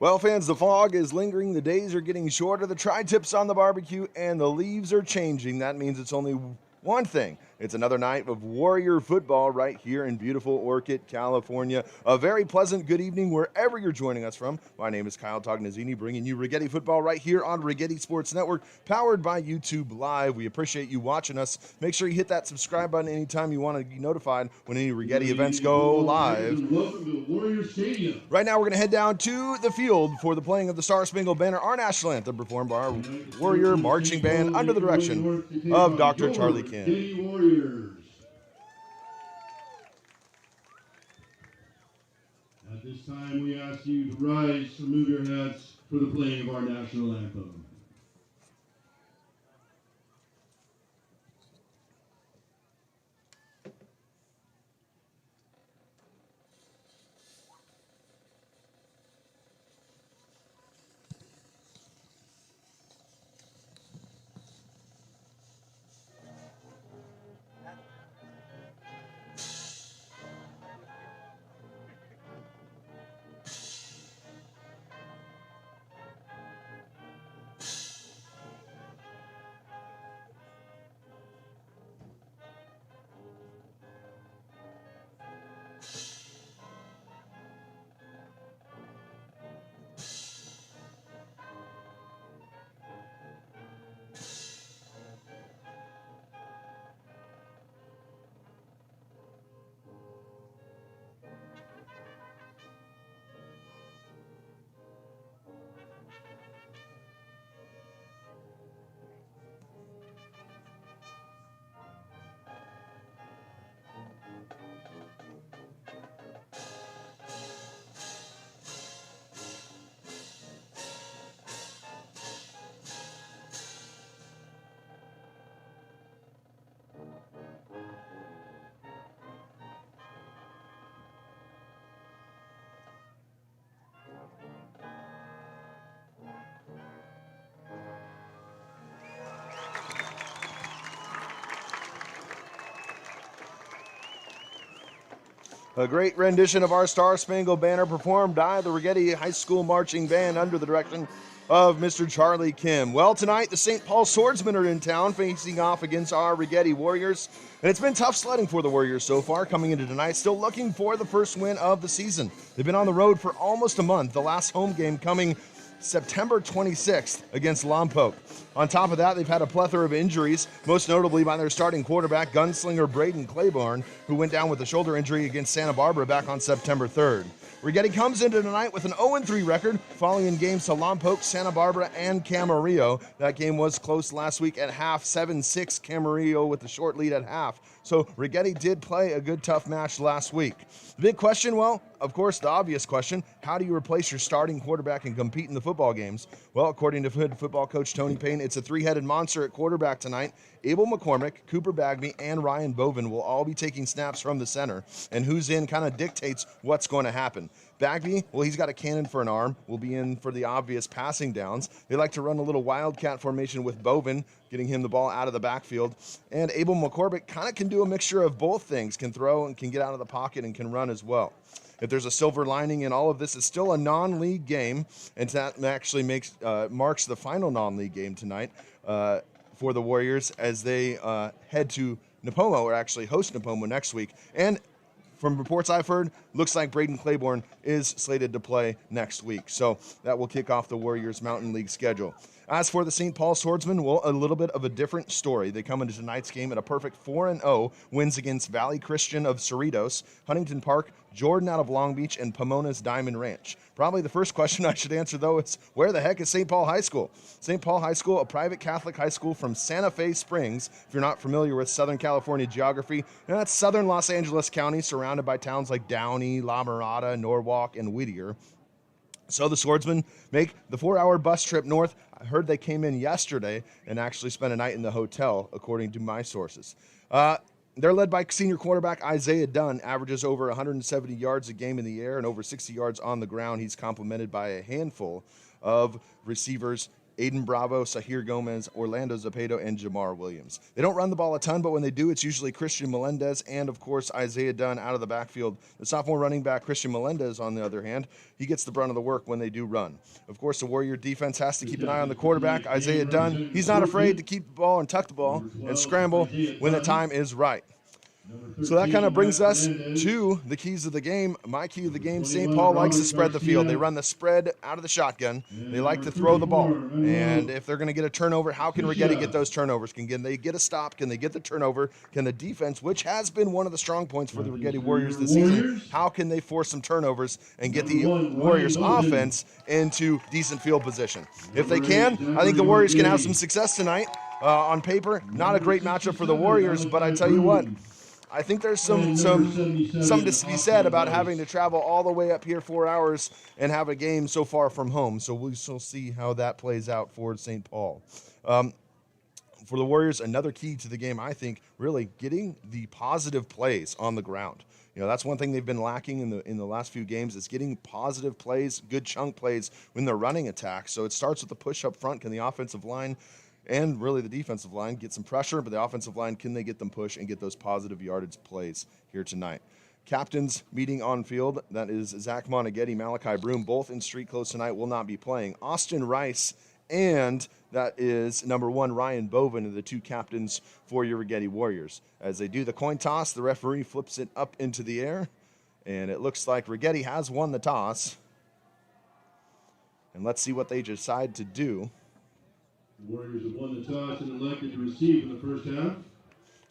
Well, fans, the fog is lingering, the days are getting shorter, the tri-tips on the barbecue, and the leaves are changing. That means it's only one thing. It's another night of Warrior football right here in beautiful Orchid, California. A very pleasant good evening wherever you're joining us from. My name is Kyle Tognazzini, bringing you Righetti football right here on Righetti Sports Network, powered by YouTube Live. We appreciate you watching us. Make sure you hit that subscribe button anytime you want to be notified when any Righetti events go live. Welcome to Warrior Stadium. Right now, we're going to head down to the field for the playing of the Star Spangled Banner, our national anthem, performed by our Warrior Marching Band under the direction of Dr. Charlie Kim. Warriors. At this time, we ask you to rise, remove your hats for the playing of our national anthem. A great rendition of our Star Spangled Banner performed by the Righetti High School Marching Band under the direction of Mr. Charlie Kim. Well, tonight the St. Paul Swordsmen are in town facing off against our Righetti Warriors. And it's been tough sledding for the Warriors so far coming into tonight, still looking for the first win of the season. They've been on the road for almost a month, the last home game coming September 26th against Lompoc. On top of that, they've had a plethora of injuries, most notably by their starting quarterback, gunslinger Braden Claiborne, who went down with a shoulder injury against Santa Barbara back on September 3rd. Righetti comes into tonight with an 0-3 record, following in games to Lompoc, Santa Barbara, and Camarillo. That game was close last week at half, 7-6 Camarillo with the short lead at half. So Righetti did play a good, tough match last week. The big question, well, of course, the obvious question, how do you replace your starting quarterback and compete in the football games? Well, according to head football coach Tony Payne, it's a three-headed monster at quarterback tonight. Abel McCormick, Cooper Bagby, and Ryan Bovin will all be taking snaps from the center, and who's in kind of dictates what's going to happen. Bagby, well, he's got a cannon for an arm, will be in for the obvious passing downs. They like to run a little wildcat formation with Bovin, getting him the ball out of the backfield. And Abel McCormick kind of can do a mixture of both things, can throw and can get out of the pocket and can run as well. If there's a silver lining in all of this, it's still a non-league game, and that actually marks the final non-league game tonight for the Warriors as they head to Nipomo, or actually host Nipomo next week. And from reports I've heard, looks like Braden Claiborne is slated to play next week. So that will kick off the Warriors Mountain League schedule. As for the St. Paul Swordsmen, well, a little bit of a different story. They come into tonight's game at a perfect 4-0, wins against Valley Christian of Cerritos, Huntington Park, Jordan out of Long Beach, and Pomona's Diamond Ranch. Probably the first question I should answer, though, is where the heck is St. Paul High School? St. Paul High School, a private Catholic high school from Santa Fe Springs. If you're not familiar with Southern California geography, that's southern Los Angeles County, surrounded by towns like Downey, La Mirada, Norwalk, and Whittier. So the Swordsmen make the 4-hour bus trip north. I heard they came in yesterday and actually spent a night in the hotel, according to my sources. They're led by senior quarterback Isaiah Dunn, averages over 170 yards a game in the air and over 60 yards on the ground. He's complemented by a handful of receivers Aiden Bravo, Sahir Gomez, Orlando Zapedo, and Jamar Williams. They don't run the ball a ton, but when they do, it's usually Christian Melendez and, of course, Isaiah Dunn out of the backfield. The sophomore running back, Christian Melendez, on the other hand, he gets the brunt of the work when they do run. Of course, the Warrior defense has to keep an eye on the quarterback, Isaiah Dunn. He's not afraid to keep the ball and tuck the ball and scramble when the time is right. So that kind of brings us to the keys of the game. My key of the game, St. Paul likes to spread the field. They run the spread out of the shotgun. They like to throw the ball. And if they're going to get a turnover, how can Righetti get those turnovers? Can they get a stop? Can they get the turnover? Can the defense, which has been one of the strong points for the Righetti Warriors this season, how can they force some turnovers and get the Warriors offense into decent field position? If they can, I think the Warriors can have some success tonight. On paper, not a great matchup for the Warriors, but I tell you what, I think there's something to be said about having to travel all the way up here 4 hours and have a game so far from home. So we'll see how that plays out for St. Paul. For the Warriors, another key to the game, I think, really getting the positive plays on the ground. That's one thing they've been lacking in the last few games is getting positive plays, good chunk plays when they're running attacks. So it starts with the push up front. Can the offensive line and really the defensive line get some pressure, but the offensive line, can they get them push and get those positive yardage plays here tonight? Captains meeting on field, that is Zach Monaghetti, Malachi Broom, both in street clothes tonight, will not be playing. Austin Rice and that is number 1, Ryan Boven, are the two captains for your Righetti Warriors. As they do the coin toss, the referee flips it up into the air, and it looks like Righetti has won the toss. And let's see what they decide to do. The Warriors have won the toss and elected to receive in the first half.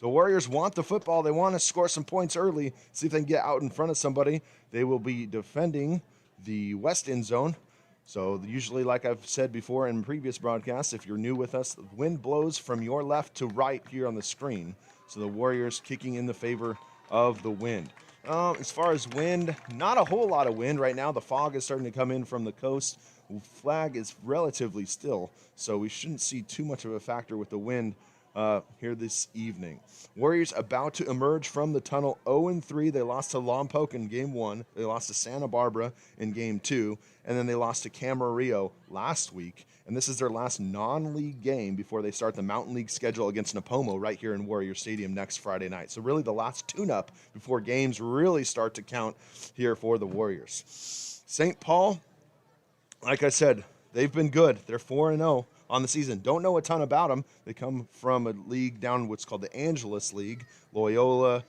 The Warriors want the football. They want to score some points early, see if they can get out in front of somebody. They will be defending the west end zone. So usually, like I've said before in previous broadcasts, if you're new with us, the wind blows from your left to right here on the screen. So the Warriors kicking in the favor of the wind. As far as wind, not a whole lot of wind right now. The fog is starting to come in from the coast. Flag is relatively still, so we shouldn't see too much of a factor with the wind here this evening. Warriors about to emerge from the tunnel 0-3. They lost to Lompoc in Game 1. They lost to Santa Barbara in Game 2. And then they lost to Camarillo last week. And this is their last non-league game before they start the Mountain League schedule against Napomo right here in Warrior Stadium next Friday night. So really the last tune-up before games really start to count here for the Warriors. St. Paul, like I said, they've been good. They're 4-0 on the season. Don't know a ton about them. They come from a league down what's called the Angeles League. Loyola,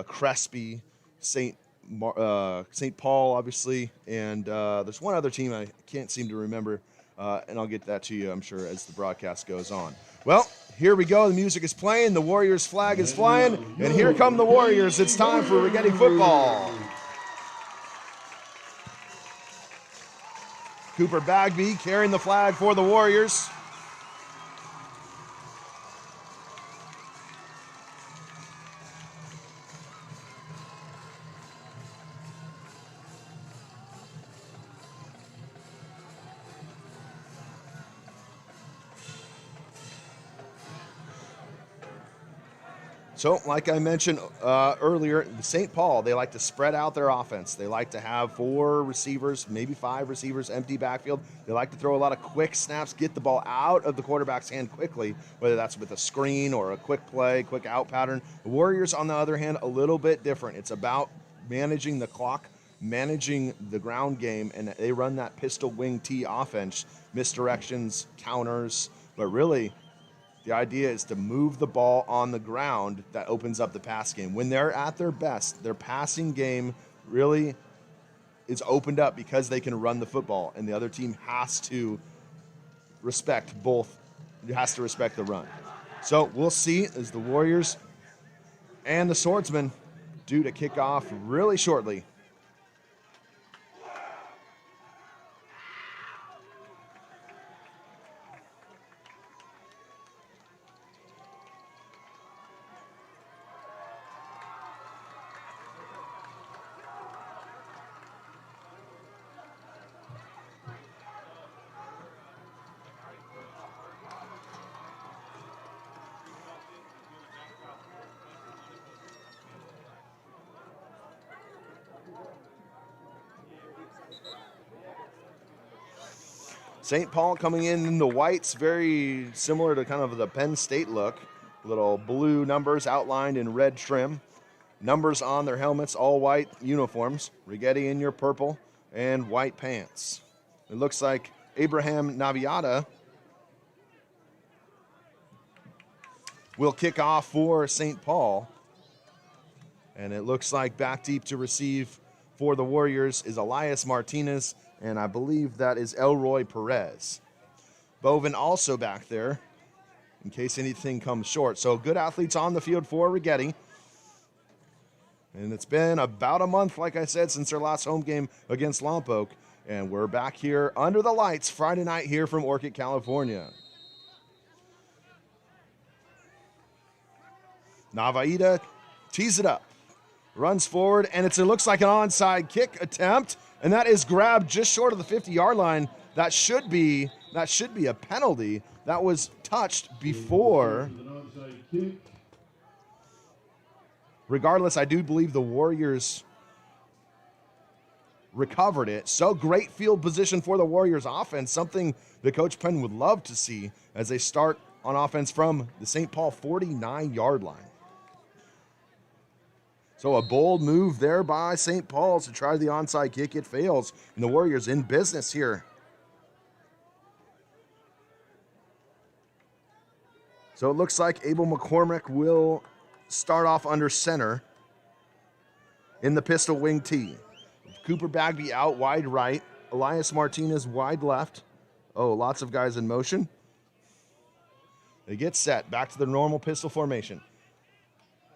Crespi, St. Paul, obviously, and there's one other team I can't seem to remember, and I'll get that to you, I'm sure, as the broadcast goes on. Well, here we go. The music is playing. The Warriors flag is flying, and here come the Warriors. It's time for Righetti football. Cooper Bagby carrying the flag for the Warriors. So, like I mentioned earlier, St. Paul, they like to spread out their offense. They like to have 4 receivers, maybe 5 receivers, empty backfield. They like to throw a lot of quick snaps, get the ball out of the quarterback's hand quickly, whether that's with a screen or a quick play, quick out pattern. The Warriors, on the other hand, a little bit different. It's about managing the clock, managing the ground game, and they run that pistol wing T offense, misdirections, counters, but really the idea is to move the ball on the ground. That opens up the pass game. When they're at their best, their passing game really is opened up because they can run the football, and the other team has to respect both. It has to respect the run. So we'll see as the Warriors and the Swordsmen due to kick off really shortly. St. Paul coming in the whites, very similar to kind of the Penn State look. Little blue numbers outlined in red trim. Numbers on their helmets, all white uniforms. Righetti in your purple and white pants. It looks like Abraham Naviata will kick off for St. Paul. And it looks like back deep to receive for the Warriors is Elias Martinez, and I believe that is Elroy Perez. Bovin also back there in case anything comes short. So good athletes on the field for Righetti. And it's been about a month, like I said, since their last home game against Lompoc. And we're back here under the lights Friday night here from Orchid, California. Navaida tees it up, runs forward, and it looks like an onside kick attempt, and that is grabbed just short of the 50-yard line. That should be a penalty. That was touched before. Regardless, I do believe the Warriors recovered it. So great field position for the Warriors offense, something that Coach Penn would love to see as they start on offense from the St. Paul 49-yard line. So a bold move there by St. Paul's to try the onside kick. It fails, and the Warriors in business here. So it looks like Abel McCormick will start off under center in the pistol wing tee. Cooper Bagby out wide right. Elias Martinez wide left. Oh, lots of guys in motion. They get set. Back to the normal pistol formation.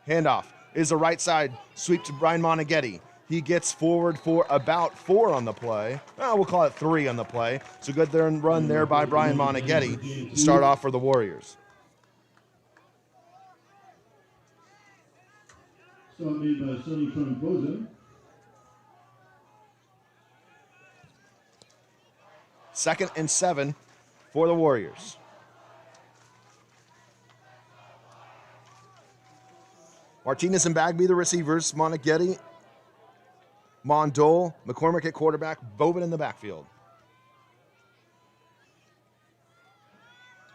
Handoff is a right side sweep to Brian Moneghetti. He gets forward for about 4 on the play. We'll call it 3 on the play. So good run there by Brian Moneghetti to start off for the Warriors. Start made by Sonny Trombosa. Second and 7 for the Warriors. Martinez and Bagby, the receivers. Moneghetti, Mondole, McCormick at quarterback, Bovin in the backfield.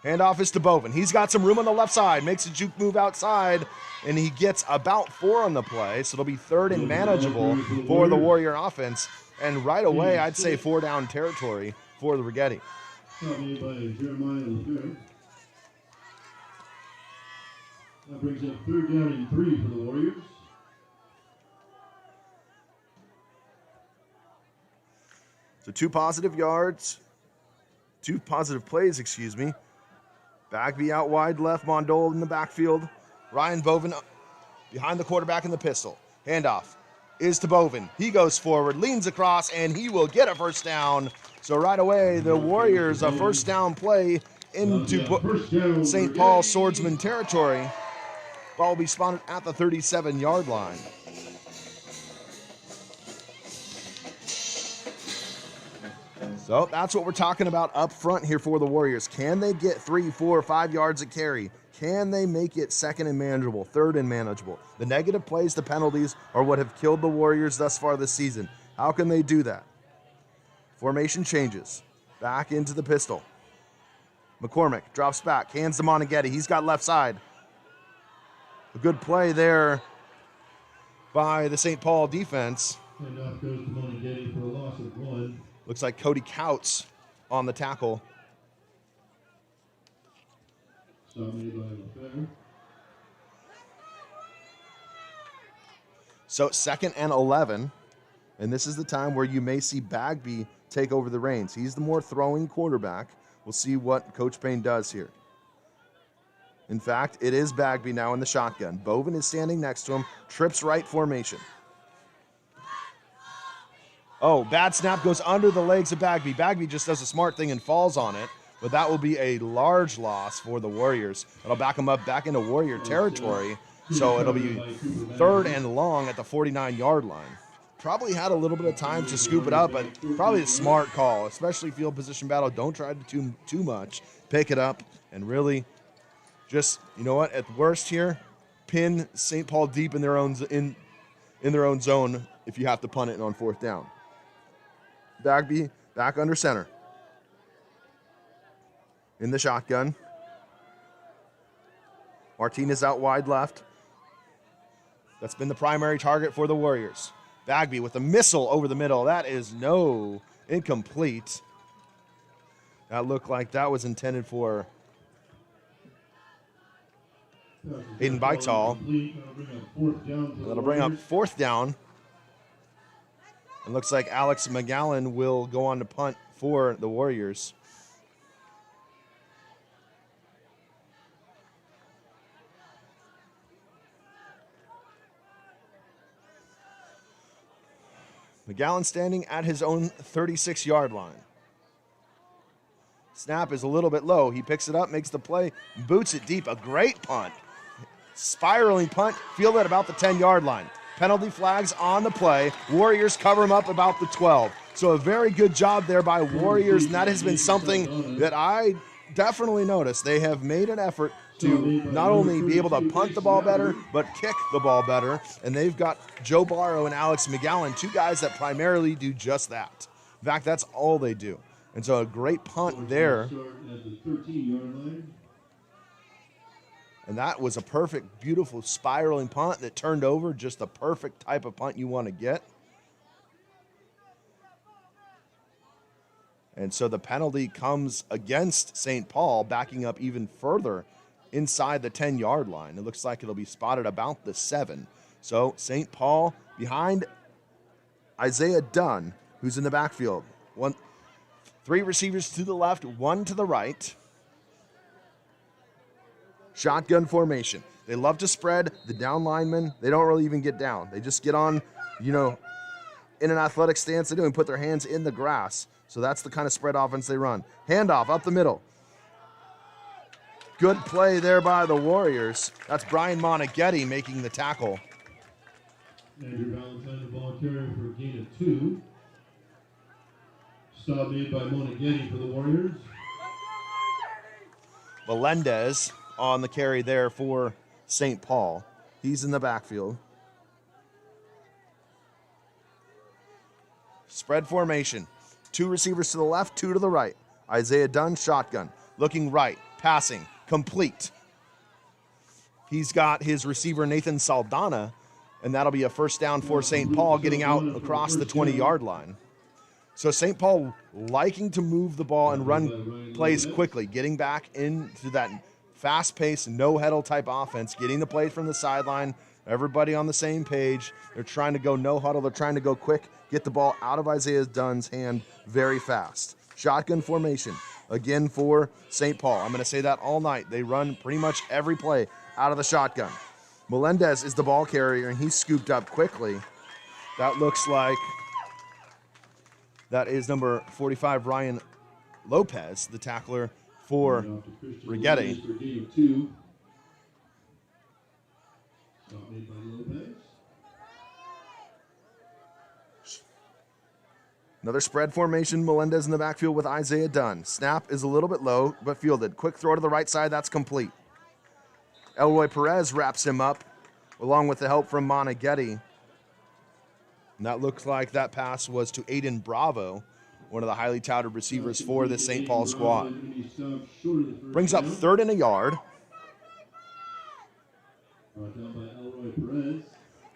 Handoff is to Bovin. He's got some room on the left side, makes a juke move outside, and he gets about 4 on the play, so it'll be 3rd and manageable for the Warrior offense. And right away, I'd say 4-down territory for the Righetti. Made by Jeremiah Lefebvre. That brings up 3rd down and 3 for the Warriors. So 2 positive yards, 2 positive plays, excuse me. Bagby out wide left, Mondole in the backfield. Ryan Bovin behind the quarterback in the pistol. Handoff is to Bovin. He goes forward, leans across, and he will get a 1st down. So right away, the Warriors, a 1st down play into St. Paul Swordsman territory. Ball will be spotted at the 37-yard line. So that's what we're talking about up front here for the Warriors. Can they get 3, 4, 5 yards a carry? Can they make it 2nd and manageable, 3rd and manageable? The negative plays, the penalties, are what have killed the Warriors thus far this season. How can they do that? Formation changes. Back into the pistol. McCormick drops back, hands to Moneghetti. He's got left side. A good play there by the St. Paul defense. And off goes to Moneghetti for a loss of 1. Looks like Cody Couts on the tackle. Stop made by Lefebvre. So 2nd and 11. And this is the time where you may see Bagby take over the reins. He's the more throwing quarterback. We'll see what Coach Payne does here. In fact, it is Bagby now in the shotgun. Bovin is standing next to him. Trips right formation. Oh, bad snap goes under the legs of Bagby. Bagby just does a smart thing and falls on it, but that will be a large loss for the Warriors. It'll back them up back into Warrior territory, so it'll be 3rd and long at the 49-yard line. Probably had a little bit of time to scoop it up, but probably a smart call, especially field position battle. Don't try to do too much. Pick it up and really just, you know what, at worst here, pin St. Paul deep in their own zone if you have to punt it on 4th down. Bagby back under center. in the shotgun. Martinez out wide left. That's been the primary target for the Warriors. Bagby with a missile over the middle. That is incomplete. That looked like that was intended for Hayden Beital. That'll bring up fourth down. And looks like Alex McGowan will go on to punt for the Warriors. McGowan standing at his own 36-yard line. Snap is a little bit low. He picks it up, makes the play, boots it deep. A great punt. Spiraling punt, fielded at about the 10-yard line. Penalty flags on the play. Warriors cover him up about the 12. So a very good job there by Warriors, and that has been something that I definitely noticed. They have made an effort to not only be able to punt the ball better, but kick the ball better. And they've got Joe Barrow and Alex McGowan, two guys that primarily do just that. In fact, that's all they do. And so a great punt there. And that was a perfect, beautiful spiraling punt that turned over, just the perfect type of punt you want to get. And so the penalty comes against St. Paul, backing up even further inside the 10-yard line. It looks like it'll be spotted about the 7. So St. Paul behind Isaiah Dunn, who's in the backfield. 3 receivers to the left, 1 to the right. Shotgun formation. They love to spread the down linemen. They don't really even get down. They just get on, in an athletic stance they do and put their hands in the grass. So that's the kind of spread offense they run. Handoff up the middle. Good play there by the Warriors. That's Brian Monaghetti making the tackle. Andrew Valentine, the ball carrier for a gain of 2. Stop made by Monaghetti for the Warriors. Melendez on the carry there for St. Paul. He's in the backfield. Spread formation. 2 receivers to the left, 2 to the right. Isaiah Dunn, shotgun. Looking right, passing, complete. He's got his receiver, Nathan Saldana, and that'll be a first down for St. Paul, getting out across the 20-yard line. So St. Paul liking to move the ball and run plays quickly, getting back into that fast-paced, no-huddle type offense, getting the plays from the sideline, everybody on the same page. They're trying to go no huddle. They're trying to go quick, get the ball out of Isaiah Dunn's hand very fast. Shotgun formation, again for St. Paul. I'm going to say that all night. They run pretty much every play out of the shotgun. Melendez is the ball carrier, and he's scooped up quickly. That looks like that is number 45, Ryan Lopez, the tackler for Righetti. Another spread formation, Melendez in the backfield with Isaiah Dunn. Snap is a little bit low, but fielded. Quick throw to the right side, that's complete. Elroy Perez wraps him up, along with the help from Monaghetti. And that looks like that pass was to Aiden Bravo, one of the highly touted receivers for the St. Paul squad. Brings up 3rd and a yard.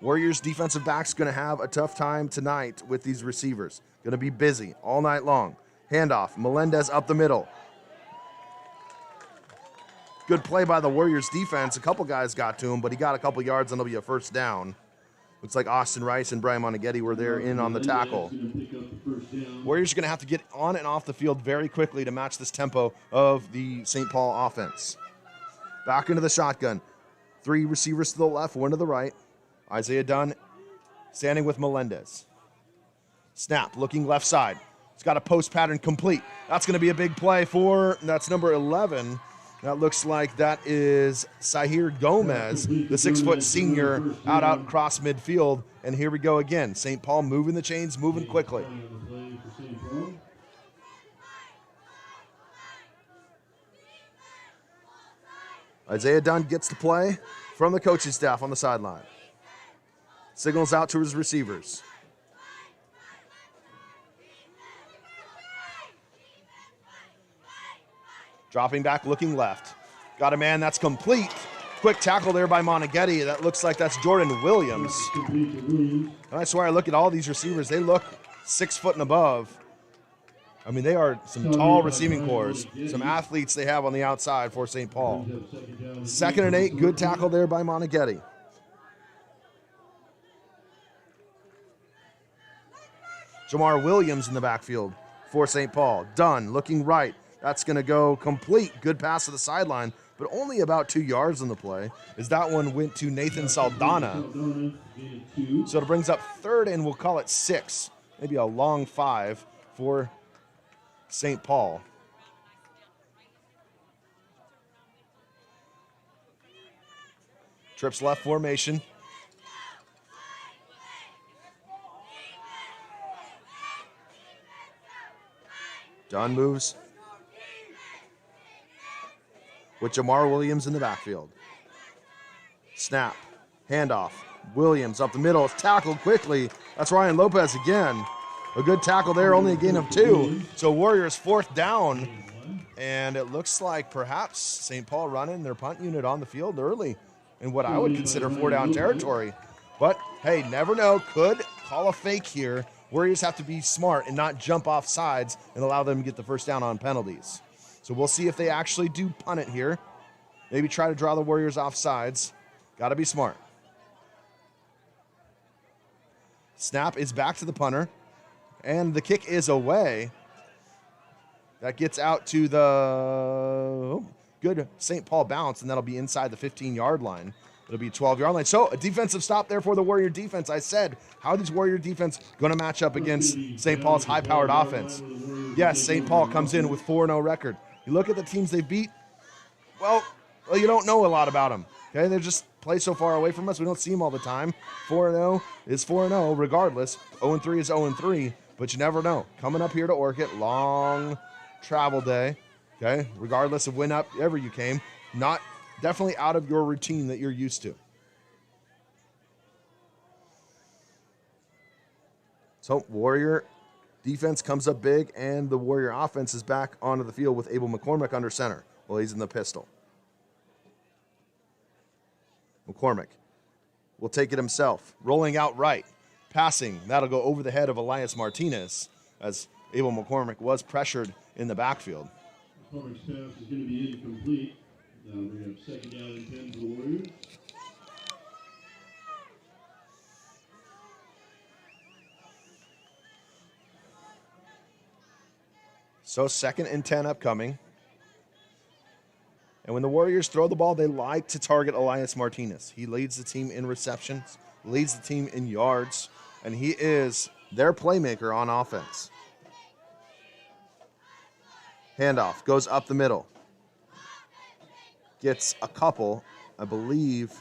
Warriors defensive back's going to have a tough time tonight with these receivers. Going to be busy all night long. Handoff, Melendez up the middle. Good play by the Warriors defense. A couple guys got to him, but he got a couple yards and it'll be a first down. Looks like Austin Rice and Brian Monaghetti were there in on the tackle. Warriors are going to have to get on and off the field very quickly to match this tempo of the St. Paul offense. Back into the shotgun. 3 receivers to the left, 1 to the right. Isaiah Dunn standing with Melendez. Snap, looking left side. He's got a post pattern complete. That's going to be a big play for, that's number 11. That looks like that is Sahir Gomez, the 6-foot senior, out across midfield. And here we go again. St. Paul moving the chains, moving quickly. Isaiah Dunn gets the play from the coaching staff on the sideline. Signals out to his receivers. Dropping back, looking left. Got a man that's complete. Quick tackle there by Moneghetti. That looks like that's Jordan Williams. And I swear, I look at all these receivers. They look 6 foot and above. I mean, they are some tall receiving cores. Some athletes they have on the outside for St. Paul. 2nd and 8. Good tackle there by Moneghetti. Jamar Williams in the backfield for St. Paul. Dunn looking right. That's going to go complete. Good pass to the sideline, but only about 2 yards on the play, as that one went to Nathan Saldana. So it brings up 3rd, and we'll call it 6. Maybe a long 5 for St. Paul. Trips left formation. Dunn moves with Jamar Williams in the backfield. Snap, handoff. Williams up the middle, tackled quickly. That's Ryan Lopez again. A good tackle there, only a gain of 2. So Warriors 4th down. And it looks like perhaps St. Paul running their punt unit on the field early in what I would consider 4-down territory. But hey, never know, could call a fake here. Warriors have to be smart and not jump off sides and allow them to get the 1st down on penalties. So we'll see if they actually do punt it here. Maybe try to draw the Warriors off sides. Got to be smart. Snap is back to the punter. And the kick is away. That gets out to the good St. Paul bounce, and that'll be inside the 15-yard line. It'll be a 12-yard line. So a defensive stop there for the Warrior defense. I said, how are these Warrior defense going to match up against St. Paul's high-powered offense? Yes, St. Paul comes in with 4-0 record. You look at the teams they beat, well, you don't know a lot about them. Okay, they just play so far away from us. We don't see them all the time. 4-0 is 4-0 regardless. 0-3 is 0-3, but you never know. Coming up here to Orchid, long travel day, okay, regardless of whenever you came, not definitely out of your routine that you're used to. So Warrior defense comes up big, and the Warrior offense is back onto the field with Abel McCormick under center. Well, he's in the pistol. McCormick will take it himself, rolling out right, passing. That'll go over the head of Elias Martinez, as Abel McCormick was pressured in the backfield. McCormick's pass is going to be incomplete. Now we have 2nd down and 10 for the Warriors. So 2nd and 10 upcoming. And when the Warriors throw the ball, they like to target Elias Martinez. He leads the team in receptions, leads the team in yards, and he is their playmaker on offense. Handoff goes up the middle. Gets a couple, I believe.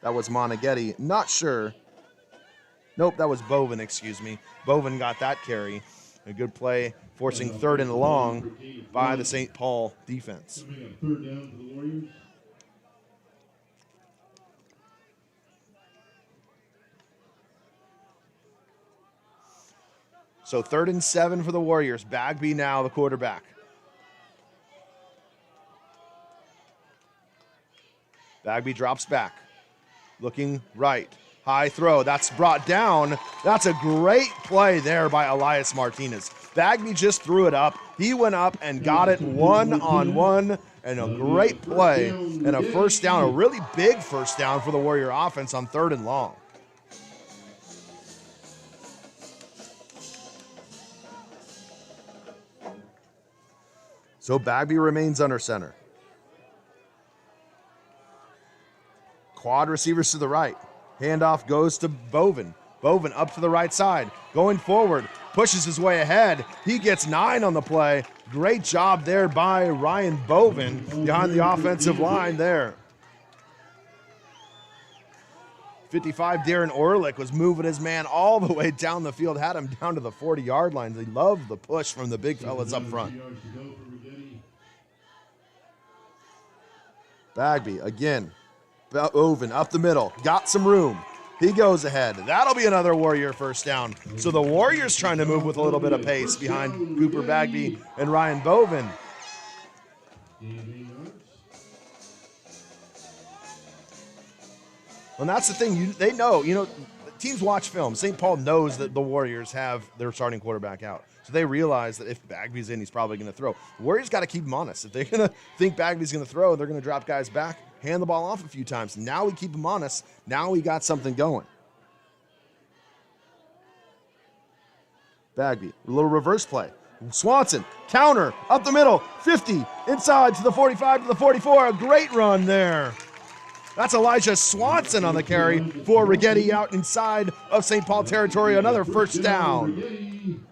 That was Moneghetti. Not sure. Nope, that was Bovin, excuse me. Bovin got that carry. A good play, forcing 3rd and long by the St. Paul defense. Coming up 3rd down for the Warriors. So 3rd and 7 for the Warriors. Bagby now the quarterback. Bagby drops back, looking right. High throw, that's brought down. That's a great play there by Elias Martinez. Bagby just threw it up. He went up and got it one-on-one, and a great play and a 1st down, a really big 1st down for the Warrior offense on 3rd and long. So Bagby remains under center. Quad receivers to the right. Handoff goes to Bovin. Bovin up to the right side. Going forward. Pushes his way ahead. He gets 9 on the play. Great job there by Ryan Bovin behind the offensive line there. 55, Darren Orlick was moving his man all the way down the field. Had him down to the 40-yard line. They love the push from the big fellas up front. Bagby again. Bovin up the middle. Got some room. He goes ahead. That'll be another Warrior first down. So the Warriors trying to move with a little bit of pace behind Cooper Bagby and Ryan Bovin. And that's the thing. They know, teams watch film. St. Paul knows that the Warriors have their starting quarterback out. So they realize that if Bagby's in, he's probably going to throw. The Warriors got to keep him honest. If they're going to think Bagby's going to throw, they're going to drop guys back, hand the ball off a few times. Now we keep him honest. Now we got something going. Bagby, a little reverse play. Swanson, counter, up the middle, 50, inside to the 45, to the 44. A great run there. That's Elijah Swanson on the carry for Righetti out inside of St. Paul territory. Another first down.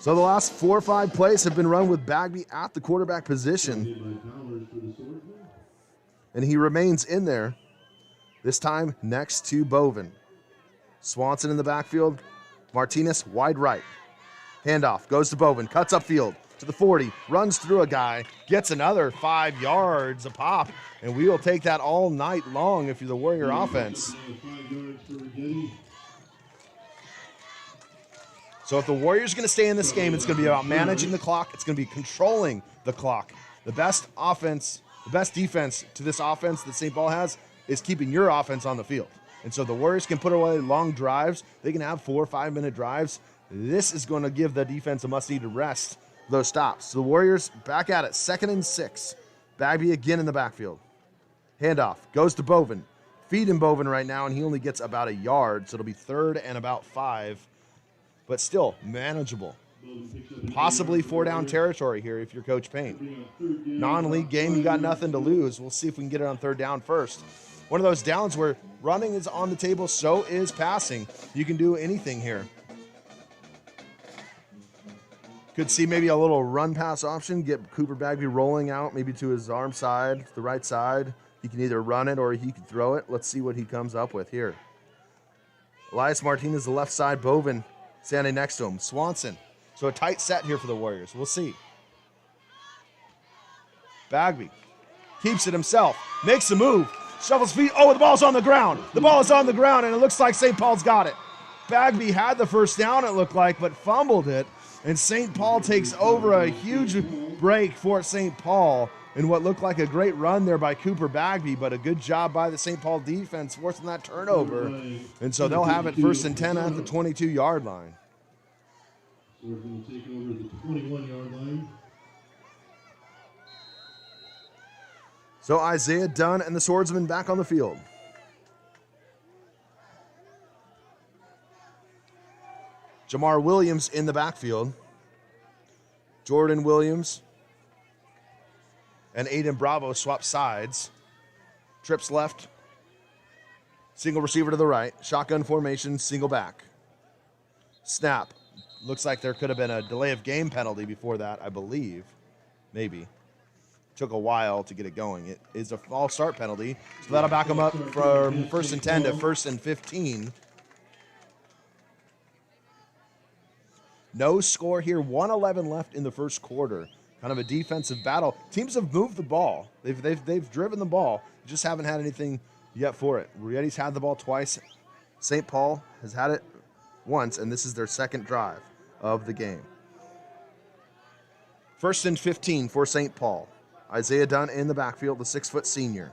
So the last 4 or 5 plays have been run with Bagby at the quarterback position. And he remains in there, this time next to Bovin. Swanson in the backfield. Martinez wide right. Handoff, goes to Bovin, cuts upfield to the 40, runs through a guy, gets another 5 yards a pop, and we will take that all night long if you're the Warrior offense. So if the Warriors are going to stay in this game, it's going to be about managing the clock. It's going to be controlling the clock. The best defense to this offense that St. Paul has is keeping your offense on the field. And so the Warriors can put away long drives. They can have 4 or 5 minute drives. This is going to give the defense a must-need rest. Those stops. So the Warriors back at it. 2nd and 6. Bagby again in the backfield. Handoff. Goes to Bovin. Feeding Bovin right now, and he only gets about a yard. So it'll be 3rd and about 5. But still manageable. Possibly 4-down territory here if you're Coach Payne. Non-league game, you got nothing to lose. We'll see if we can get it on 3rd down first. One of those downs where running is on the table, so is passing. You can do anything here. Could see maybe a little run-pass option, get Cooper Bagby rolling out maybe to his arm side, to the right side. He can either run it or he can throw it. Let's see what he comes up with here. Elias Martinez, the left side, Bovin standing next to him. Swanson. So a tight set here for the Warriors. We'll see. Bagby keeps it himself, makes a move, shuffles feet. Oh, the ball's on the ground. The ball is on the ground, and it looks like St. Paul's got it. Bagby had the first down, it looked like, but fumbled it. And St. Paul takes over a huge break for St. Paul in what looked like a great run there by Cooper Bagby, but a good job by the St. Paul defense forcing that turnover. And so they'll have it 1st and 10 at the 22-yard line. So we're going to take over the 21-yard line. So Isaiah Dunn and the Swordsmen back on the field. Jamar Williams in the backfield. Jordan Williams and Aiden Bravo swap sides. Trips left. Single receiver to the right. Shotgun formation, single back. Snap. Looks like there could have been a delay of game penalty before that, I believe. Maybe. Took a while to get it going. It is a false start penalty, so that'll back them up from 1st and 10 to 1st and 15. No score here. 1:11 left in the first quarter. Kind of a defensive battle. Teams have moved the ball. They've driven the ball. Just haven't had anything yet for it. Righetti's had the ball twice. St. Paul has had it once, and this is their 2nd drive of the game. 1st and 15 for St. Paul. Isaiah Dunn in the backfield, the 6-foot senior.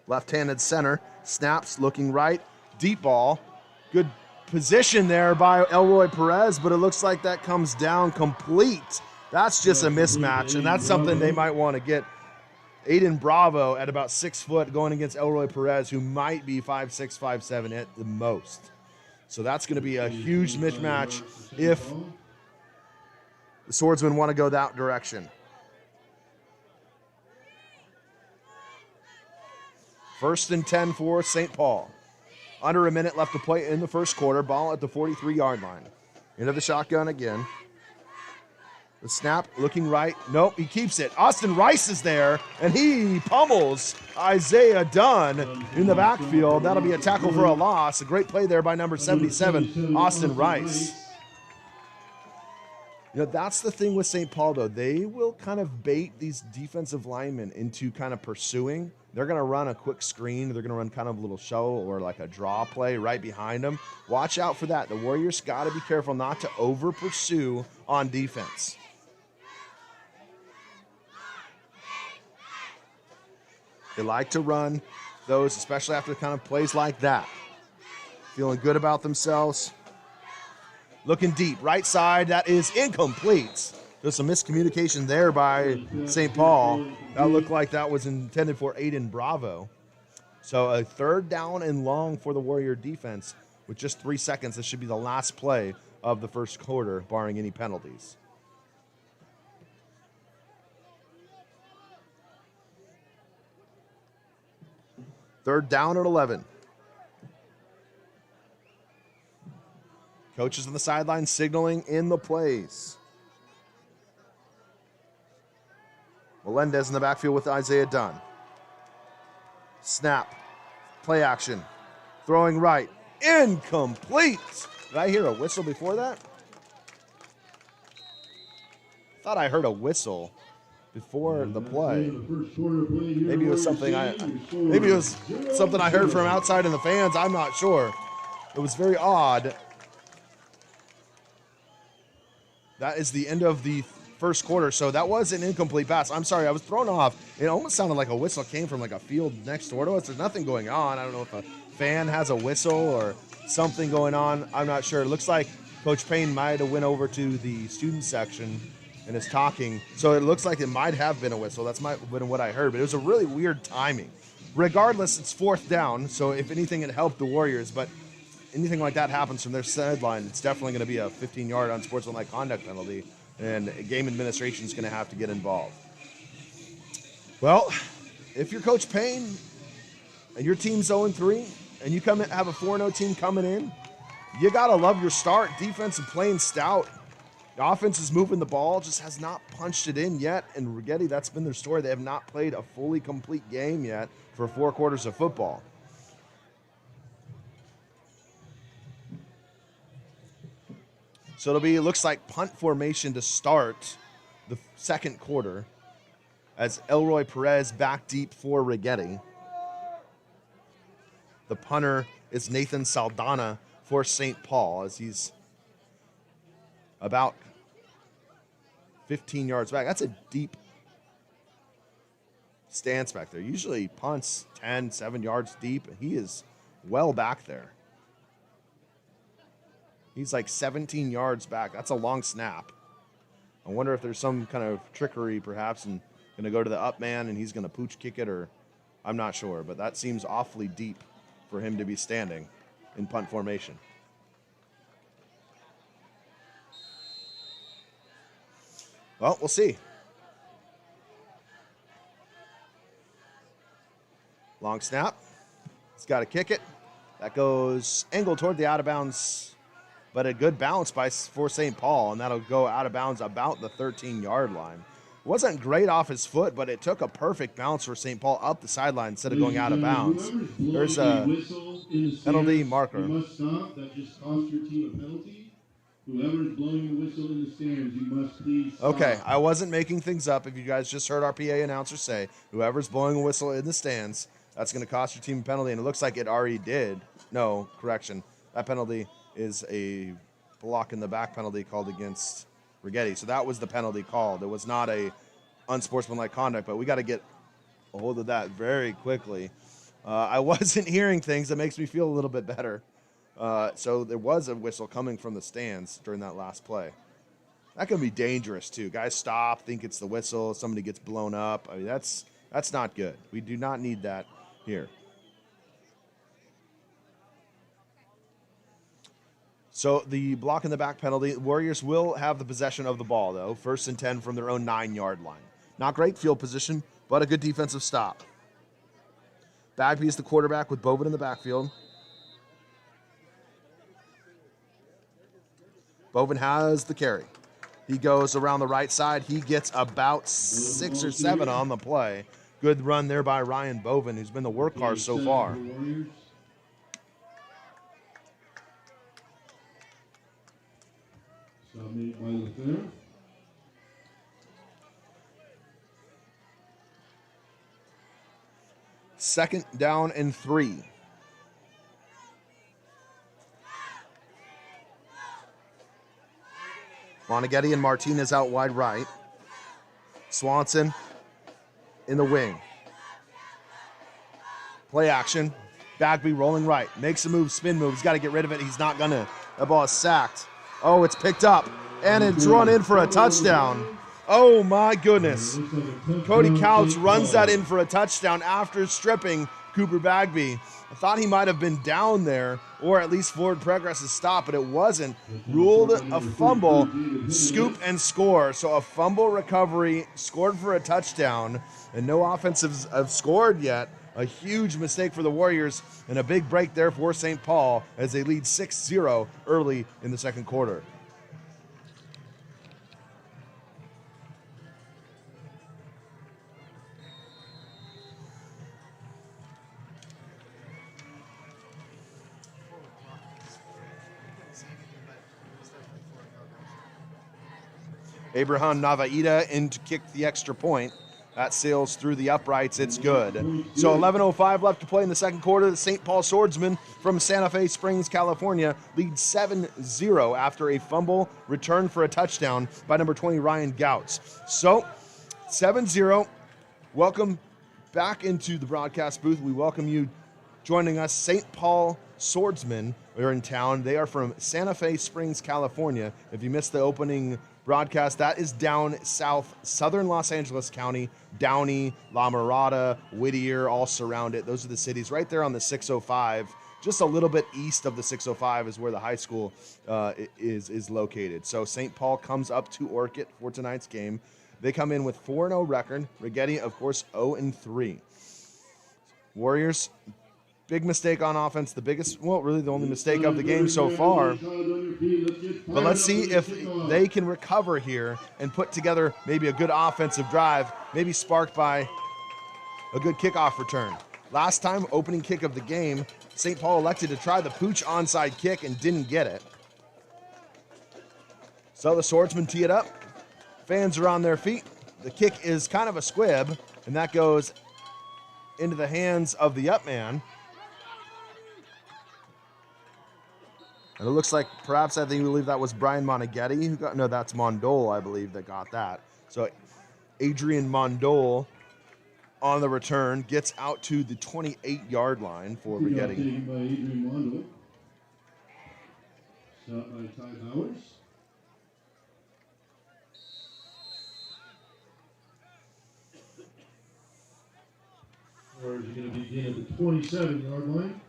Left-handed center, snaps, looking right, deep ball. Good position there by Elroy Perez, but it looks like that comes down complete. That's just a mismatch, and that's something they might want to get Aiden Bravo at about 6 foot going against Elroy Perez, who might be 5'6", 5'7" at the most. So that's going to be a huge mismatch if the Swordsmen want to go that direction. 1st and 10 for St. Paul. Under a minute left to play in the first quarter. Ball at the 43-yard line. Into the shotgun again. The snap, looking right. Nope, he keeps it. Austin Rice is there, and he pummels Isaiah Dunn in the backfield. That'll be a tackle for a loss. A great play there by number 77, Austin Rice. You know, that's the thing with St. Paul, though. They will kind of bait these defensive linemen into kind of pursuing. They're going to run a quick screen. They're going to run kind of a little show or like a draw play right behind them. Watch out for that. The Warriors got to be careful not to over pursue on defense. They like to run those, especially after kind of plays like that. Feeling good about themselves. Looking deep, right side, that is incomplete. There's some miscommunication there by St. Paul. That looked like that was intended for Aiden Bravo. So a 3rd down and long for the Warrior defense with just 3 seconds. This should be the last play of the first quarter, barring any penalties. Third down at 11. Coaches on the sideline signaling in the plays. Melendez in the backfield with Isaiah Dunn. Snap. Play action. Throwing right. Incomplete. Did I hear a whistle before that? I thought I heard a whistle before the play. Maybe it was something I heard from outside in the fans. I'm not sure. It was very odd. That is the end of the first quarter, so that was an incomplete pass. I'm sorry, I was thrown off. It almost sounded like a whistle came from like a field next door to us. There's nothing going on. I don't know if a fan has a whistle or something going on. I'm not sure. It looks like Coach Payne might have went over to the student section and is talking. So it looks like it might have been a whistle. That's might have been what I heard, but it was a really weird timing. Regardless, it's 4th down, so if anything, it helped the Warriors, but anything like that happens from their sideline, it's definitely going to be a 15-yard unsportsmanlike conduct penalty, and game administration is going to have to get involved. Well, if you're Coach Payne and your team's 0-3 and you have a 4-0 team coming in, you got to love your start. Defense is playing stout. The offense is moving the ball, just has not punched it in yet. And Righetti, that's been their story. They have not played a fully complete game yet for 4 quarters of football. So it looks like punt formation to start the second quarter as Elroy Perez back deep for Righetti. The punter is Nathan Saldana for St. Paul as he's about 15 yards back. That's a deep stance back there. Usually punts 10, 7 yards deep, and he is well back there. He's like 17 yards back. That's a long snap. I wonder if there's some kind of trickery perhaps and going to go to the up man and he's going to pooch kick it, or I'm not sure. But that seems awfully deep for him to be standing in punt formation. Well, we'll see. Long snap. He's got to kick it. That goes angled toward the out of bounds, but a good bounce for St. Paul, and that'll go out of bounds about the 13-yard line. It wasn't great off his foot, but it took a perfect bounce for St. Paul up the sideline instead of going out of bounds. There's a penalty marker. You must stop. That just cost your team a penalty. Whoever's blowing the whistle in the stands, you must please stop. Okay, I wasn't making things up. If you guys just heard our PA announcer say, whoever's blowing a whistle in the stands, that's going to cost your team a penalty, and it looks like it already did. No, correction. That penalty is a block in the back penalty called against Righetti. So that was the penalty called. It was not a unsportsmanlike conduct, but we got to get a hold of that very quickly. I wasn't hearing things. That makes me feel a little bit better. So there was a whistle coming from the stands during that last play. That can be dangerous too. Guys stop, think it's the whistle, somebody gets blown up. I mean, that's not good. We do not need that here. So the block in the back penalty, Warriors will have the possession of the ball, though. 1st and 10 from their own 9-yard line. Not great field position, but a good defensive stop. Bagby is the quarterback with Bovin in the backfield. Bovin has the carry. He goes around the right side. He gets about 6 or 7 on the play. Good run there by Ryan Bovin, who's been the workhorse so far. Stop made by LaFleur. second down and 3. Moneghetti and Martinez out wide right. Swanson in the wing. Play action. Bagby rolling right. Makes a move, spin move. He's got to get rid of it. He's not going to. That ball is sacked. Oh, it's picked up. And it's run in for a touchdown. Oh, my goodness. Cody Couch runs that in for a touchdown after stripping Cooper Bagby. I thought he might have been down there, or at least forward progress is stopped, but it wasn't. Ruled a fumble, scoop and score. So a fumble recovery, scored for a touchdown, and no offensives have scored yet. A huge mistake for the Warriors, and a big break there for St. Paul as they lead 6-0 early in the second quarter. Abraham Navaida in to kick the extra point. That sails through the uprights. It's good. So 11:05 left to play in the second quarter. The St. Paul Swordsmen from Santa Fe Springs, California, lead 7-0 after a fumble return for a touchdown by number 20, Ryan Gouts. So 7-0. Welcome back into the broadcast booth. We welcome you joining us. St. Paul Swordsmen are in town. They are from Santa Fe Springs, California. If you missed the opening broadcast, that is down south, southern Los Angeles County. Downey, La Mirada, Whittier, all surround it. Those are the cities right there on the 605. Just a little bit east of the 605 is where the high school is located. So St. Paul comes up to Orchid for tonight's game. They come in with 4-0 record. Righetti, of course, 0-3. Warriors, big mistake on offense. The biggest, well, really the only mistake of the game so far. But let's see if they can recover here and put together maybe a good offensive drive, maybe sparked by a good kickoff return. Last time, opening kick of the game, St. Paul elected to try the pooch onside kick and didn't get it. So the Swordsmen tee it up. Fans are on their feet. The kick is kind of a squib, and that goes into the hands of the up man. And it looks like perhaps I believe that was Brian Moneghetti who got, no, that's Mondole, I believe, that got that. So Adrian Mondole on the return gets out to the 28-yard line for Righetti. Taken by Adrian Mondole. Shot by Ty Bowers. Or is he going to begin at the 27-yard line?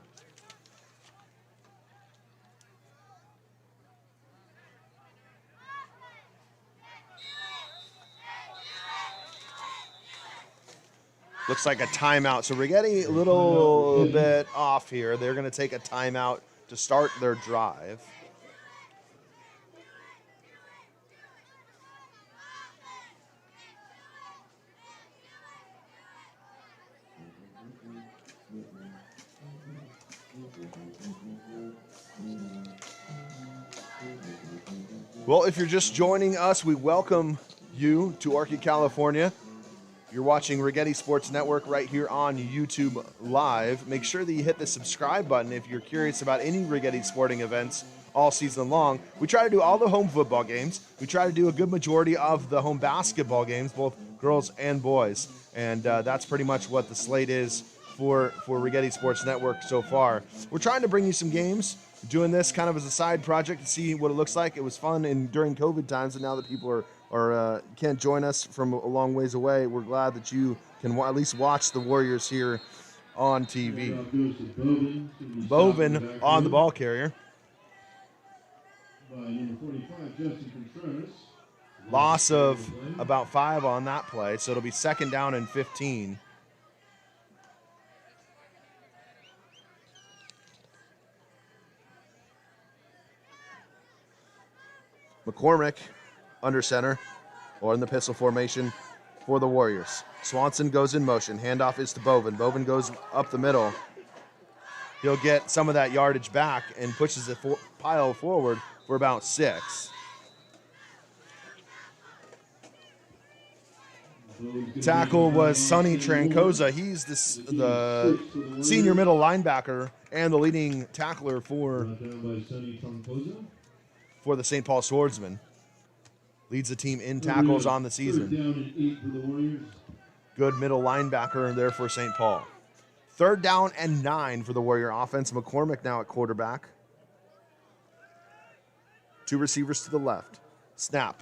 Looks like a timeout. So Righetti a little bit off here. They're going to take a timeout to start their drive. Well, if you're just joining us, we welcome you to Orchid, California. You're watching Righetti Sports Network right here on YouTube Live. Make sure that you hit the subscribe button if you're curious about any Righetti sporting events all season long. We try to do all the home football games. We try to do a good majority of the home basketball games, both girls and boys. And that's pretty much what the slate is for Righetti Sports Network so far. We're trying to bring you some games, doing this kind of as a side project to see what it looks like. It was fun during COVID times, and now that people are can't join us from a long ways away, we're glad that you can at least watch the Warriors here on TV. Bovin on the ball carrier. By number 45, Justin Contreras. Loss of about 5 on that play, so it'll be second down and 15. McCormick under center, or in the pistol formation for the Warriors. Swanson goes in motion. Handoff is to Bovin. Bovin goes up the middle. He'll get some of that yardage back and pushes the pile forward for about 6. tackle was Sonny Trancosa. He's the senior middle linebacker and the leading tackler for the St. Paul Swordsmen. Leads the team in tackles on the season. Good middle linebacker there for St. Paul. 3rd down and 9 for the Warrior offense. McCormick now at quarterback. 2 receivers to the left. Snap.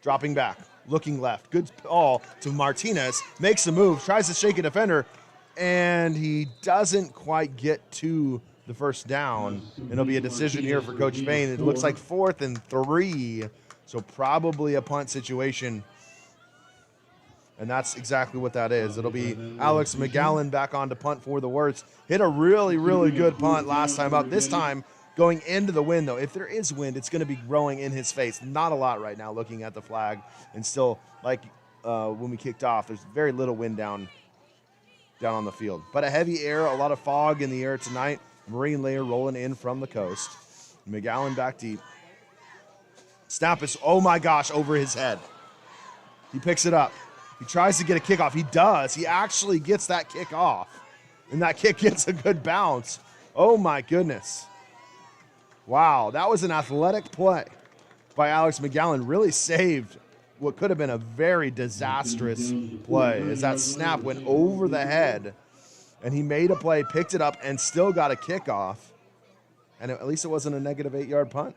Dropping back. Looking left. Good ball to Martinez. Makes the move. Tries to shake a defender. And he doesn't quite get to the first down. And it'll be a decision here for Coach Bain. It looks like 4th and 3. So probably a punt situation. And that's exactly what that is. It'll be Alex McGowan back on to punt for the Warriors. Hit a really, really good punt last time up. This time going into the wind, though. If there is wind, it's going to be growing in his face. Not a lot right now looking at the flag. And still, like when we kicked off, there's very little wind down on the field. But a heavy air, a lot of fog in the air tonight. Marine layer rolling in from the coast. McGowan back deep. Snap is, oh my gosh, over his head. He picks it up. He tries to get a kickoff. He does. He actually gets that kick off. And that kick gets a good bounce. Oh, my goodness. Wow, that was an athletic play by Alex McGowan. Really saved what could have been a very disastrous play as that snap went over the head. And he made a play, picked it up, and still got a kickoff. And at least it wasn't a negative 8-yard punt.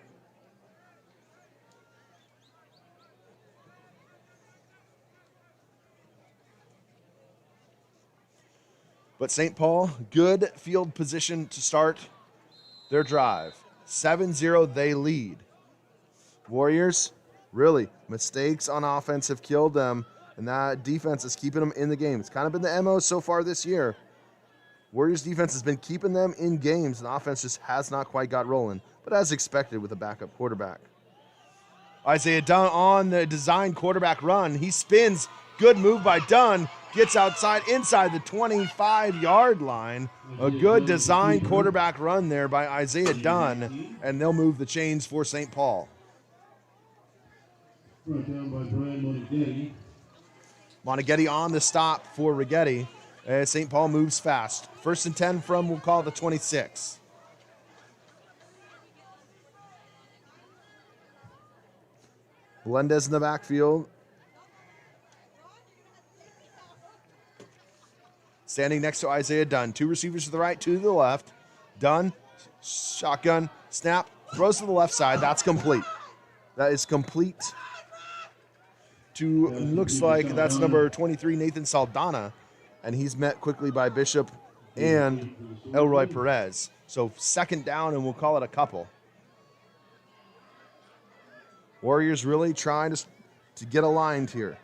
But St. Paul, good field position to start their drive. 7-0, they lead. Warriors, really, mistakes on offense have killed them, and that defense is keeping them in the game. It's kind of been the MO so far this year. Warriors defense has been keeping them in games, and the offense just has not quite got rolling, but as expected with a backup quarterback. Isaiah Dunn on the design quarterback run. He spins. Good move by Dunn. Gets inside the 25-yard line. A good design quarterback run there by Isaiah Dunn, and they'll move the chains for St. Paul. Brought down by Brian Moneghetti. Moneghetti on the stop for Righetti as St. Paul moves fast. 1st and 10 from, we'll call it the 26. Melendez in the backfield. Standing next to Isaiah Dunn. 2 receivers to the right, 2 to the left. Dunn, shotgun, snap, throws to the left side. That's complete. That is complete to, looks like that's number 23, Nathan Saldana. And he's met quickly by Bishop and Elroy Perez. So 2nd down, and we'll call it a couple. Warriors really trying to get aligned here.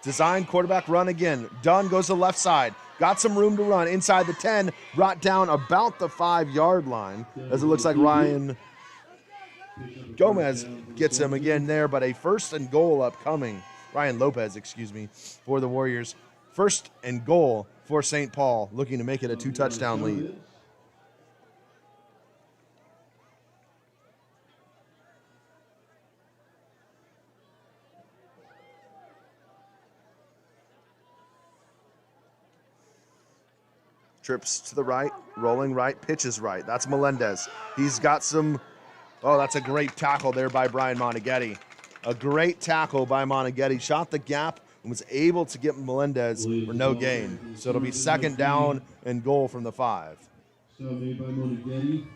Design quarterback run again. Dunn goes to the left side. Got some room to run inside the 10. Brought down about the 5-yard line as it looks like Ryan Gomez gets him again there, but a 1st and goal upcoming. Ryan Lopez, excuse me, for the Warriors. 1st and goal for St. Paul, looking to make it a 2-touchdown lead. Trips to the right, rolling right, pitches right. That's Melendez. He's got some, oh, that's a great tackle there by Brian Moneghetti. A great tackle by Moneghetti. Shot the gap and was able to get Melendez for no gain. So it'll be 2nd down and goal from the 5. So made by Moneghetti.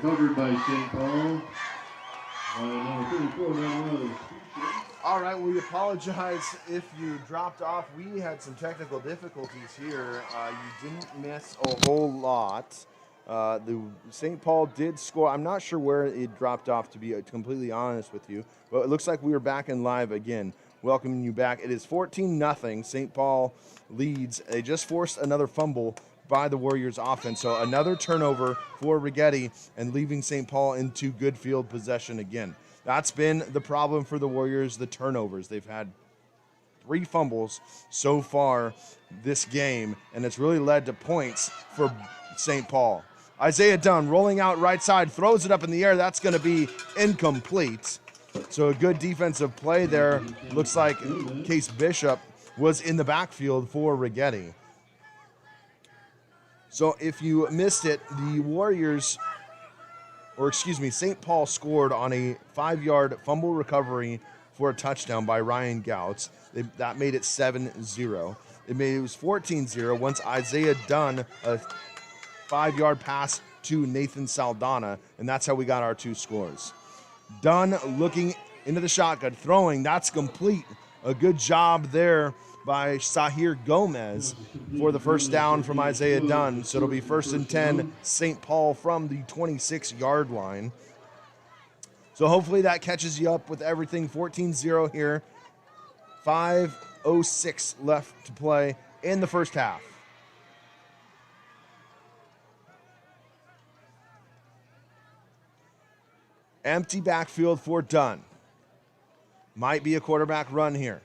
recovered by St. Paul. Number 34, Manuel. All right, we apologize if you dropped off. We had some technical difficulties here. You didn't miss a whole lot. The St. Paul did score. I'm not sure where it dropped off, to be completely honest with you, but it looks like we are back in live again. Welcoming you back. It is 14-0. St. Paul leads. They just forced another fumble by the Warriors offense, so another turnover for Righetti and leaving St. Paul into good field possession again. That's been the problem for the Warriors, the turnovers. They've had 3 fumbles so far this game, and it's really led to points for St. Paul. Isaiah Dunn rolling out right side, throws it up in the air. That's going to be incomplete. So a good defensive play there. Looks like Case Bishop was in the backfield for Righetti. So if you missed it, the Warriors, St. Paul scored on a 5-yard fumble recovery for a touchdown by Ryan Gouts. That made it 7-0. It was 14-0 once Isaiah Dunn, a 5-yard pass to Nathan Saldana, and that's how we got our 2 scores. Dunn looking into the shotgun, throwing, that's complete. A good job there by Sahir Gomez for the first down from Isaiah Dunn. So it'll be 1st and 10, St. Paul from the 26-yard line. So hopefully that catches you up with everything. 14-0 here. 5:06 left to play in the first half. Empty backfield for Dunn. Might be a quarterback run here.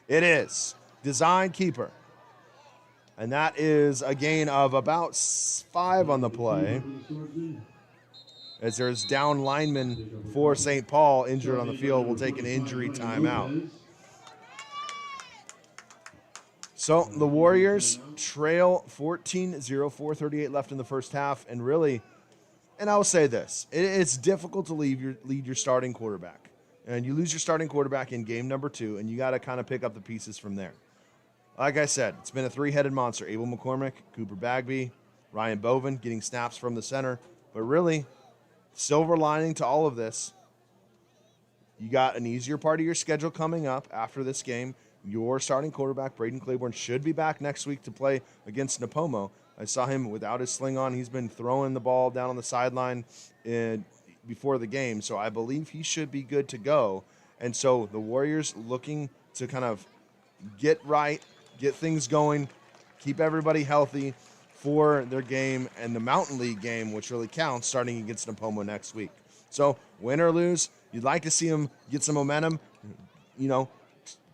It is. Design keeper. And that is a gain of about 5 on the play. As there's down lineman for St. Paul injured on the field. We'll take an injury timeout. So the Warriors trail 14-0, 4:38 left in the first half. And really, and I'll say this, it's difficult to lead your starting quarterback. And you lose your starting quarterback in game number 2, and you got to kind of pick up the pieces from there. Like I said, it's been a 3-headed monster. Abel McCormick, Cooper Bagby, Ryan Boven getting snaps from the center. But really, silver lining to all of this, you got an easier part of your schedule coming up after this game. Your starting quarterback, Braden Claiborne, should be back next week to play against Napomo. I saw him without his sling on. He's been throwing the ball down on the sideline before the game, so I believe he should be good to go. And so the Warriors looking to kind of get right, get things going, keep everybody healthy for their game and the Mountain League game, which really counts, starting against Napomo next week. So win or lose, you'd like to see them get some momentum,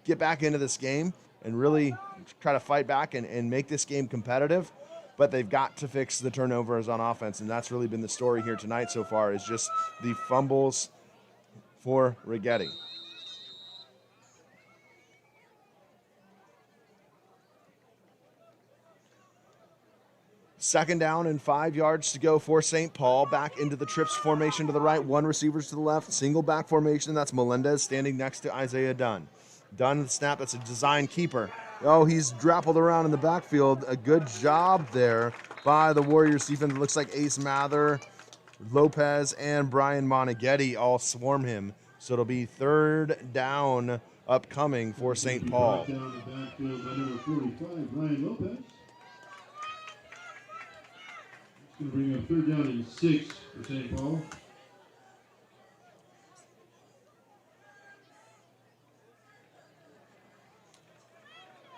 get back into this game and really try to fight back and make this game competitive. But they've got to fix the turnovers on offense, and that's really been the story here tonight so far, is just the fumbles for Righetti. Second down and 5 yards to go for St. Paul. Back into the trips formation to the right, 1 receivers to the left, single back formation. That's Melendez standing next to Isaiah Dunn. Dunn the snap, that's a design keeper. Oh, he's grappled around in the backfield. A good job there by the Warriors defense. It looks like Ace Mather, Lopez, and Brian Moneghetti all swarm him. So it'll be 3rd down upcoming for St. Paul. Down the backfield by number 45, Brian Lopez. It's going to bring up 3rd down and 6 for St. Paul.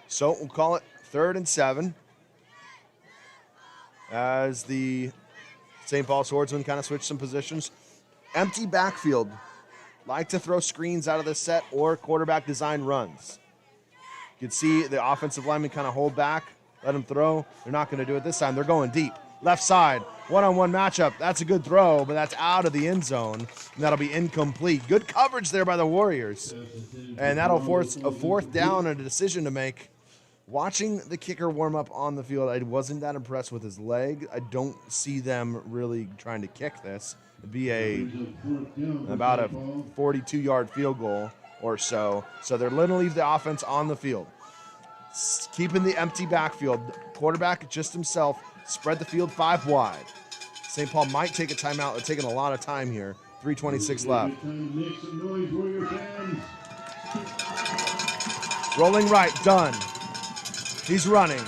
So we'll call it 3rd and 7 as the St. Paul Swordsmen kind of switch some positions. Empty backfield. Like to throw screens out of the set or quarterback design runs. You can see the offensive linemen kind of hold back, let them throw. They're not going to do it this time. They're going deep. Left side, one-on-one matchup. That's a good throw, but that's out of the end zone. And that'll be incomplete. Good coverage there by the Warriors. And that'll force a 4th down and a decision to make. Watching the kicker warm up on the field, I wasn't that impressed with his leg. I don't see them really trying to kick this. It'd be about a 42-yard field goal or so. So they're going to leave the offense on the field. Keeping the empty backfield. Quarterback just himself. Spread the field 5 wide. St. Paul might take a timeout. They're taking a lot of time here. 3:26 left. Time to make some noise, Warrior fans. Rolling right, done. He's running.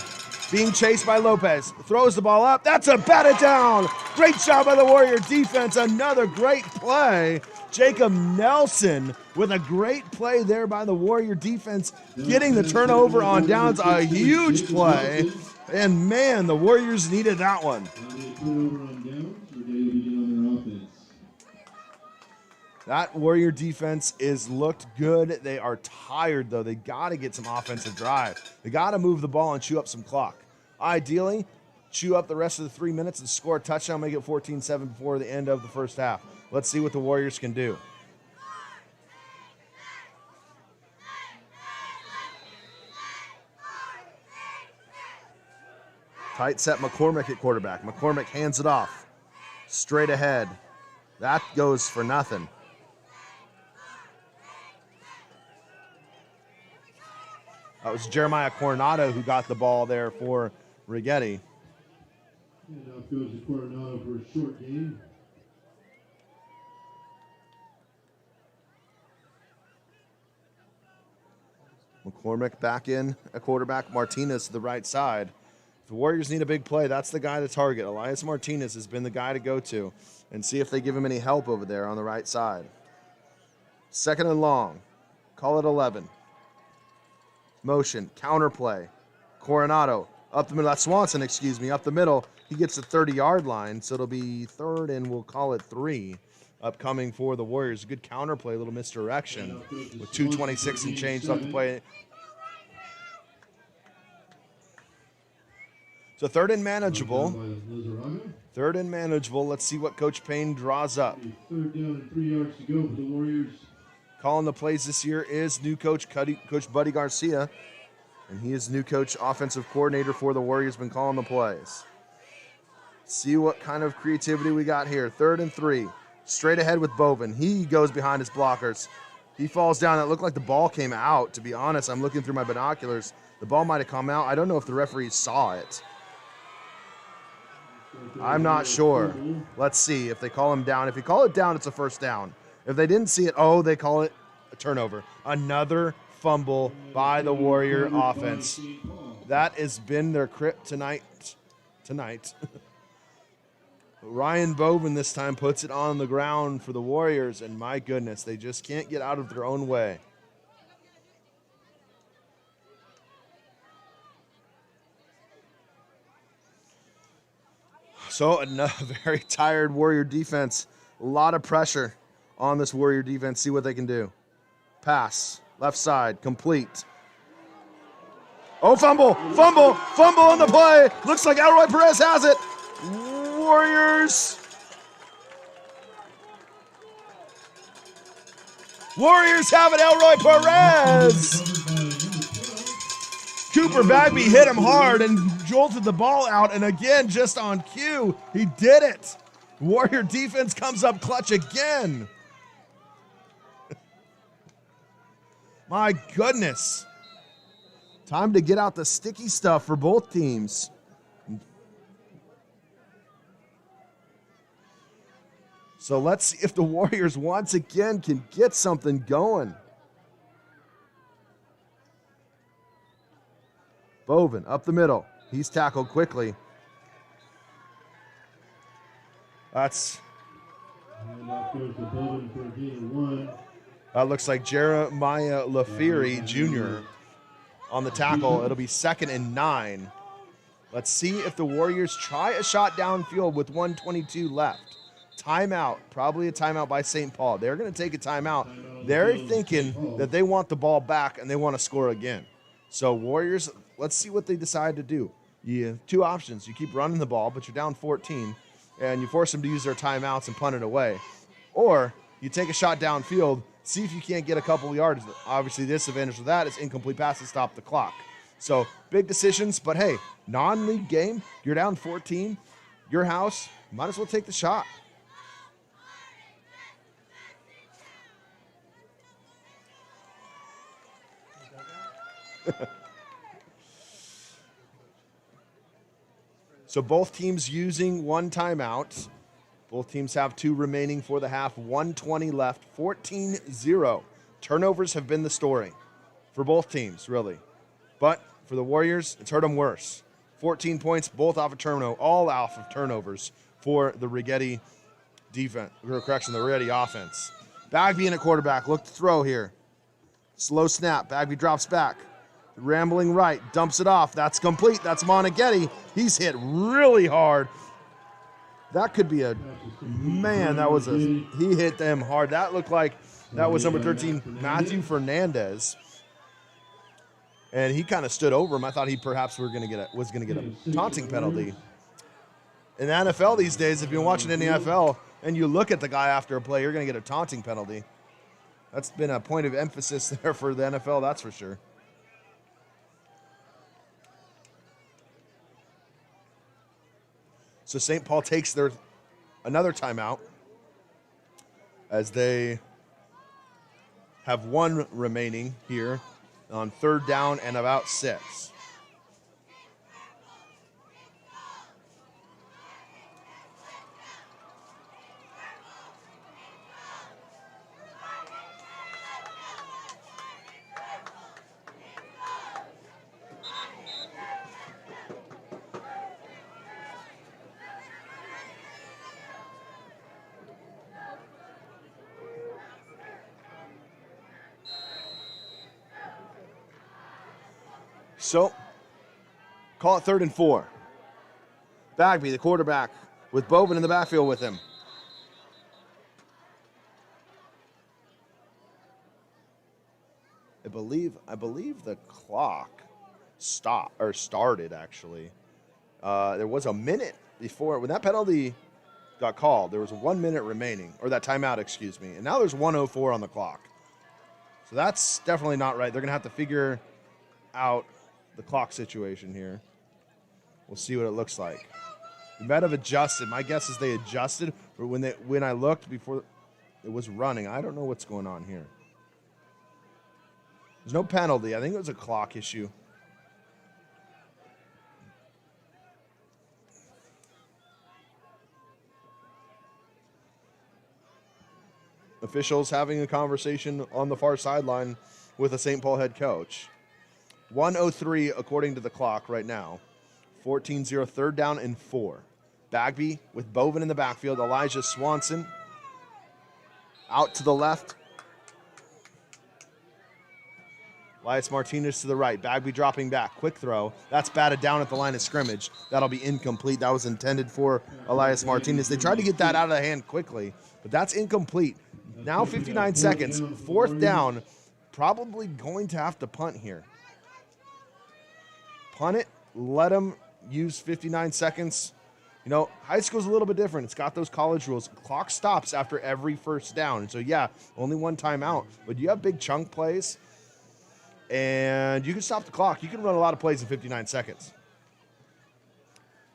Being chased by Lopez. Throws the ball up. That's a batted down. Great job by the Warrior defense. Another great play. Jacob Nelson with a great play there by the Warrior defense. Getting the turnover on downs. A huge play. And man, the Warriors needed that one. That Warrior defense is looked good. They are tired, though. They got to get some offensive drive. They got to move the ball and chew up some clock. Ideally, chew up the rest of the 3 minutes and score a touchdown, make it 14-7 before the end of the first half. Let's see what the Warriors can do. Tight set McCormick at quarterback. McCormick hands it off. Straight ahead. That goes for nothing. That was Jeremiah Coronado who got the ball there for Righetti. And now goes to Coronado for a short game. McCormick back in at quarterback. Martinez to the right side. If the Warriors need a big play, that's the guy to target. Elias Martinez has been the guy to go to and see if they give him any help over there on the right side. 2nd and long. Call it 11. Motion. Counter play. Coronado up the middle. That's Swanson, excuse me, up the middle. He gets the 30-yard line, so it'll be 3rd and we'll call it 3 upcoming for the Warriors. Good counter play, a little misdirection with 2:26 and change left to play. So 3rd and manageable. 3rd and manageable. Let's see what Coach Payne draws up. 3rd down and 3 yards to go for the Warriors. Calling the plays this year is new coach Buddy Garcia, and he is new coach, offensive coordinator for the Warriors, been calling the plays. See what kind of creativity we got here. 3rd and 3. Straight ahead with Bovin. He goes behind his blockers. He falls down. It looked like the ball came out, to be honest. I'm looking through my binoculars. The ball might have come out. I don't know if the referees saw it. I'm not sure. Let's see if they call him down. If you call it down, it's a first down. If they didn't see it, they call it a turnover. Another fumble by the Warrior offense. That has been their kryptonite tonight. Ryan Bovin this time puts it on the ground for the Warriors, and my goodness, they just can't get out of their own way. So another very tired Warrior defense. A lot of pressure on this Warrior defense. See what they can do. Pass. Left side. Complete. Oh, fumble. Fumble. Fumble on the play. Looks like Elroy Perez has it. Warriors. Warriors have it. Elroy Perez. Cooper Bagby hit him hard and jolted the ball out. And again, just on cue, he did it. Warrior defense comes up clutch again. My goodness. Time to get out the sticky stuff for both teams. So let's see if the Warriors once again can get something going. Bovin up the middle. He's tackled quickly. That looks like Jeremiah LaFeary Jr. on the tackle. It'll be 2nd and 9. Let's see if the Warriors try a shot downfield with 1:22 left. Timeout, probably a timeout by St. Paul. They're going to take a timeout. They're thinking that they want the ball back and they want to score again. So Warriors, let's see what they decide to do. You have 2 options. You keep running the ball, but you're down 14, and you force them to use their timeouts and punt it away. Or you take a shot downfield, see if you can't get a couple of yards. Obviously, the disadvantage of that is incomplete passes stop the clock. So big decisions, but hey, non-league game, you're down 14, your house, might as well take the shot. So both teams using one timeout. Both teams have 2 remaining for the half. 1:20 left. 14-0. Turnovers have been the story for both teams, really. But for the Warriors, it's hurt them worse. 14 points, both off of turnover, all off of turnovers for the Righetti defense, or correction, the Righetti offense. Bagby in at quarterback. Look to throw here. Slow snap. Bagby drops back. Rambling right. Dumps it off. That's complete. That's Moneghetti. He's hit really hard. That could be a, man, he hit them hard. That looked like that was number 13, Matthew Fernandez. And he kind of stood over him. I thought he perhaps was going to get a taunting penalty. In the NFL these days, if you're watching in the NFL and you look at the guy after a play, you're going to get a taunting penalty. That's been a point of emphasis there for the NFL, that's for sure. So St. Paul takes another timeout as they have 1 remaining here on 3rd down and about 6. So, call it 3rd and 4. Bagby, the quarterback, with Bovin in the backfield with him. I believe the clock started actually. There was a minute before when that penalty got called. There was 1 minute remaining, or that timeout, excuse me. And now there's 1:04 on the clock. So that's definitely not right. They're gonna have to figure out the clock situation here. We'll see what it looks like. We might have adjusted. My guess is they adjusted, but when I looked before it was running, I don't know what's going on here. There's no penalty. I think it was a clock issue. Officials having a conversation on the far sideline with a St. Paul head coach. 1:03 according to the clock right now. 14-0, 3rd down and 4. Bagby with Bovin in the backfield. Elijah Swanson out to the left. Elias Martinez to the right. Bagby dropping back. Quick throw. That's batted down at the line of scrimmage. That'll be incomplete. That was intended for Elias Martinez. They tried to get that out of the hand quickly, but that's incomplete. Now 59 seconds. 4th down. Probably going to have to punt here. Punt it, let them use 59 seconds. You know, high school's a little bit different. It's got those college rules. Clock stops after every 1st down. And so, yeah, only 1 timeout. But you have big chunk plays, and you can stop the clock. You can run a lot of plays in 59 seconds.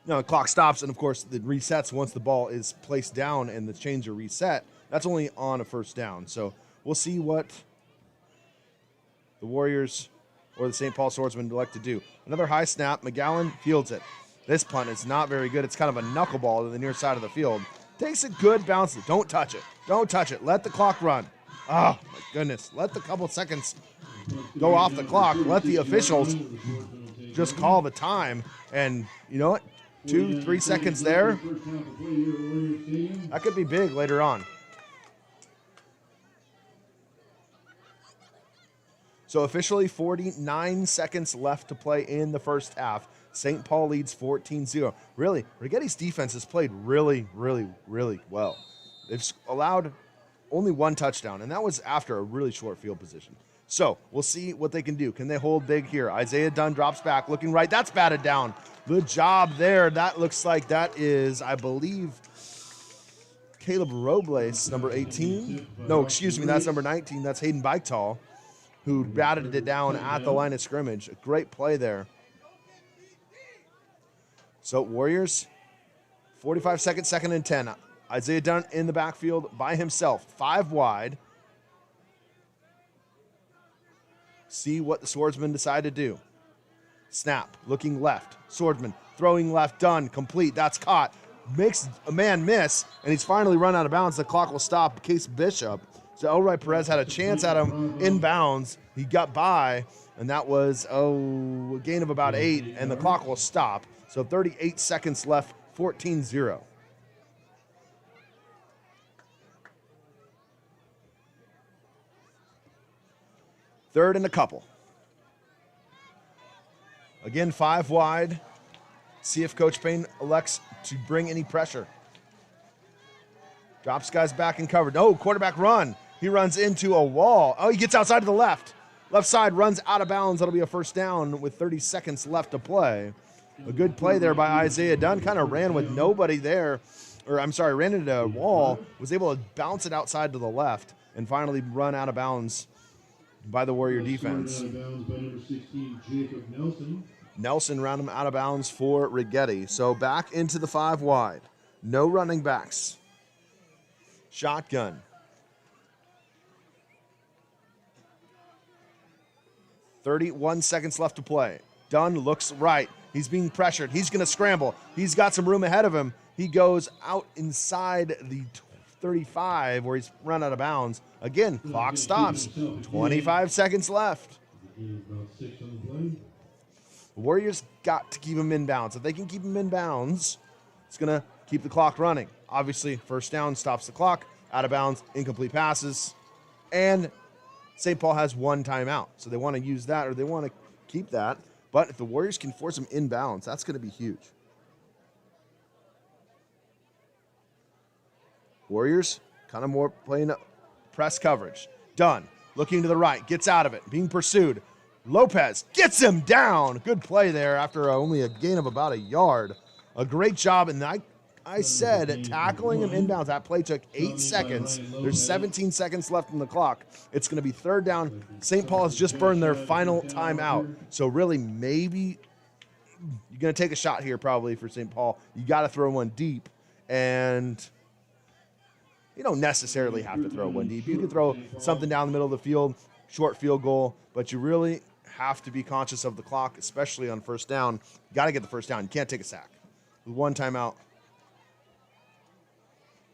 Now, the clock stops, and, of course, it resets once the ball is placed down and the chains are reset. That's only on a 1st down. So we'll see what the Warriors or the St. Paul Swordsmen elect to do. Another high snap. McGowan fields it. This punt is not very good. It's kind of a knuckleball to the near side of the field. Takes it good, bounces it. Don't touch it. Don't touch it. Let the clock run. Oh, my goodness. Let the couple seconds go off the clock. Let the officials just call the time. And you know what? 2-3 seconds there. That could be big later on. So officially 49 seconds left to play in the 1st half. St. Paul leads 14-0. Really, Righetti's defense has played really, really, really well. They've allowed only 1 touchdown, and that was after a really short field position. So we'll see what they can do. Can they hold big here? Isaiah Dunn drops back, looking right. That's batted down. Good job there. That looks like that is, I believe, Caleb Robles, number 18. No, excuse me, that's number 19. That's Hayden Beichtal, who batted it down at the line of scrimmage. A great play there. So Warriors, 45 seconds, 2nd and 10. Isaiah Dunn in the backfield by himself, 5 wide. See what the Swordsmen decide to do. Snap, looking left. Swordsman throwing left, done, complete. That's caught. Makes a man miss, and he's finally run out of bounds. The clock will stop. Case Bishop. So Elroy Perez had a chance at him in bounds. He got by, and that was, a gain of about 8, and the clock will stop. So 38 seconds left, 14-0. Third and a couple. Again, 5 wide. See if Coach Payne elects to bring any pressure. Drops guys back and covered. No, quarterback run. He runs into a wall. Oh, he gets outside to the left. Left side runs out of bounds. That'll be a first down with 30 seconds left to play. A good play there by Isaiah Dunn. Kind of ran with nobody there. Ran into a wall. Was able to bounce it outside to the left and finally run out of bounds by the Warrior defense. Out of bounds by number 16, Jacob Nelson. Nelson ran him out of bounds for Righetti. So back into the 5 wide. No running backs. Shotgun. 31 seconds left to play. Dunn looks right. He's being pressured. He's going to scramble. He's got some room ahead of him. He goes out inside the 35 where he's run out of bounds. Again, clock stops. 25 seconds left. The Warriors got to keep him in bounds. If they can keep him in bounds, it's going to keep the clock running. Obviously, first down stops the clock. Out of bounds, incomplete passes. And St. Paul has 1 timeout. So they want to use that or they want to keep that. But if the Warriors can force him in bounds, that's going to be huge. Warriors kind of more playing press coverage. Dunn looking to the right, gets out of it, being pursued. Lopez gets him down. Good play there after only a gain of about a yard. A great job, and I said tackling him inbounds. That play took 8 seconds. There's 17 seconds left on the clock. It's going to be third down. St. Paul has just burned their final timeout. So really maybe you're going to take a shot here probably for St. Paul. You got to throw one deep, and you don't necessarily have to throw one deep. You can throw something down the middle of the field, short field goal, but you really have to be conscious of the clock, especially on first down. You got to get the first down. You can't take a sack. With 1 timeout.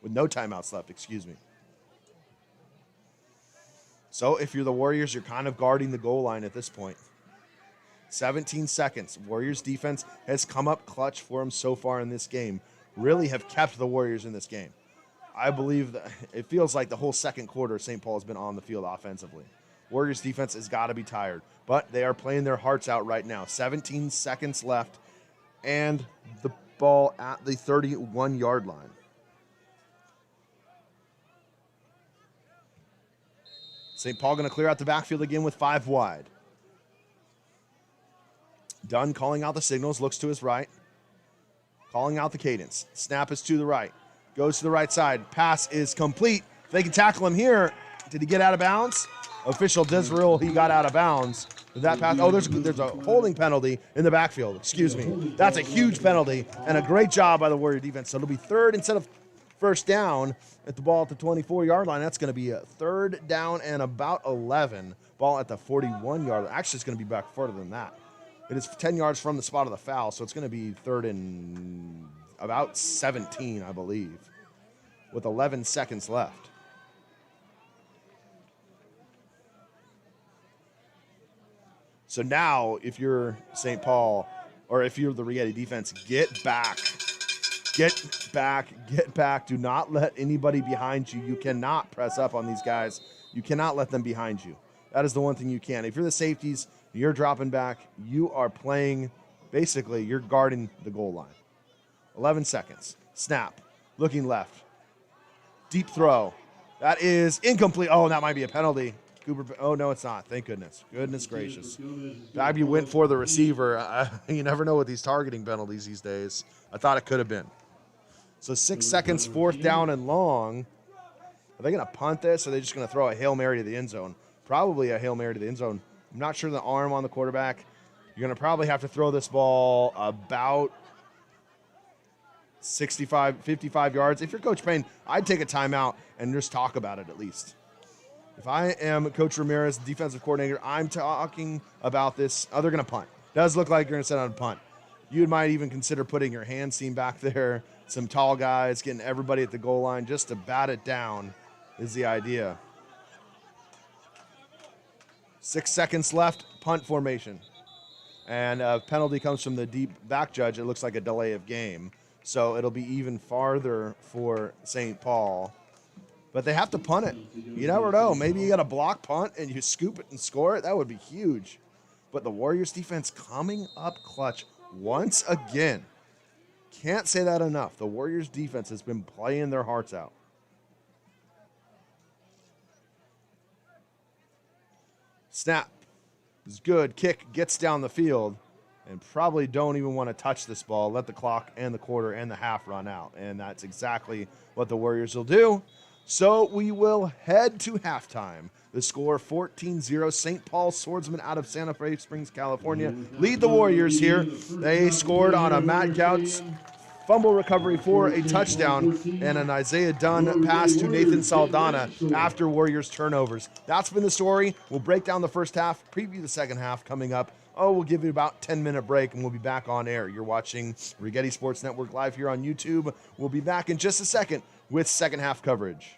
With no timeouts left, excuse me. So if you're the Warriors, you're kind of guarding the goal line at this point. 17 seconds. Warriors defense has come up clutch for them so far in this game. Really have kept the Warriors in this game. I believe that it feels like the whole second quarter St. Paul has been on the field offensively. Warriors defense has got to be tired, but they are playing their hearts out right now. 17 seconds left, and the ball at the 31-yard line. St. Paul going to clear out the backfield again with 5 wide. Dunn calling out the signals, looks to his right. Calling out the cadence. Snap is to the right. Goes to the right side. Pass is complete. If they can tackle him here. Did he get out of bounds? Official does rule he got out of bounds. Did that pass? Oh, there's a holding penalty in the backfield. Excuse me. That's a huge penalty and a great job by the Warrior defense. So it'll be third instead of first down at the ball at the 24-yard line. That's going to be a third down and about 11. Ball at the 41-yard line. Actually, it's going to be back further than that. It is 10 yards from the spot of the foul, so it's going to be third and about 17, I believe, with 11 seconds left. So now, if you're St. Paul, or if you're the Righetti defense, get back. Get back, get back. Do not let anybody behind you. You cannot press up on these guys. You cannot let them behind you. That is the one thing you can. If you're the safeties, you're dropping back. You are playing, basically, you're guarding the goal line. 11 seconds. Snap. Looking left. Deep throw. That is incomplete. Oh, that might be a penalty. Cooper. Oh, no, it's not. Thank goodness. Goodness gracious. Bagby went for the receiver. You never know with these targeting penalties these days. I thought it could have been. So 6 seconds, fourth down and long. Are they going to punt this, or are they just going to throw a Hail Mary to the end zone? Probably a Hail Mary to the end zone. I'm not sure the arm on the quarterback. You're going to probably have to throw this ball about 65, 55 yards. If you're Coach Payne, I'd take a timeout and just talk about it at least. If I am Coach Ramirez, defensive coordinator, I'm talking about this. Oh, they're going to punt. Does look like you're going to set out a punt. You might even consider putting your hand seam back there, some tall guys, getting everybody at the goal line just to bat it down is the idea. 6 seconds left, punt formation. And a penalty comes from the deep back judge. It looks like a delay of game. So it'll be even farther for St. Paul. But they have to punt it. You never know. Maybe you got a block punt and you scoop it and score it. That would be huge. But the Warriors defense coming up clutch once again. Can't say that enough. The Warriors defense has been playing their hearts out. Snap is good. Kick gets down the field. And probably don't even want to touch this ball. Let the clock and the quarter and the half run out. And that's exactly what the Warriors will do. So we will head to halftime. The score 14-0. St. Paul Swordsmen out of Santa Fe Springs, California lead the Warriors here. They scored on a Matt Gouts fumble recovery for a touchdown and an Isaiah Dunn pass to Nathan Saldana after Warriors turnovers. That's been the story. We'll break down the first half, preview the second half coming up. We'll give you about 10-minute break and we'll be back on air. You're watching Righetti Sports Network live here on YouTube. We'll be back in just a second with second half coverage.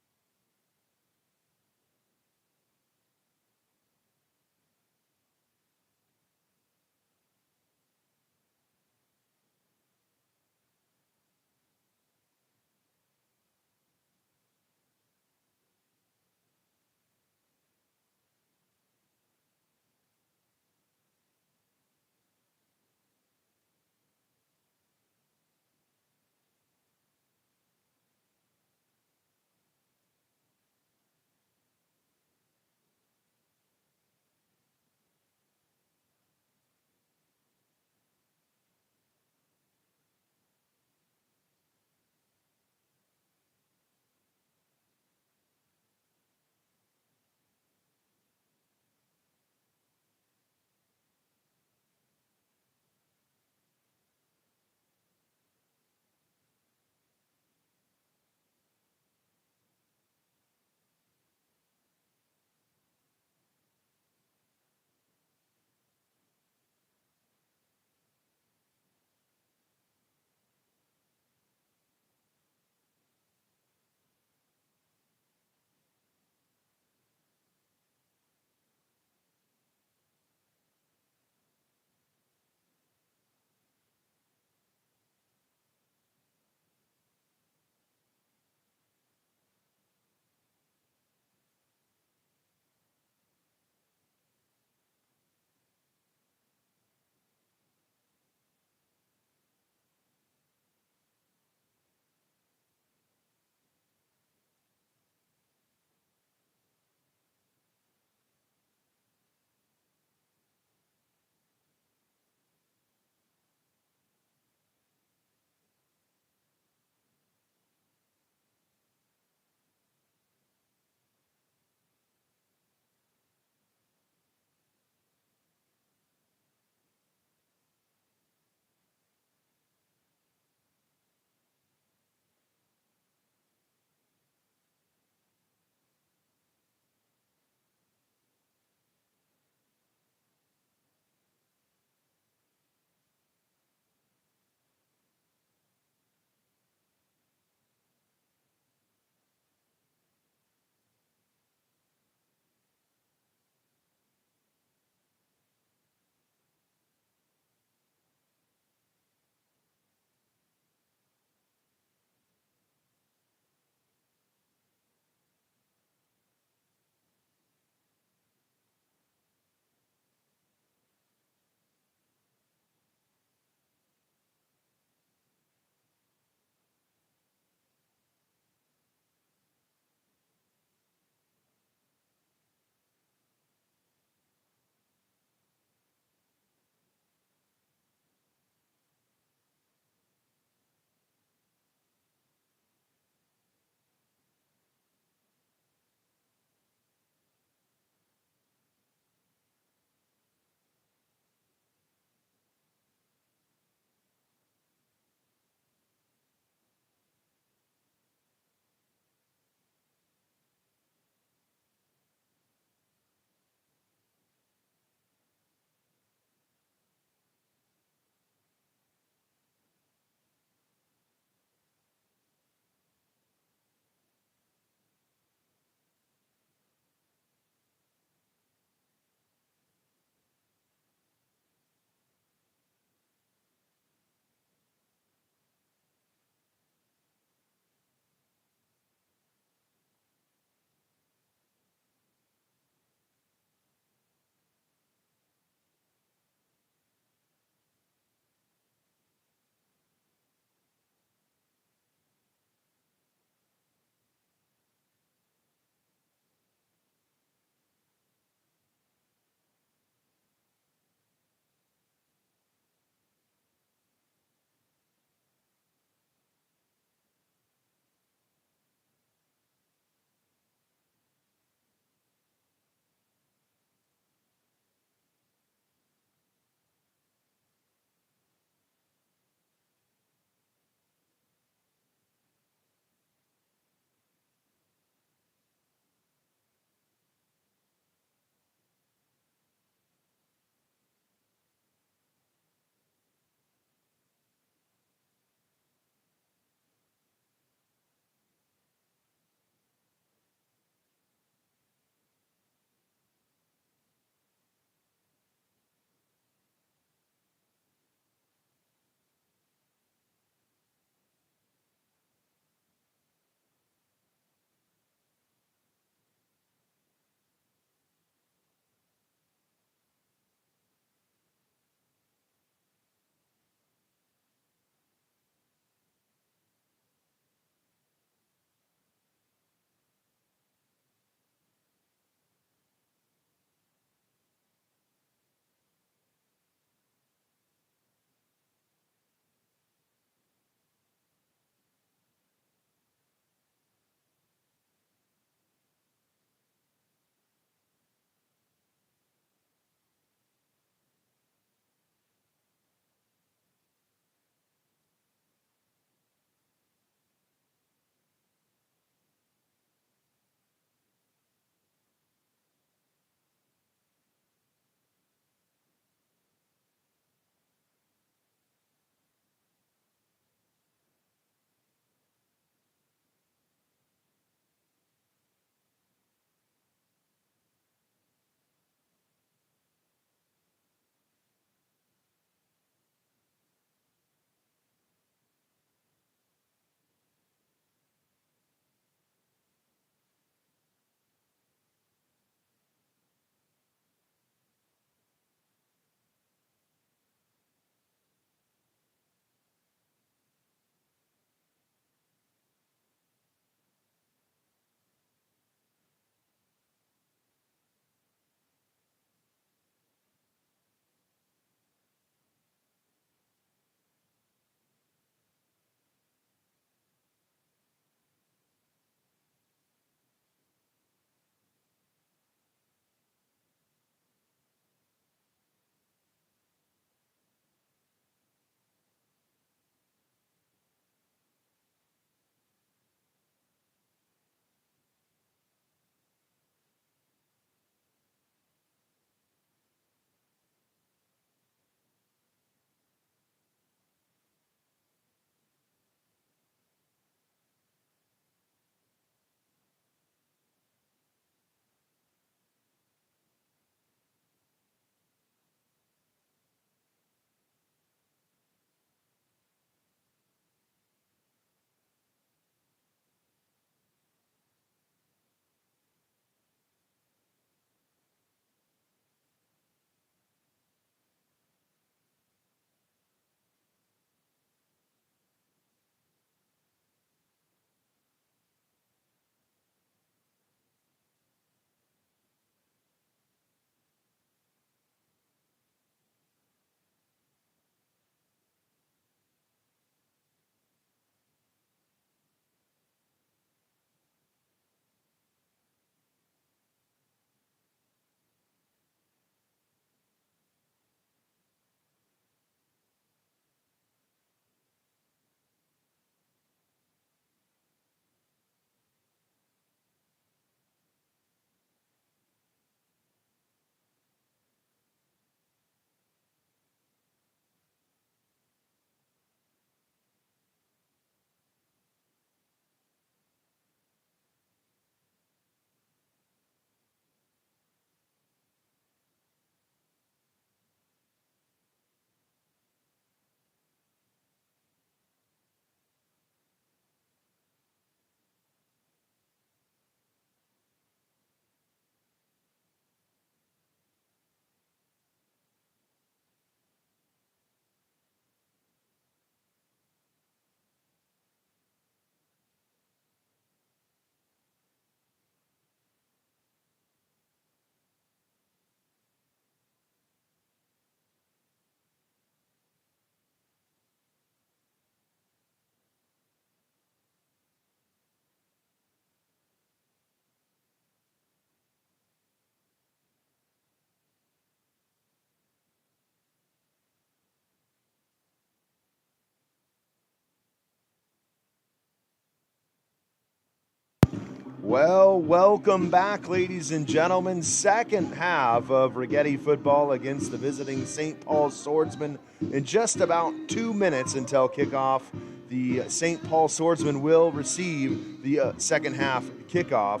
Well, welcome back, ladies and gentlemen. Second half of Righetti football against the visiting St. Paul Swordsmen. In just about 2 minutes until kickoff, the St. Paul Swordsmen will receive the second half kickoff.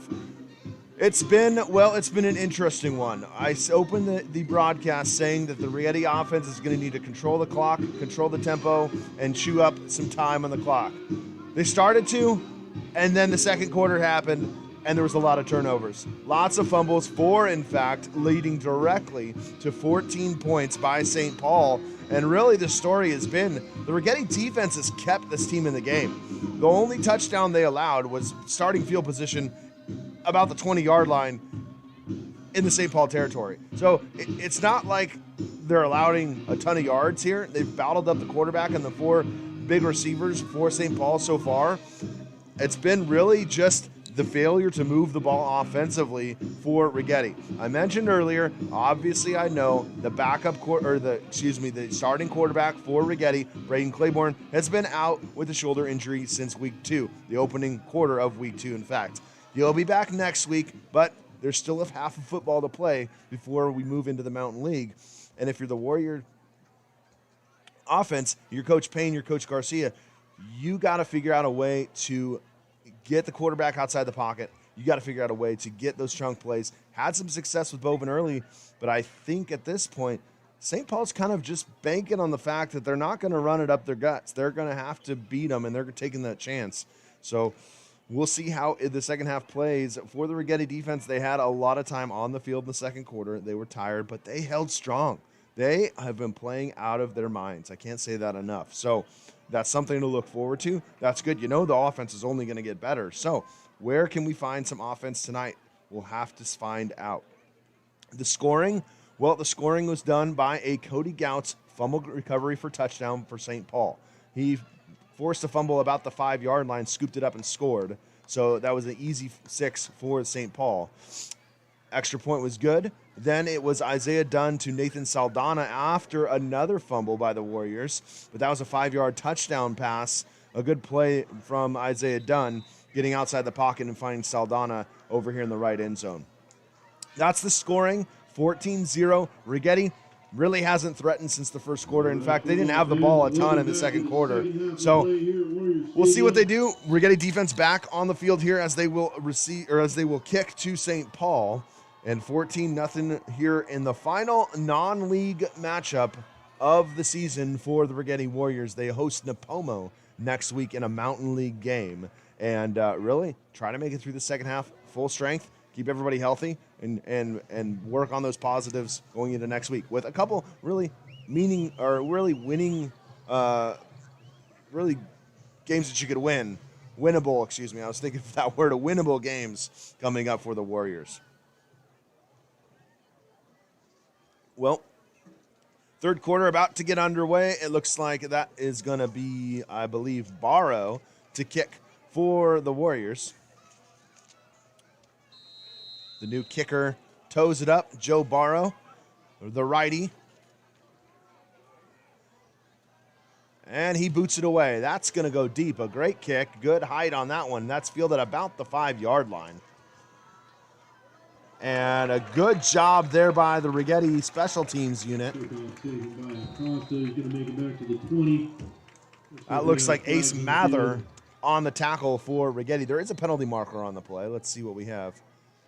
It's been an interesting one. I opened the broadcast saying that the Righetti offense is going to need to control the clock, control the tempo, and chew up some time on the clock. They started to, and then the second quarter happened, and there was a lot of turnovers. Lots of fumbles, 4 in fact, leading directly to 14 points by St. Paul. And really the story has been the Righetti defense has kept this team in the game. The only touchdown they allowed was starting field position about the 20-yard line in the St. Paul territory. So it's not like they're allowing a ton of yards here. They've battled up the quarterback and the 4 big receivers for St. Paul so far. It's been really just the failure to move the ball offensively for Righetti. I mentioned earlier, obviously I know the the starting quarterback for Righetti, Braden Claiborne, has been out with a shoulder injury since week 2, the opening quarter of week 2, in fact. He'll be back next week, but there's still a half of football to play before we move into the Mountain League. And if you're the Warrior offense, your Coach Payne, your Coach Garcia, you got to figure out a way to get the quarterback outside the pocket. You got to figure out a way to get those chunk plays. Had some success with Bovin early, but I think at this point, St. Paul's kind of just banking on the fact that they're not going to run it up their guts. They're going to have to beat them, and they're taking that chance. So we'll see how the second half plays. For the Righetti defense, they had a lot of time on the field in the second quarter. They were tired, but they held strong. They have been playing out of their minds. I can't say that enough. So that's something to look forward to. That's good. You know the offense is only going to get better. So where can we find some offense tonight? We'll have to find out. The scoring, well, the scoring was done by a Cody Gouts fumble recovery for touchdown for St. Paul. He forced a fumble about the 5-yard line, scooped it up and scored. So that was an easy 6 for St. Paul. Extra point was good. Then it was Isaiah Dunn to Nathan Saldana after another fumble by the Warriors. But that was a 5-yard touchdown pass. A good play from Isaiah Dunn, getting outside the pocket and finding Saldana over here in the right end zone. That's the scoring, 14-0. Righetti really hasn't threatened since the first quarter. In fact, they didn't have the ball a ton in the second quarter. So we'll see what they do. Righetti defense back on the field here as they will kick to St. Paul. And 14-0 here in the final non-league matchup of the season for the Righetti Warriors. They host Napomo next week in a Mountain League game. And really try to make it through the second half full strength, keep everybody healthy, and work on those positives going into next week with a couple really winning really games that you could win. Winnable, excuse me. I was thinking of that word, winnable games coming up for the Warriors. Well, third quarter about to get underway. It looks like that is going to be, I believe, Barrow to kick for the Warriors. The new kicker toes it up, Joe Barrow, the righty. And he boots it away. That's going to go deep. A great kick. Good height on that one. That's fielded about the 5-yard line. And a good job there by the Righetti special teams unit. That looks like Ace Mather on the tackle for Righetti. There is a penalty marker on the play. Let's see what we have.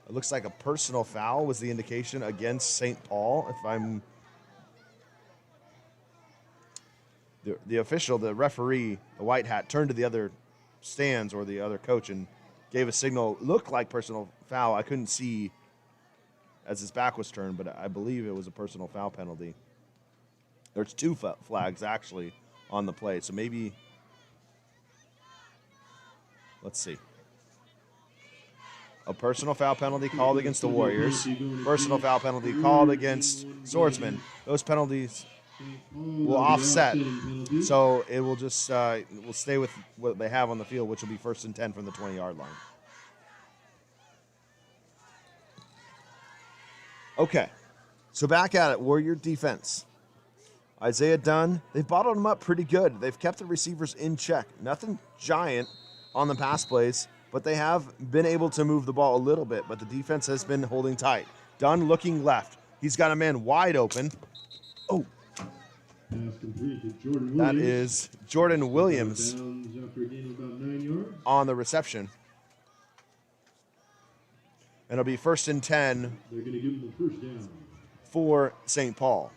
It looks like a personal foul was the indication against St. Paul. If I'm the official, the referee, the white hat, turned to the other stands or the other coach and gave a signal. Looked like personal foul. I couldn't see as his back was turned, but I believe it was a personal foul penalty. There's 2 flags actually on the play, so maybe, let's see. A personal foul penalty called against the Warriors. Personal foul penalty called against Swordsmen. Those penalties will offset, so it will just will stay with what they have on the field, which will be 1st and 10 from the 20-yard line. Okay, so back at it, Warrior defense. Isaiah Dunn, they've bottled them up pretty good. They've kept the receivers in check. Nothing giant on the pass plays, but they have been able to move the ball a little bit, but the defense has been holding tight. Dunn looking left. He's got a man wide open. Oh, Pass complete to Jordan that Williams. is Jordan Williams Downs after a gain of about 9 yards. on the reception. And it'll be 1st and 10 They're going to give him the first down. for St. Paul.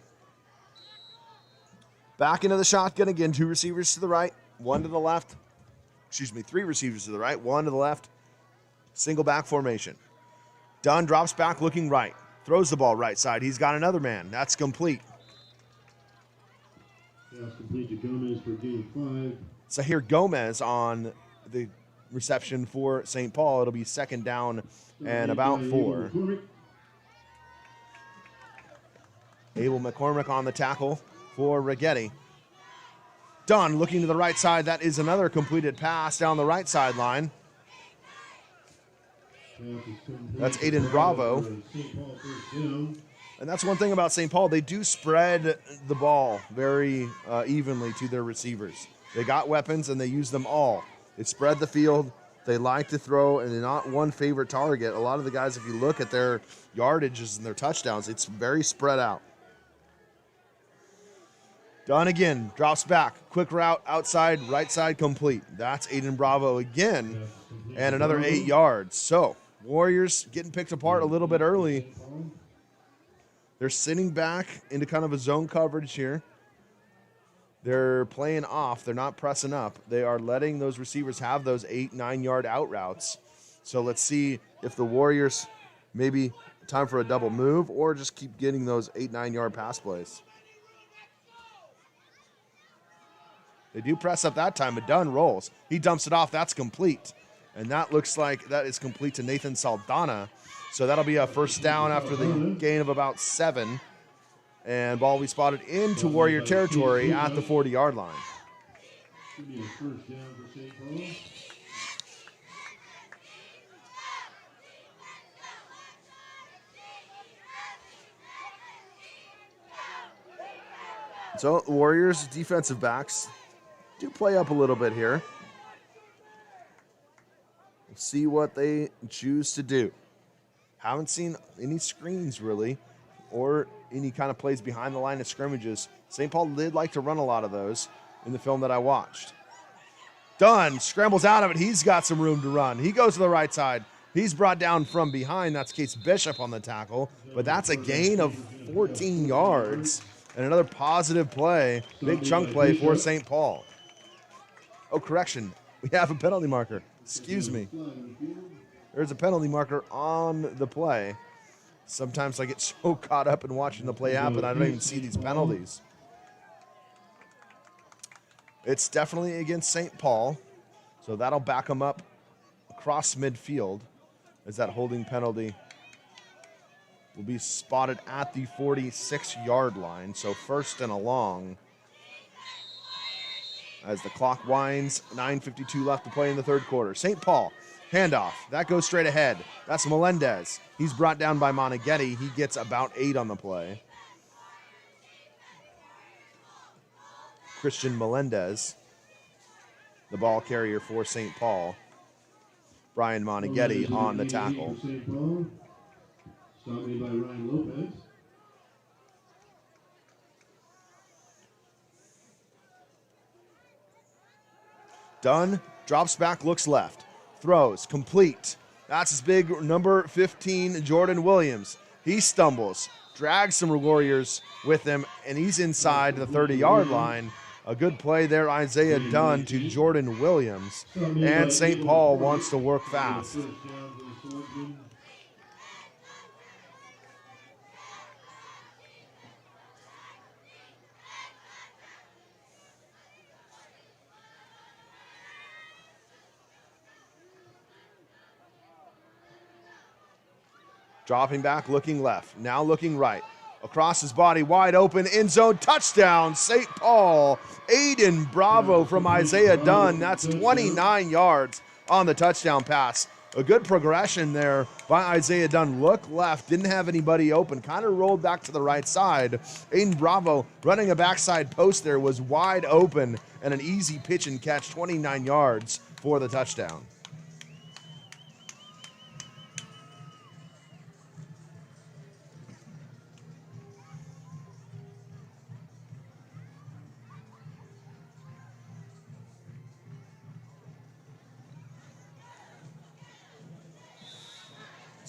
Back into the shotgun again. 2 receivers to the right, 1 to the left. 3 receivers to the right, 1 to the left. Single back formation. Dunn drops back looking right. Throws the ball right side. He's got another man. That's complete. Pass complete to Gomez for a gain of 5. Sahir Gomez on the reception for St. Paul. It'll be 2nd down and about 4. Abel McCormick on the tackle for Righetti. Dunn looking to the right side. That is another completed pass down the right sideline. That's Aiden Bravo. And that's one thing about St. Paul. They do spread the ball very evenly to their receivers. They got weapons, and they use them all. They spread the field. They like to throw, and they're not one favorite target. A lot of the guys, if you look at their yardages and their touchdowns, it's very spread out. Dunn again, drops back. Quick route, outside, right side, complete. That's Aiden Bravo again, and another 8 yards. So, Warriors getting picked apart a little bit early. They're sitting back into kind of a zone coverage here. They're playing off. They're not pressing up. They are letting those receivers have those 8-9 yard out routes. So let's see if the Warriors maybe time for a double move or just keep getting those 8-9 yard pass plays. They do press up that time, but Dunn rolls. He dumps it off. That's complete. And that looks like that is complete to Nathan Saldana. So that'll be a 1st down after the gain of about 7. And ball will be spotted into Warrior territory at the 40-yard line. So the Warriors defensive backs do play up a little bit here. We'll see what they choose to do. Haven't seen any screens really, or any kind of plays behind the line of scrimmages. St. Paul did like to run a lot of those in the film that I watched. Dunn scrambles out of it. He's got some room to run. He goes to the right side. He's brought down from behind. That's Case Bishop on the tackle, but that's a gain of 14 yards and another positive play, big chunk play for St. Paul. Oh, correction. We have a penalty marker. Excuse me. There's a penalty marker on the play. Sometimes I get so caught up in watching the play happen, I don't even see these penalties. It's definitely against St. Paul, so that'll back them up across midfield as that holding penalty will be spotted at the 46-yard line. So 1st and a long. As the clock winds, 9:52 left to play in the 3rd quarter. St. Paul, handoff. That goes straight ahead. That's Melendez. He's brought down by Righetti. He gets about 8 on the play. Christian Melendez, the ball carrier for St. Paul. Brian Righetti on the tackle. Stopped by Ryan Lopez. Dunn drops back, looks left. Throws, complete. That's his big number 15, Jordan Williams. He stumbles, drags some Warriors with him, and he's inside the 30-yard line. A good play there, Isaiah Dunn to Jordan Williams. And St. Paul wants to work fast. Dropping back, looking left, now looking right. Across his body, wide open, end zone, touchdown, St. Paul. Aiden Bravo from Isaiah Dunn. That's 29 yards on the touchdown pass. A good progression there by Isaiah Dunn. Look left, didn't have anybody open, kind of rolled back to the right side. Aiden Bravo running a backside post there was wide open and an easy pitch and catch, 29 yards for the touchdown.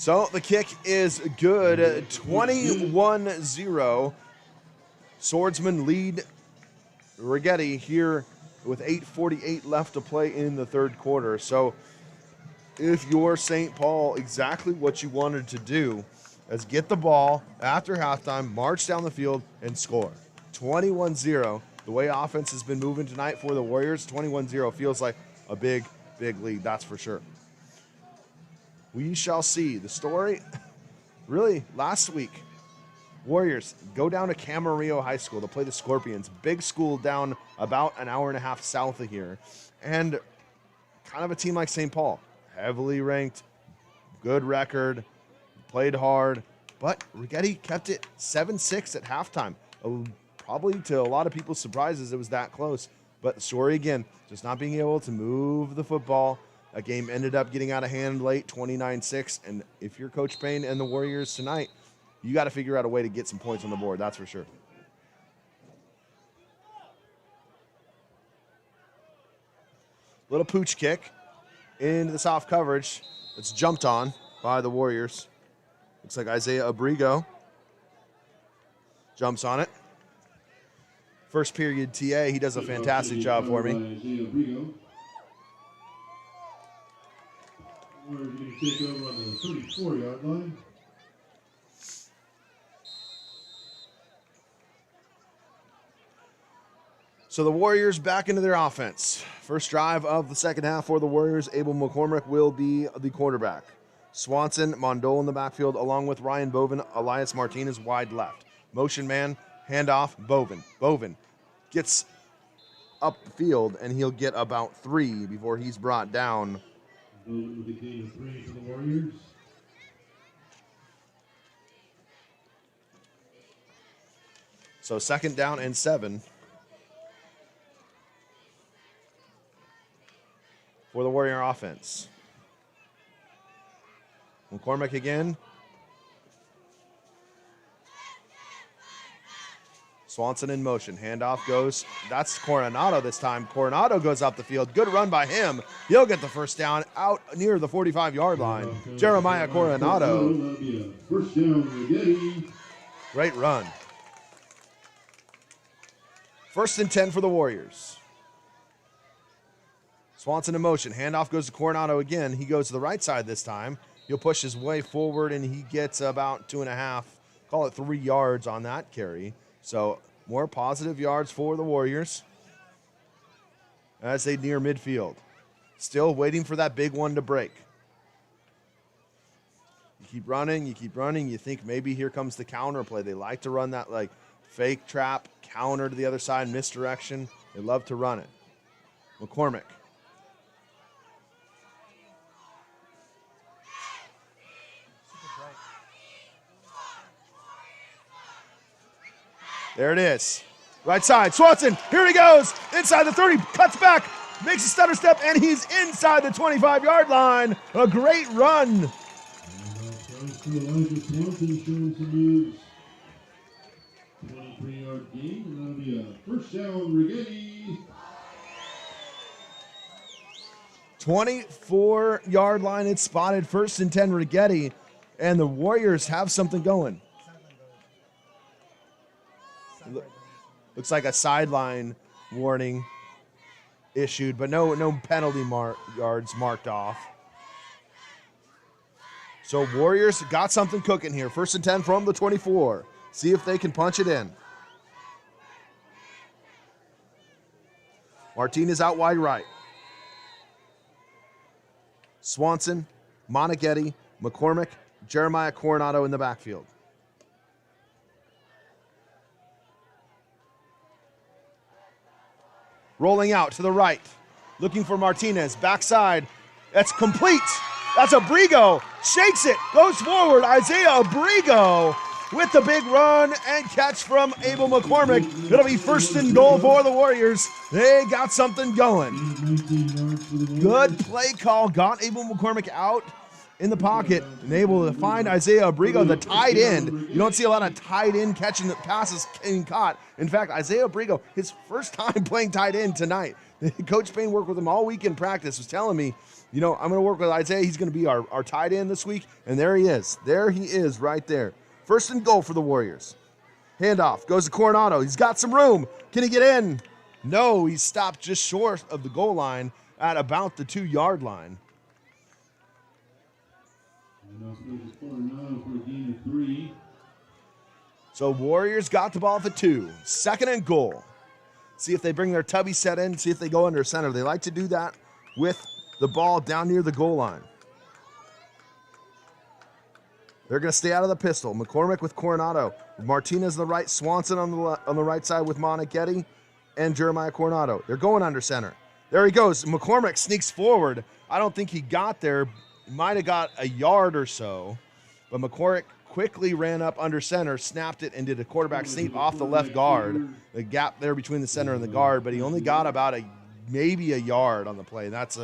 So the kick is good. 21-0. Swordsmen lead Righetti here with 8:48 left to play in the third quarter. So if you're St. Paul, exactly what you wanted to do is get the ball after halftime, march down the field, and score. 21-0. The way offense has been moving tonight for the Warriors, 21-0 feels like a big, big lead, that's for sure. We shall see. The story, really, last week, Warriors go down to Camarillo High School to play the Scorpions. Big school down about an hour and a half south of here. And kind of a team like St. Paul. Heavily ranked, good record, played hard. But Righetti kept it 7-6 at halftime. Probably to a lot of people's surprises, it was that close. But the story again, just not being able to move the football. That game ended up getting out of hand late, 29-6. And if you're Coach Payne and the Warriors tonight, you got to figure out a way to get some points on the board, that's for sure. Little pooch kick into the soft coverage. It's jumped on by the Warriors. Looks like Isaiah Abrigo jumps on it. First period TA, he does a fantastic job for me. We're going to take over on the 34-yard line. So the Warriors back into their offense. First drive of the second half for the Warriors. Abel McCormick will be the quarterback. Swanson, Mondole in the backfield, along with Ryan Bovin, Elias Martinez wide left. Motion man, handoff, Bovin. Bovin gets up the field, and he'll get about 3 before he's brought down. Bovin with a gain of 3 for the Warriors. So 2nd down and 7 for the Warrior offense. McCormick again. Swanson in motion. Handoff goes. That's Coronado this time. Coronado goes up the field. Good run by him. He'll get the first down out near the 45-yard line. Jeremiah Coronado. First down, Righetti. Great run. 1st and 10 for the Warriors. Swanson in motion. Handoff goes to Coronado again. He goes to the right side this time. He'll push his way forward, and he gets about 2.5, call it 3 yards on that carry. So more positive yards for the Warriors as they near midfield. Still waiting for that big one to break. You keep running, you think maybe here comes the counter play. They like to run that like fake trap, counter to the other side, misdirection. They love to run it. McCormick. There it is. Right side. Swanson. Here he goes. Inside the 30. Cuts back. Makes a stutter step. And he's inside the 25-yard line. A great run. Elijah Swanson showing some moves. 23-yard gain. And that'll be a first down, Righetti. 24-yard line. It's spotted. 1st and 10, Righetti. And the Warriors have something going. Looks like a sideline warning issued, but no penalty yards marked off. So Warriors got something cooking here. 1st and 10 from the 24. See if they can punch it in. Martinez out wide right. Swanson, Moneghetti, McCormick, Jeremiah Coronado in the backfield. Rolling out to the right, looking for Martinez, backside. That's complete. That's Abrigo, shakes it, goes forward. Isaiah Abrigo with the big run and catch from Abel McCormick. It'll be 1st and goal for the Warriors. They got something going. Good play call, got Abel McCormick out in the pocket and able to find Isaiah Abrigo, the tight end. You don't see a lot of tight end catching the passes getting caught. In fact, Isaiah Abrigo, his first time playing tight end tonight. Coach Payne worked with him all week in practice, was telling me, you know, I'm going to work with Isaiah. He's going to be our tight end this week. And there he is. There he is right there. First and goal for the Warriors. Handoff goes to Coronado. He's got some room. Can he get in? No, he stopped just short of the goal line at about the 2-yard line. So Warriors got the ball at the 2. Second and goal. See if they bring their tubby set in, see if they go under center. They like to do that with the ball down near the goal line. They're going to stay out of the pistol. McCormick with Coronado. Martinez on the right. Swanson on the right side with Righetti and Jeremiah Coronado. They're going under center. There he goes. McCormick sneaks forward. I don't think he got there. He might have got a yard or so. But McCormick quickly ran up under center, snapped it, and did a quarterback sneak off the left guard. The gap there between the center and the guard. But he only got about maybe a yard on the play. That's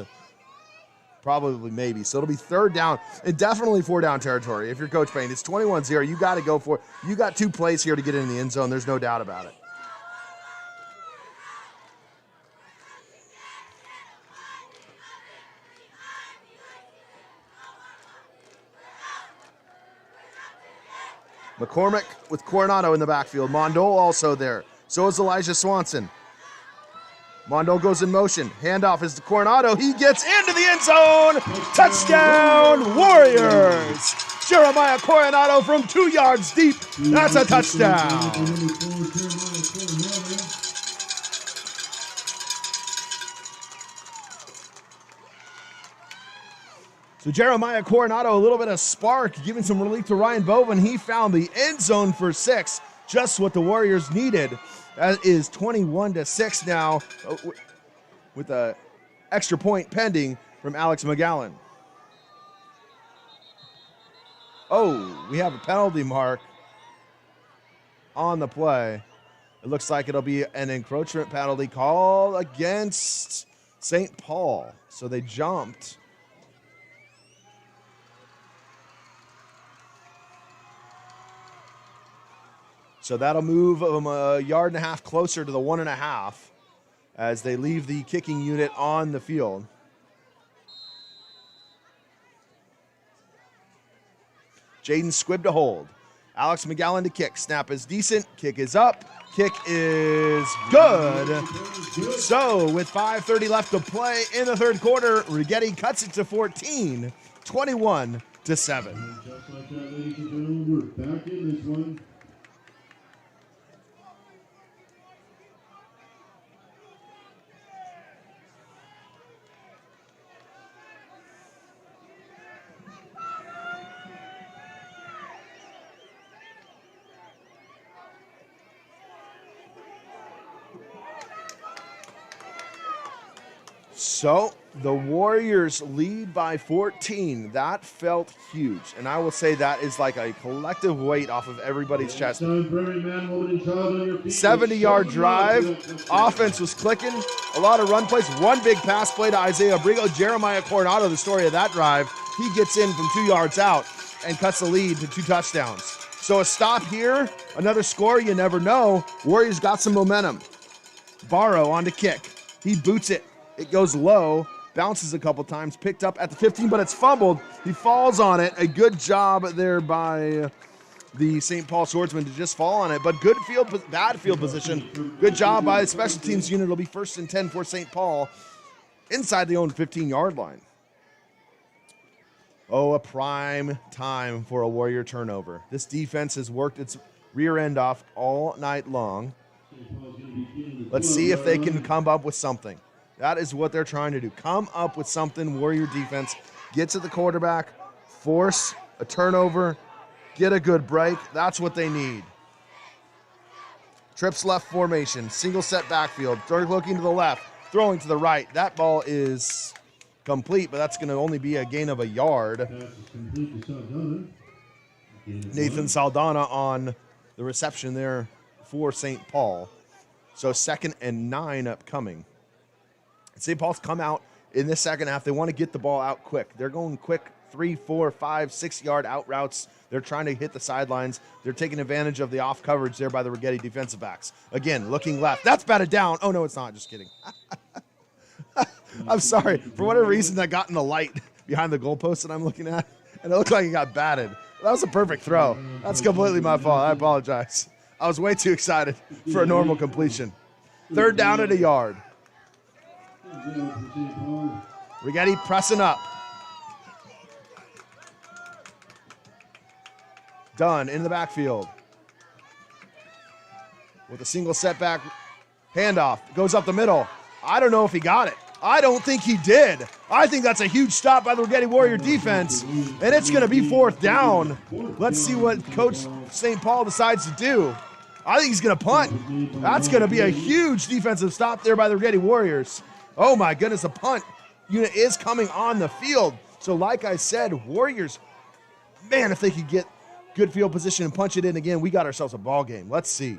probably maybe. So it'll be third down and definitely 4-down territory. If you're Coach Payne, it's 21-0. You got to go for it. You got 2 plays here to get in the end zone. There's no doubt about it. McCormick with Coronado in the backfield. Mondole also there. So is Elijah Swanson. Mondole goes in motion. Handoff is to Coronado. He gets into the end zone. Touchdown, Warriors. Jeremiah Coronado from 2 yards deep. That's a touchdown. So Jeremiah Coronado, a little bit of spark, giving some relief to Ryan Bovin. He found the end zone for 6, just what the Warriors needed. That is 21-6 now, with an extra point pending from Alex McGowan. Oh, we have a penalty mark on the play. It looks like it'll be an encroachment penalty call against St. Paul. So they jumped. So that'll move them a yard and a half closer to the 1.5 as they leave the kicking unit on the field. Jaden Squibb to hold. Alex McGowan to kick. Snap is decent. Kick is up. Kick is good. So with 5:30 left to play in the third quarter, Righetti cuts it to 14, 21-7. Just like that, ladies and gentlemen, we're back in this one. So the Warriors lead by 14. That felt huge. And I will say that is like a collective weight off of everybody's chest. 70-yard drive. Offense was clicking. A lot of run plays. One big pass play to Isaiah Abrigo. Jeremiah Coronado, the story of that drive. He gets in from 2 yards out and cuts the lead to 2 touchdowns. So a stop here, another score, you never know. Warriors got some momentum. Barrow on to kick. He boots it. It goes low, bounces a couple times, picked up at the 15, but it's fumbled. He falls on it. A good job there by the St. Paul Swordsmen to just fall on it, but bad field position. Good job by the special teams unit. It'll be 1st and 10 for St. Paul inside the own 15-yard line. Oh, a prime time for a Warrior turnover. This defense has worked its rear end off all night long. Let's see if they can come up with something. That is what they're trying to do. Come up with something. Warrior defense gets at the quarterback, force a turnover, get a good break. That's what they need. Trips left formation, single set backfield. Third looking to the left, throwing to the right. That ball is complete, but that's going to only be a gain of a yard. Nathan Saldana on the reception there for St. Paul. So 2nd and 9 upcoming. St. Paul's come out in this second half. They want to get the ball out quick. They're going quick 3, 4, 5, 6-yard out routes. They're trying to hit the sidelines. They're taking advantage of the off coverage there by the Righetti defensive backs. Again, looking left. That's batted down. Oh, no, it's not. Just kidding. I'm sorry. For whatever reason, that got in the light behind the goalpost that I'm looking at, and it looked like it got batted. That was a perfect throw. That's completely my fault. I apologize. I was way too excited for a normal completion. 3rd down at a yard. Righetti pressing up. Dunn in the backfield. With a single setback handoff. Goes up the middle. I don't know if he got it. I don't think he did. I think that's a huge stop by the Righetti Warrior defense, and it's going to be 4th down. Let's see what Coach St. Paul decides to do. I think he's going to punt. That's going to be a huge defensive stop there by the Righetti Warriors. Oh, my goodness, the punt unit is coming on the field. So like I said, Warriors, man, if they could get good field position and punch it in again, we got ourselves a ball game. Let's see.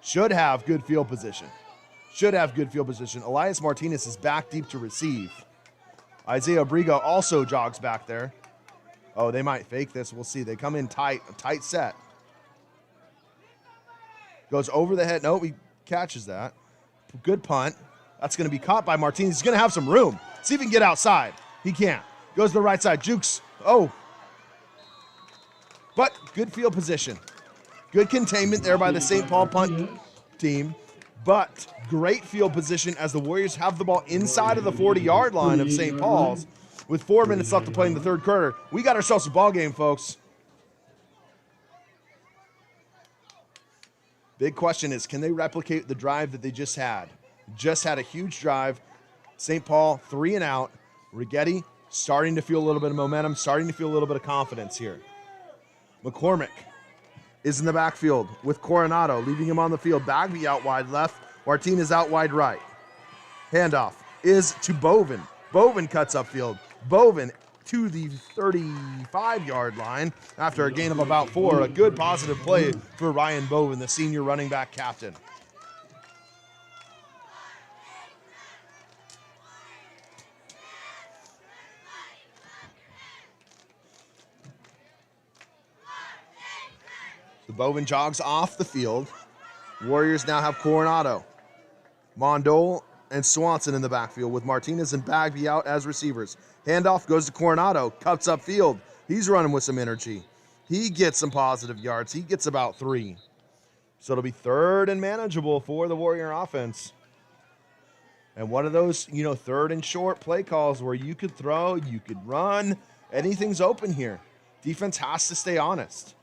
Should have good field position. Should have good field position. Elias Martinez is back deep to receive. Isaiah Abrigo also jogs back there. Oh, they might fake this. We'll see. They come in tight, a tight set. Goes over the head. No, he catches that. Good punt. That's going to be caught by Martinez. He's going to have some room. See if he can get outside. He can't. Goes to the right side. Jukes. Oh. But good field position. Good containment there by the St. Paul punt team. But great field position as the Warriors have the ball inside of the 40-yard line of St. Paul's with 4 minutes left to play in the 3rd quarter. We got ourselves a ball game, folks. Big question is, can they replicate the drive that they just had? Just had a huge drive. St. Paul 3 and out. Righetti starting to feel a little bit of momentum, starting to feel a little bit of confidence here. McCormick is in the backfield with Coronado, leaving him on the field. Bagby out wide left, Martinez out wide right. Handoff is to Bovin. Bovin cuts upfield. Bovin to the 35-yard line after a gain of about 4. A good positive play for Ryan Bovin, the senior running back captain. The Bovin jogs off the field. Warriors now have Coronado, Mondole, and Swanson in the backfield with Martinez and Bagby out as receivers. Handoff goes to Coronado, cuts upfield. He's running with some energy. He gets some positive yards. He gets about 3. So it'll be 3rd and manageable for the Warrior offense. And one of those, 3rd and short play calls where you could throw, you could run. Anything's open here. Defense has to stay honest.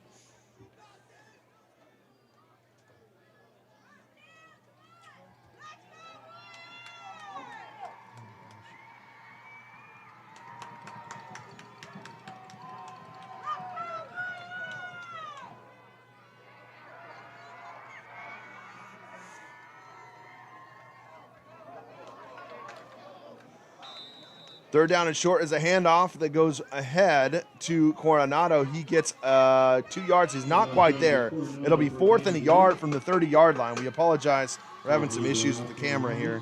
Third down and short is a handoff that goes ahead to Coronado. He gets 2 yards. He's not quite there. It'll be 4th and a yard from the 30-yard line. We apologize. We're having some issues with the camera here.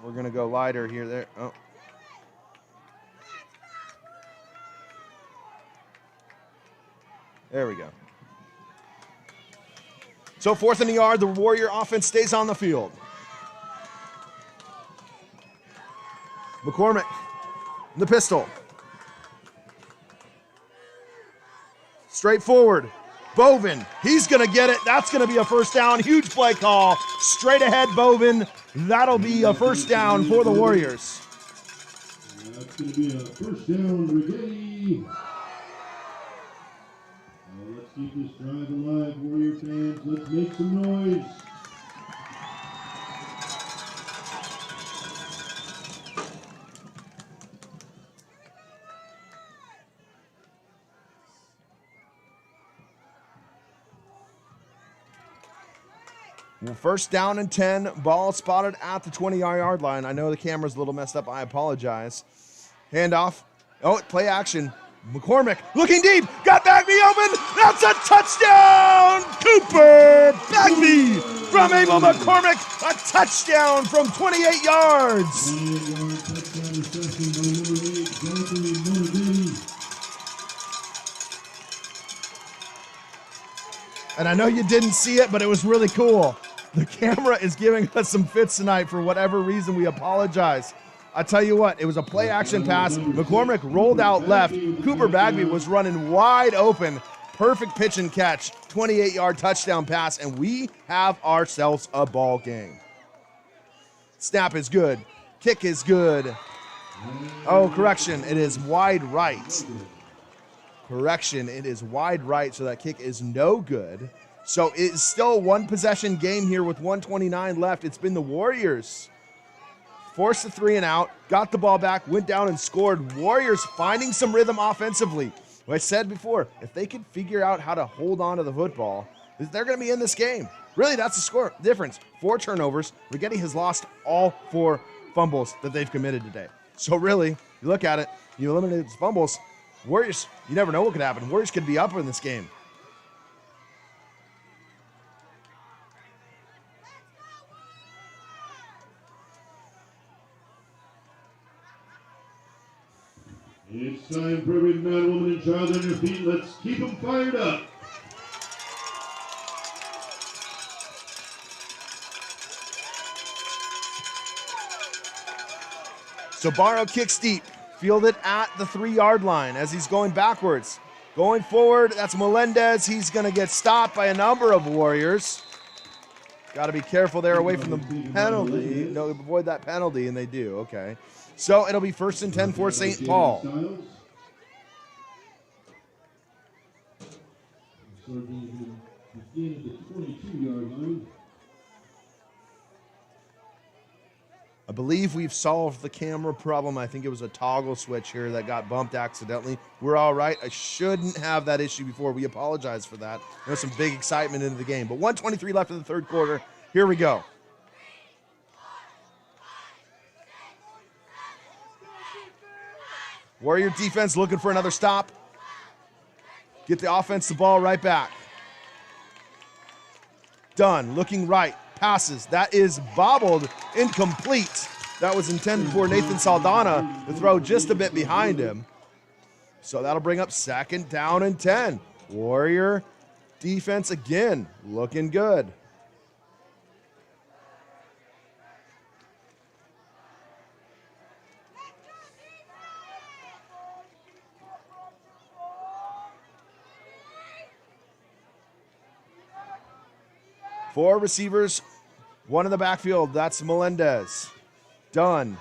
We're going to go lighter here. There. Oh. There we go. So 4th and a yard. The Warrior offense stays on the field. McCormick, the pistol. Straight forward. Bovin, he's going to get it. That's going to be a 1st down. Huge play call. Straight ahead, Bovin. That'll be a 1st down for the Warriors. That's going to be a 1st down, Righetti. Let's keep this drive alive, Warrior fans. Let's make some noise. Well, 1st down and 10. Ball spotted at the 20-yard line. I know the camera's a little messed up. I apologize. Handoff. Oh, play action. McCormick looking deep. Got Bagby open. That's a touchdown. Cooper Bagby from Abel McCormick. A touchdown from 28 yards. And I know you didn't see it, but it was really cool. The camera is giving us some fits tonight for whatever reason. We apologize. I tell you what, it was a play action pass. McCormick rolled out left. Cooper Bagby was running wide open. Perfect pitch and catch. 28-yard touchdown pass, and we have ourselves a ball game. Snap is good. Kick is good. Oh, correction. It is wide right. Correction. It is wide right, so that kick is no good. So it's still a one-possession game here with 1:29 left. It's been the Warriors. Forced the 3 and out, got the ball back, went down and scored. Warriors finding some rhythm offensively. Like I said before, if they could figure out how to hold on to the football, they're going to be in this game. Really, that's the score difference. 4 turnovers. Righetti has lost all 4 fumbles that they've committed today. So really, you look at it, you eliminate the fumbles, Warriors, you never know what could happen. Warriors could be up in this game. It's time for every man, woman, and child on your feet. Let's keep them fired up. So Barrow kicks deep, fielded at the 3-yard line as he's going backwards. Going forward, that's Melendez. He's going to get stopped by a number of Warriors. Got to be careful there away from the penalty. No, avoid that penalty, and they do. Okay. So it'll be 1st and 10 for St. Paul. I believe we've solved the camera problem. I think it was a toggle switch here that got bumped accidentally. We're all right. I shouldn't have that issue before. We apologize for that. There's some big excitement into the game. But 1:23 left in the third quarter. Here we go. Warrior defense looking for another stop. Get the offense the ball right back. Dunn looking right. Passes. That is bobbled. Incomplete. That was intended for Nathan Saldana to throw just a bit behind him. So that'll bring up 2nd down and 10. Warrior defense again looking good. Four receivers, one in the backfield. That's Melendez. Dunn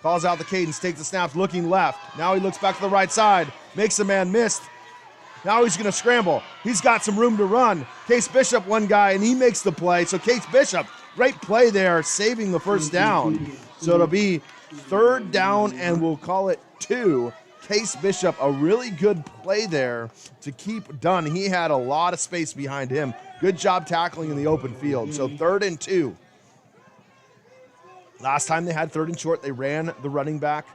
calls out the cadence, takes the snaps, looking left. Now he looks back to the right side, makes a man miss. Now he's going to scramble. He's got some room to run. Case Bishop, one guy, and he makes the play. So Case Bishop, great play there, saving the first down. So it'll be 3rd down, and we'll call it 2. Case Bishop, a really good play there to keep Dunn. He had a lot of space behind him. Good job tackling in the open field. So 3rd and 2. Last time they had 3rd and short, they ran the running back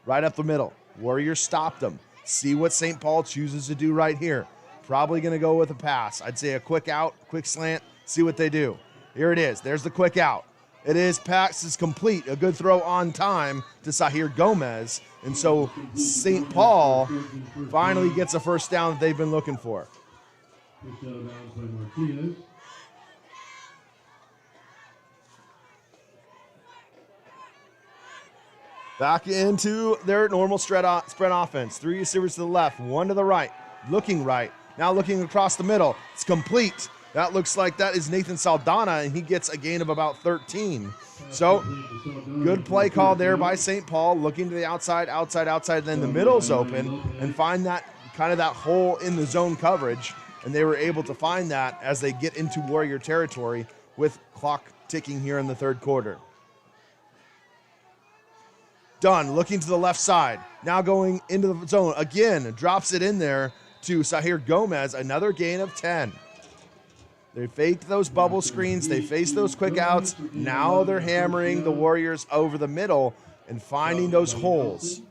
right up the middle. Warriors stopped them. See what St. Paul chooses to do right here. Probably going to go with a pass. I'd say a quick out, quick slant. See what they do. Here it is. There's the quick out. It is pass is complete. A good throw on time to Sahir Gomez. And so St. Paul finally gets a first down that they've been looking for. Back into their normal spread offense. 3 receivers to the left, 1 to the right. Looking right. Now looking across the middle. It's complete. That looks like that is Nathan Saldana, and he gets a gain of about 13. So, good play call there by St. Paul, looking to the outside, then the middle's open, and find that kind of that hole in the zone coverage, and they were able to find that as they get into Warrior territory with clock ticking here in the third quarter. Dunn looking to the left side, now going into the zone, again, drops it in there to Sahir Gomez, another gain of 10. They faked those bubble screens. They faced those quick outs. Now they're hammering the Warriors over the middle and finding those holes.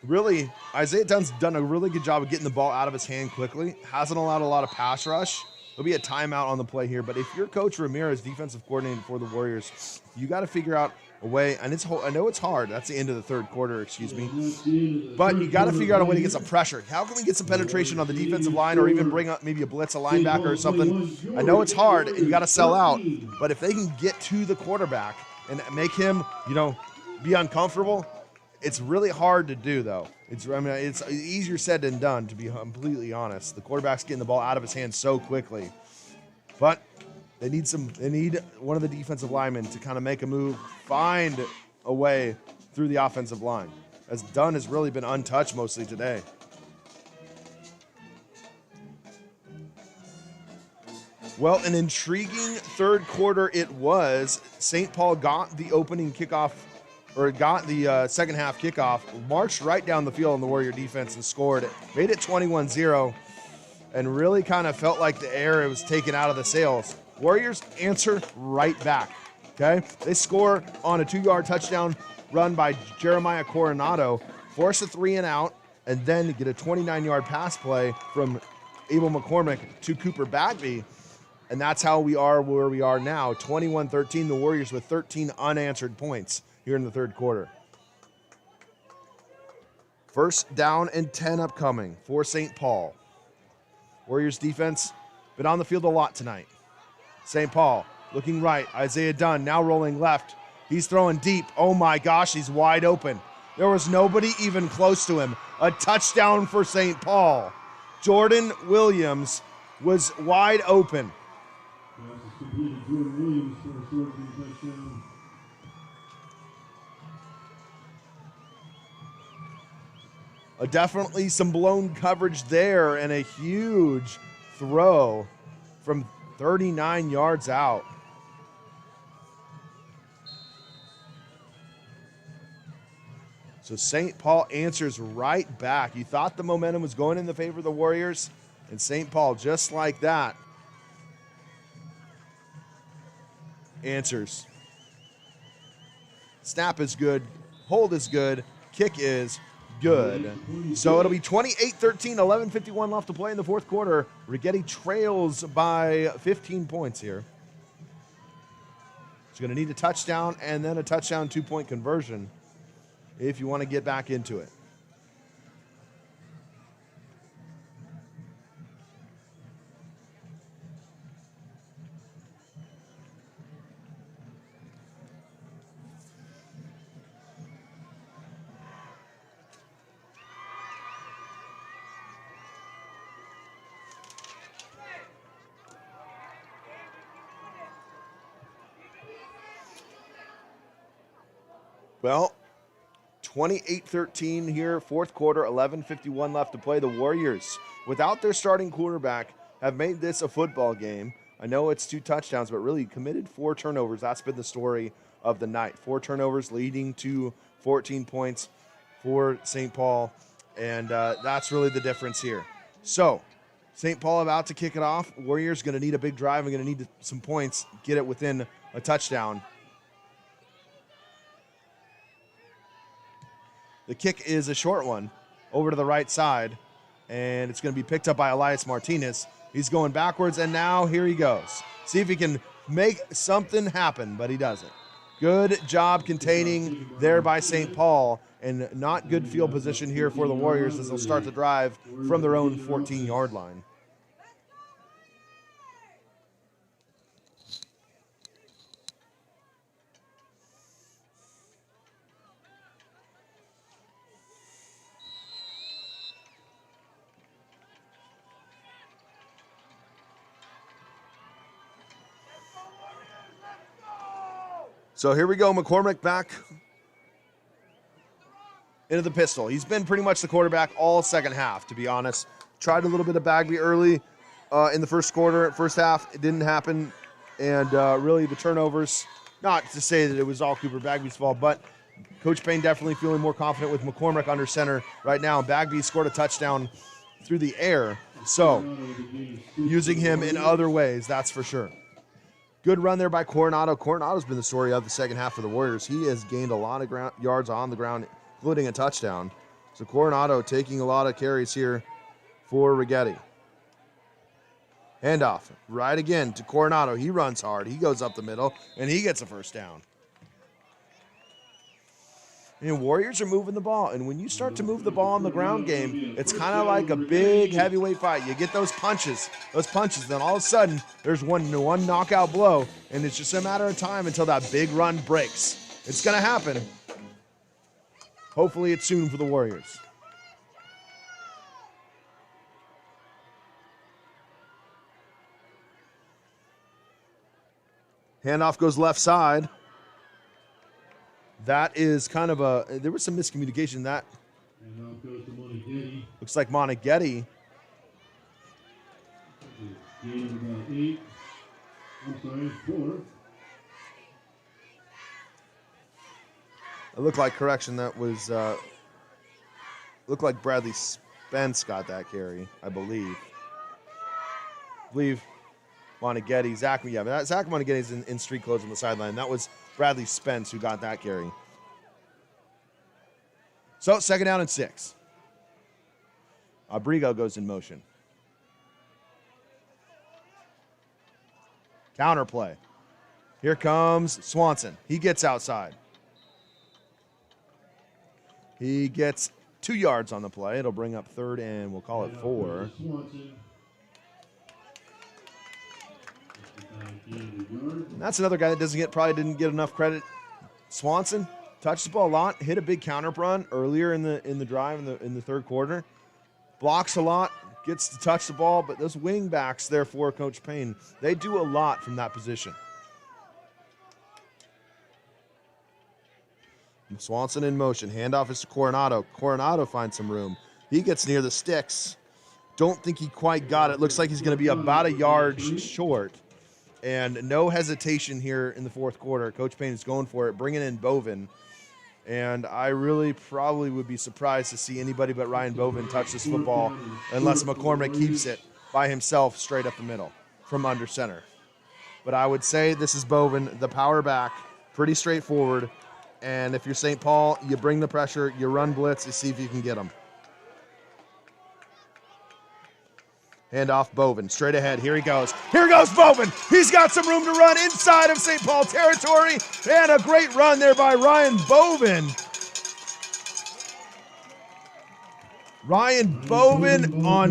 Really, Isaiah Dunn's done a really good job of getting the ball out of his hand quickly. Hasn't allowed a lot of pass rush. There'll be a timeout on the play here, but if you're Coach Ramirez, defensive coordinator for the Warriors, you got to figure out a way, and I know it's hard. That's the end of the third quarter, excuse me. But you got to figure out a way to get some pressure. How can we get some penetration on the defensive line or even bring up maybe a blitz, a linebacker or something? I know it's hard, and you got to sell out, but if they can get to the quarterback and make him, be uncomfortable, it's really hard to do, though. It's easier said than done, to be completely honest. The quarterback's getting the ball out of his hands so quickly. But they need one of the defensive linemen to kind of make a move, find a way through the offensive line, as Dunn has really been untouched mostly today. Well, an intriguing third quarter it was. St. Paul got the opening kickoff, or got the second half kickoff, marched right down the field on the Warrior defense and scored. Made it 21-0, and really kind of felt like the air was taken out of the sails. Warriors answer right back, okay? They score on a 2-yard touchdown run by Jeremiah Coronado, force a 3-and-out, and then get a 29-yard pass play from Abel McCormick to Cooper Bagby. And that's how we are where we are now, 21-13, the Warriors with 13 unanswered points here in the third quarter. First down and 10 upcoming for St. Paul. Warriors defense been on the field a lot tonight. St. Paul looking right. Isaiah Dunn now rolling left. He's throwing deep. Oh my gosh, he's wide open. There was nobody even close to him. A touchdown for St. Paul. Jordan Williams was wide open. Jordan Williams for a Swordsmen touchdown. Definitely some blown coverage there and a huge throw from 39 yards out. So St. Paul answers right back. You thought the momentum was going in the favor of the Warriors, and St. Paul, just like that, answers. Snap is good. Hold is good. Kick is good. So it'll be 28-13, 11:51 left to play in the fourth quarter. Righetti trails by 15 points here. He's going to need a touchdown and then a touchdown 2-point conversion if you want to get back into it. Well, 28-13 here, fourth quarter, 11:51 left to play. The Warriors, without their starting quarterback, have made this a football game. I know it's 2 touchdowns, but really committed 4 turnovers. That's been the story of the night. 4 turnovers leading to 14 points for St. Paul, and that's really the difference here. So, St. Paul about to kick it off. Warriors going to need a big drive and going to need some points, get it within a touchdown. The kick is a short one over to the right side, and it's going to be picked up by Elias Martinez. He's going backwards, and now here he goes. See if he can make something happen, but he doesn't. Good job containing there by St. Paul, and not good field position here for the Warriors as they'll start the drive from their own 14-yard line. So here we go, McCormick back into the pistol. He's been pretty much the quarterback all second half, to be honest. Tried a little bit of Bagby early in the first quarter, first half. It didn't happen, and really the turnovers, not to say that it was all Cooper Bagby's fault, but Coach Payne definitely feeling more confident with McCormick under center right now. Bagby scored a touchdown through the air, so using him in other ways, that's for sure. Good run there by Coronado. Coronado's been the story of the second half for the Warriors. He has gained a lot of yards on the ground, including a touchdown. So Coronado taking a lot of carries here for Righetti. Handoff right again to Coronado. He runs hard. He goes up the middle, and he gets a first down. And Warriors are moving the ball. And when you start to move the ball in the ground game, it's kind of like a big heavyweight fight. You get those punches, then all of a sudden there's one knockout blow, and it's just a matter of time until that big run breaks. It's going to happen. Hopefully it's soon for the Warriors. Handoff goes left side. That is kind of there was some miscommunication. That looks like Righetti. Gain about 4. It looked like, correction, that was, looked like Bradley Spence got that carry, I believe. Righetti, Zach Righetti's in street clothes on the sideline. That was Bradley Spence who got that carry. So, second down and 6. Abrigo goes in motion. Counter play. Here comes Swanson. He gets outside. He gets 2 yards on the play. It'll bring up 3rd and we'll call it 4. And that's another guy that probably didn't get enough credit. Swanson touched the ball a lot, hit a big counter run earlier in the drive in the 3rd quarter. Blocks a lot, gets to touch the ball, but those wing backs there for Coach Payne, they do a lot from that position. Swanson in motion. Handoff is to Coronado. Coronado finds some room. He gets near the sticks. Don't think he quite got it. Looks like he's going to be about a yard short. And no hesitation here in the 4th quarter. Coach Payne is going for it, bringing in Bovin. And I really probably would be surprised to see anybody but Ryan Bovin touch this football unless McCormick keeps it by himself straight up the middle from under center. But I would say this is Bovin, the power back, pretty straightforward. And if you're St. Paul, you bring the pressure, you run blitz, you see if you can get them. Handoff Bovin, straight ahead. Here he goes. Here goes Bovin. He's got some room to run inside of St. Paul territory. And a great run there by Ryan Bovin. Ryan Bovin on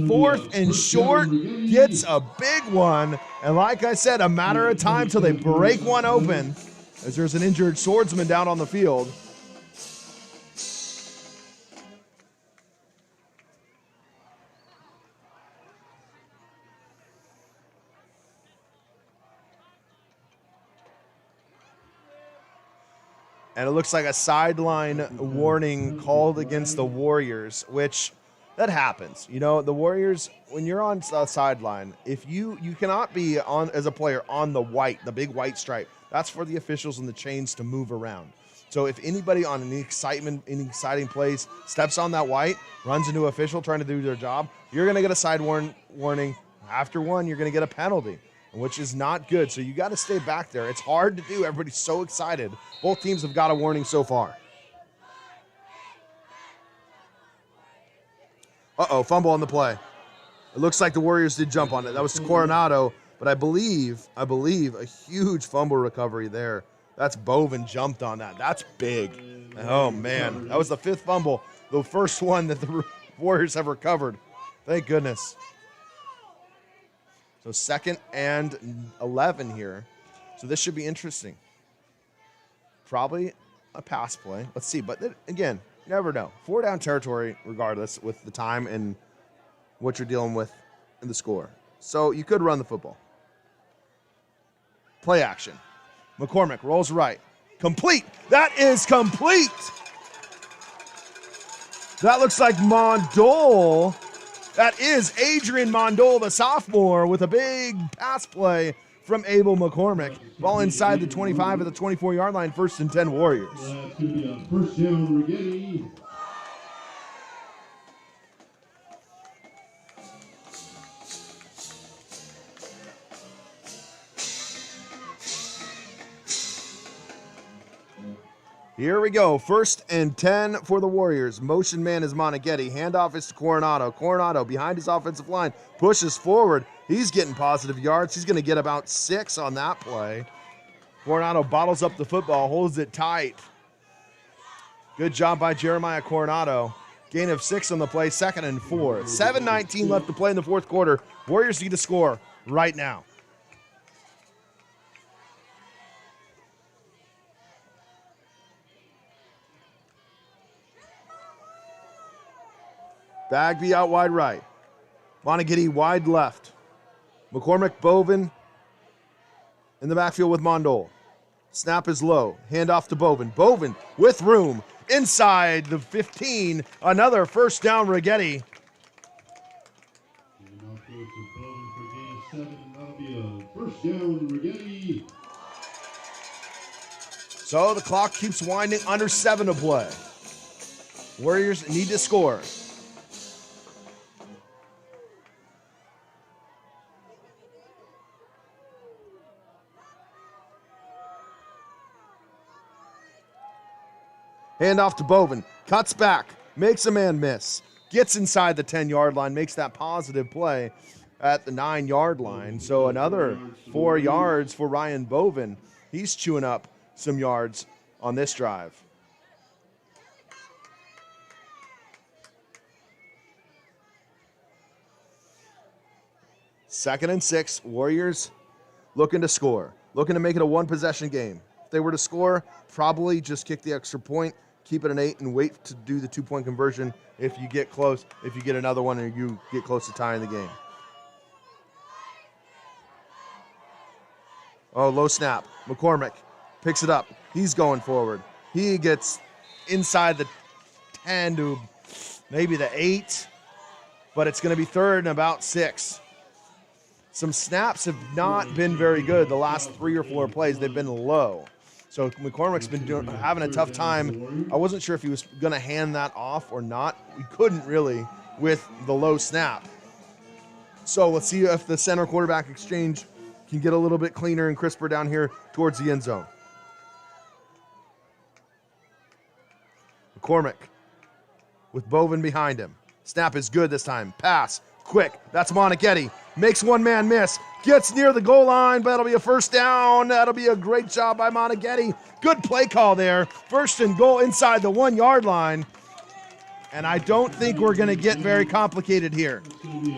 4th and short gets a big one. And like I said, a matter of time till they break one open, as there's an injured Swordsman down on the field. And it looks like a sideline warning called against the Warriors, which that happens. You know, the Warriors, when you're on the sideline, if you cannot be on as a player on the big white stripe. That's for the officials and the chains to move around. So if anybody on any exciting plays steps on that white, runs into an official trying to do their job, you're going to get a side warning. After one, you're going to get a penalty, which is not good. So you got to stay back there. It's hard to do. Everybody's so excited. Both teams have got a warning so far. Fumble on the play. It looks like the Warriors did jump on it. That was Coronado, but I believe a huge fumble recovery there. That's Bovin jumped on that. That's big. Oh, man. That was the 5th fumble, the first one that the Warriors have recovered. Thank goodness. So 2nd and 11 here. So this should be interesting. Probably a pass play. Let's see. But again, you never know. 4 down territory regardless with the time and what you're dealing with in the score. So you could run the football. Play action. McCormick rolls right. Complete. That is complete. That looks like Mondole. That is Adrian Mondole, the sophomore, with a big pass play from Abel McCormick. Ball inside the 25 of the 24-yard line, 1st and 10 Warriors. That's going to be a first down, Righetti. Here we go. 1st and 10 for the Warriors. Motion man is Moneghetti. Handoff is to Coronado. Coronado behind his offensive line. Pushes forward. He's getting positive yards. He's going to get about 6 on that play. Coronado bottles up the football, holds it tight. Good job by Jeremiah Coronado. Gain of 6 on the play, 2nd and 4. 7:19 left to play in the 4th quarter. Warriors need to score right now. Bagby out wide right. Moneghetti wide left. McCormick, Bovin in the backfield with Mondol. Snap is low. Hand off to Bovin. Bovin with room inside the 15. Another first down, Righetti. And off goes to Bowman for gain 7, and that'll be a first down, Righetti. So the clock keeps winding, under 7 to play. Warriors need to score. Hand off to Bovin, cuts back, makes a man miss, gets inside the 10-yard line, makes that positive play at the 9-yard line. So another 4 yards for Ryan Bovin. He's chewing up some yards on this drive. Second and 6, Warriors looking to score, looking to make it a one-possession game. If they were to score, probably just kick the extra point, keep it an 8, and wait to do the 2-point conversion if you get close, if you get another one and you get close to tying the game. Oh, low snap. McCormick picks it up. He's going forward. He gets inside the 10 to maybe the 8, but it's going to be 3rd and about 6. Some snaps have not been very good the last 3 or 4 plays. They've been low. So McCormick's been having a tough time. I wasn't sure if he was going to hand that off or not. He couldn't really with the low snap. So let's see if the center quarterback exchange can get a little bit cleaner and crisper down here towards the end zone. McCormick with Bovin behind him. Snap is good this time. Pass, quick. That's Moneghetti. Makes one man miss. Gets near the goal line, but that'll be a first down. That'll be a great job by Moneghetti. Good play call there. 1st and goal inside the 1-yard line. And I don't think we're going to get very complicated here.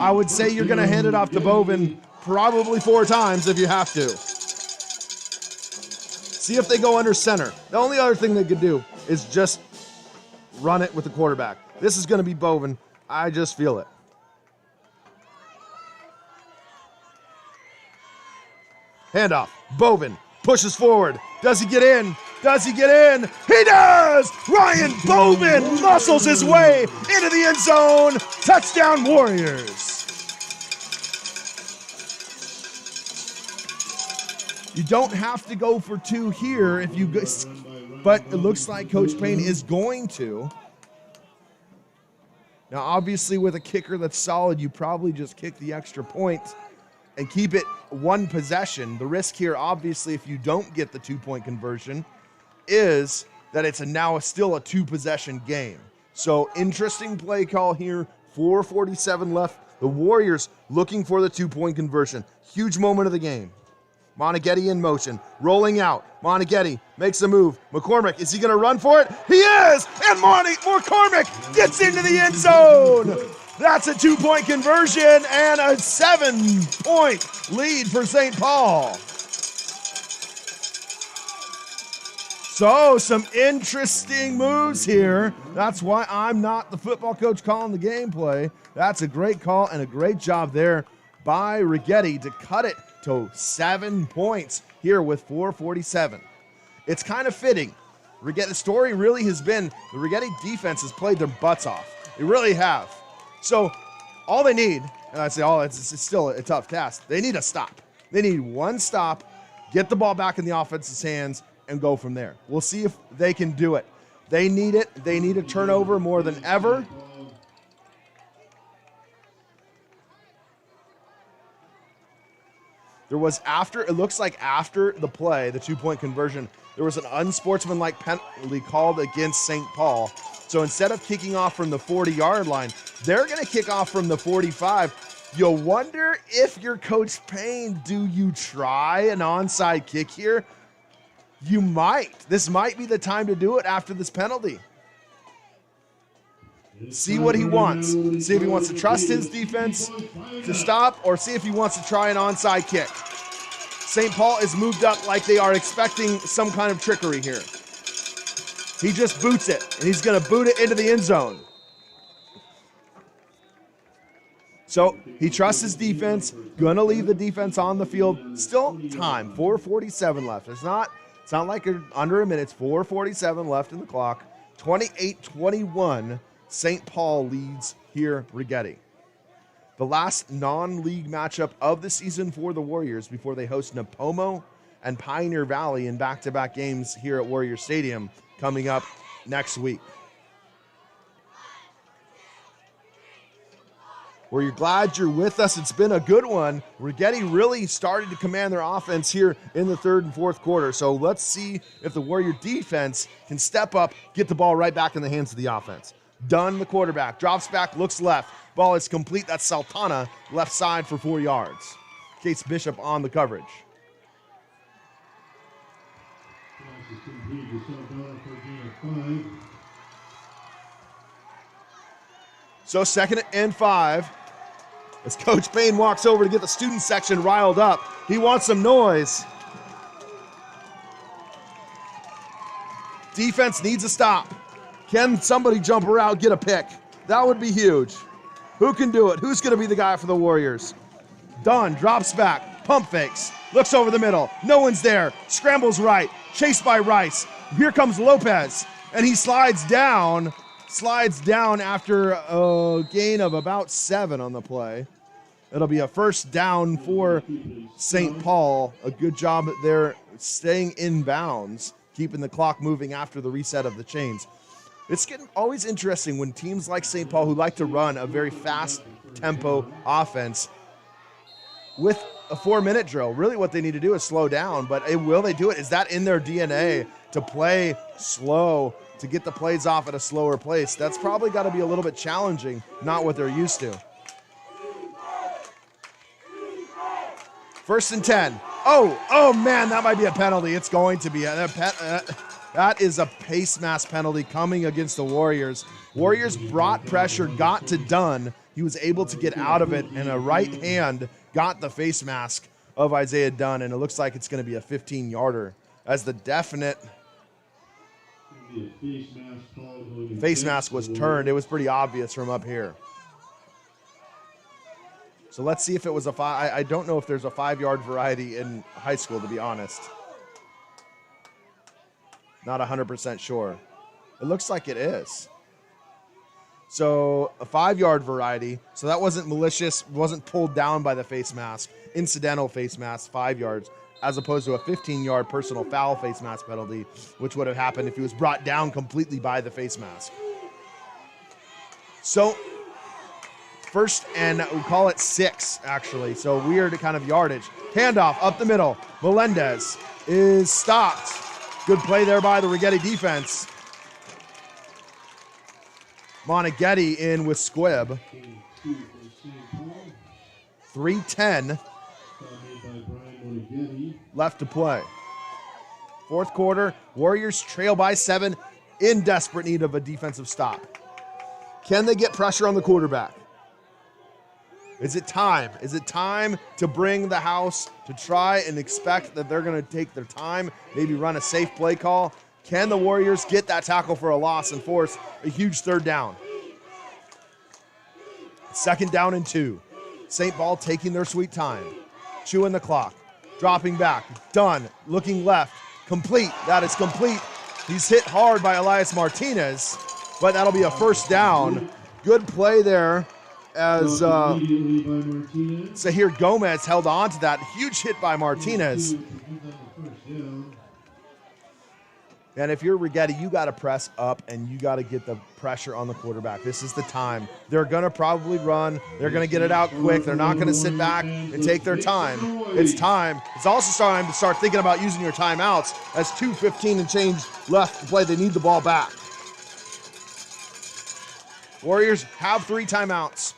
I would say you're going to hand it off to Bovin probably 4 times if you have to. See if they go under center. The only other thing they could do is just run it with the quarterback. This is going to be Bovin. I just feel it. Handoff. Bovin pushes forward. Does he get in? Does he get in? He does! Ryan Bovin muscles his way into the end zone. Touchdown, Warriors. You don't have to go for 2 here if you go, but it looks like Coach Payne is going to. Now, obviously, with a kicker that's solid, you probably just kick the extra point and keep it 1 possession. The risk here, obviously, if you don't get the 2-point conversion, is that it's now still a 2-possession game. So interesting play call here. 4:47 left. The Warriors looking for the 2-point conversion. Huge moment of the game. Moneghetti in motion, rolling out. Moneghetti makes a move. McCormick, is he going to run for it? He is! And McCormick gets into the end zone! That's a 2-point conversion and a 7-point lead for St. Paul. So, some interesting moves here. That's why I'm not the football coach calling the gameplay. That's a great call and a great job there by Righetti to cut it to 7 points here with 4:47. It's kind of fitting. The story really has been the Righetti defense has played their butts off. They really have. So all they need, and I say it's still a tough task, they need a stop. They need 1 stop, get the ball back in the offense's hands, and go from there. We'll see if they can do it. They need it. They need a turnover more than ever. There was it looks like after the play, the 2-point conversion, there was an unsportsmanlike penalty called against St. Paul. So instead of kicking off from the 40-yard line, they're going to kick off from the 45. You'll wonder if you're Coach Payne, do you try an onside kick here? You might. This might be the time to do it after this penalty. See what he wants. See if he wants to trust his defense to stop or see if he wants to try an onside kick. St. Paul is moved up like they are expecting some kind of trickery here. He just boots it, and he's going to boot it into the end zone. So he trusts his defense, going to leave the defense on the field. Still time, 4:47 left. It's not like under a minute. It's 4:47 left in the clock. 28-21, St. Paul leads here, Righetti. The last non-league matchup of the season for the Warriors before they host Napomo and Pioneer Valley in back-to-back games here at Warrior Stadium coming up next week. We're glad you're with us. It's been a good one. Righetti really started to command their offense here in the third and fourth quarter. So let's see if the Warrior defense can step up, get the ball right back in the hands of the offense. Dunn, the quarterback, drops back, looks left. Ball is complete. That's Saltana, left side for 4 yards. Case Bishop on the coverage. So 2nd and 5. As Coach Payne walks over to get the student section riled up. He wants some noise. Defense needs a stop. Can somebody jump around, get a pick? That would be huge. Who can do it? Who's going to be the guy for the Warriors? Dunn drops back, pump fakes, looks over the middle. No one's there. Scrambles right, chased by Rice. Here comes Lopez, and he slides down after a gain of about 7 on the play. It'll be a first down for St. Paul. A good job there staying in bounds, keeping the clock moving after the reset of the chains. It's getting always interesting when teams like St. Paul, who like to run a very fast tempo offense, with a 4-minute drill, really what they need to do is slow down, but will they do it? Is that in their DNA to play slow, to get the plays off at a slower pace? That's probably got to be a little bit challenging, not what they're used to. 1st and 10. Oh man, that might be a penalty. It's going to be. That is a face mask penalty coming against the Warriors. Warriors brought pressure, got to Dunn. He was able to get out of it, and a right hand got the face mask of Isaiah Dunn, and it looks like it's going to be a 15-yarder as the definite face mask was turned. It was pretty obvious from up here. So let's see if it was a 5. I don't know if there's a 5-yard variety in high school, to be honest. Not 100% sure. It looks like it is. So a 5-yard variety. So that wasn't malicious, wasn't pulled down by the face mask. Incidental face mask, 5 yards, as opposed to a 15-yard personal foul face mask penalty, which would have happened if he was brought down completely by the face mask. So 1st and we call it 6, actually. So weird kind of yardage. Handoff up the middle. Melendez is stopped. Good play there by the Righetti defense. Moneghetti in with squib. 3:10 left to play. 4th quarter, Warriors trail by 7, in desperate need of a defensive stop. Can they get pressure on the quarterback? Is it time? Is it time to bring the house, to try and expect that they're going to take their time, maybe run a safe play call? Can the Warriors get that tackle for a loss and force a huge 3rd down? 2nd down and 2. St. Paul taking their sweet time. Chewing the clock. Dropping back. Dunn. Looking left. Complete. That is complete. He's hit hard by Elias Martinez, but that'll be a 1st down. Good play there as Zahir Gomez held on to that. Huge hit by Martinez. And if you're Righetti, you got to press up and you got to get the pressure on the quarterback. This is the time. They're going to probably run. They're going to get it out quick. They're not going to sit back and take their time. It's time. It's also time to start thinking about using your timeouts. As 2:15 and change left to play, they need the ball back. Warriors have 3 timeouts.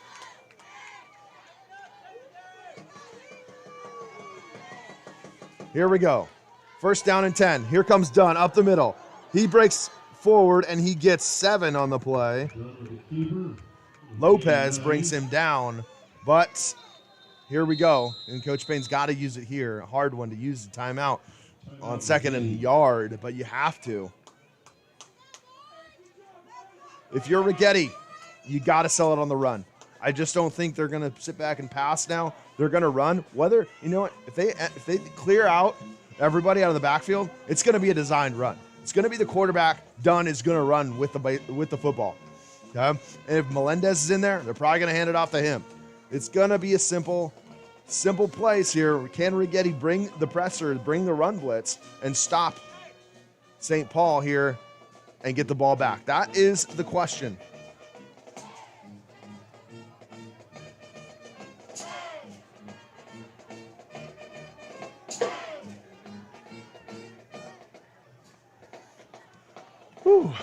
Here we go. First down and 10. Here comes Dunn up the middle. He breaks forward and he gets 7 on the play. Lopez brings him down, but here we go. And Coach Payne's got to use it here. A hard one to use the timeout on 2nd and yard, but you have to. If you're Righetti, you got to sell it on the run. I just don't think they're going to sit back and pass now. They're going to run. Whether, you know what, if they clear out everybody out of the backfield, it's going to be a designed run. It's going to be the quarterback. Dunn is going to run with the football. Okay? And if Melendez is in there, they're probably going to hand it off to him. It's going to be a simple plays here. Can Righetti bring the pressure, bring the run blitz, and stop St. Paul here and get the ball back? That is the question.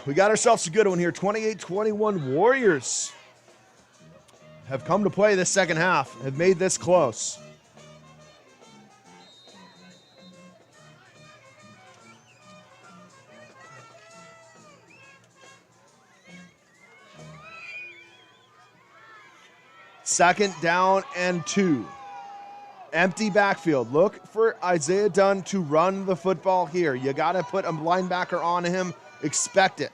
We got ourselves a good one here. 28-21 Warriors have come to play this second half, have made this close. Second down and 2. Empty backfield. Look for Isaiah Dunn to run the football here. You got to put a linebacker on him. Expect it.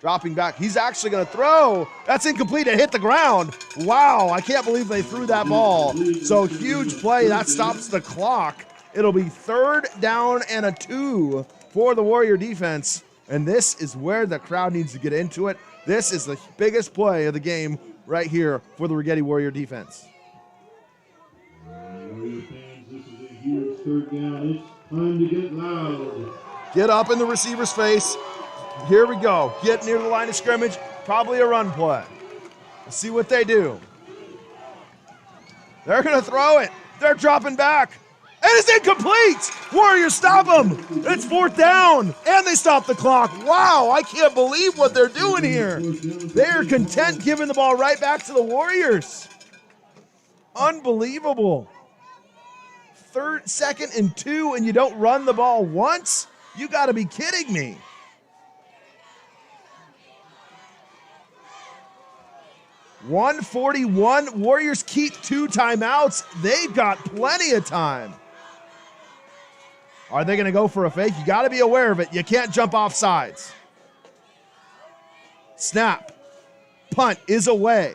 Dropping back. He's actually going to throw. That's incomplete. It hit the ground. Wow, I can't believe they threw that ball. So huge play. That stops the clock. It'll be 3rd down and 2 for the Warrior defense. And this is where the crowd needs to get into it. This is the biggest play of the game right here for the Righetti Warrior defense. Warrior fans, this is a huge 3rd down. It's time to get loud. Get up in the receiver's face. Here we go. Get near the line of scrimmage. Probably a run play. Let's see what they do. They're going to throw it. They're dropping back. And it's incomplete. Warriors stop them. It's 4th down. And they stop the clock. Wow, I can't believe what they're doing here. They are content giving the ball right back to the Warriors. Unbelievable. 2nd and 2, and you don't run the ball once? You got to be kidding me. .141. Warriors keep 2 timeouts. They've got plenty of time. Are they going to go for a fake? You got to be aware of it. You can't jump off sides. Snap. Punt is away.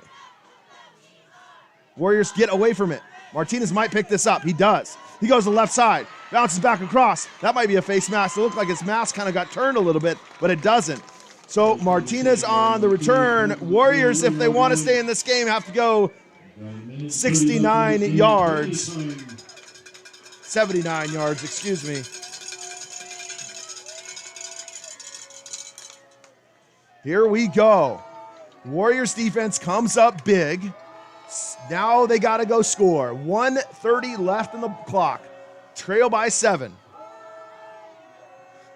Warriors get away from it. Martinez might pick this up. He does. He goes to the left side. Bounces back across. That might be a face mask. It looked like his mask kind of got turned a little bit, but it doesn't. So Martinez on the return. Warriors, if they want to stay in this game, have to go 69 yards. 79 yards, excuse me. Here we go. Warriors defense comes up big. Now they got to go score. 1:30 left in the clock. Trail by 7.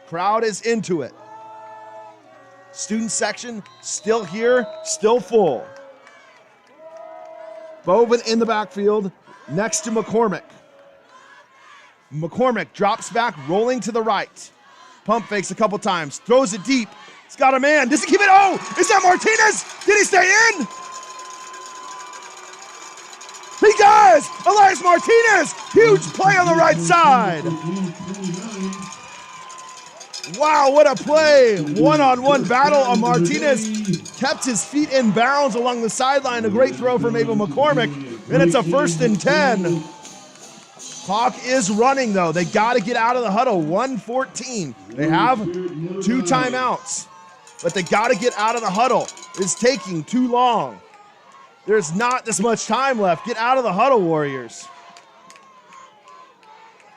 Crowd is into it. Student section still here, still full. Bovin in the backfield next to McCormick. McCormick drops back, rolling to the right. Pump fakes a couple times, throws it deep. He's got a man. Does he keep it? Oh, is that Martinez? Did he stay in? He does! Elias Martinez! Huge play on the right side. Wow, what a play. One-on-one battle. Martinez kept his feet in bounds along the sideline. A great throw from Abel McCormick. And it's a 1st and 10. Clock is running, though. They got to get out of the huddle. 1:14. They have 2 timeouts. But they got to get out of the huddle. It's taking too long. There's not this much time left. Get out of the huddle, Warriors.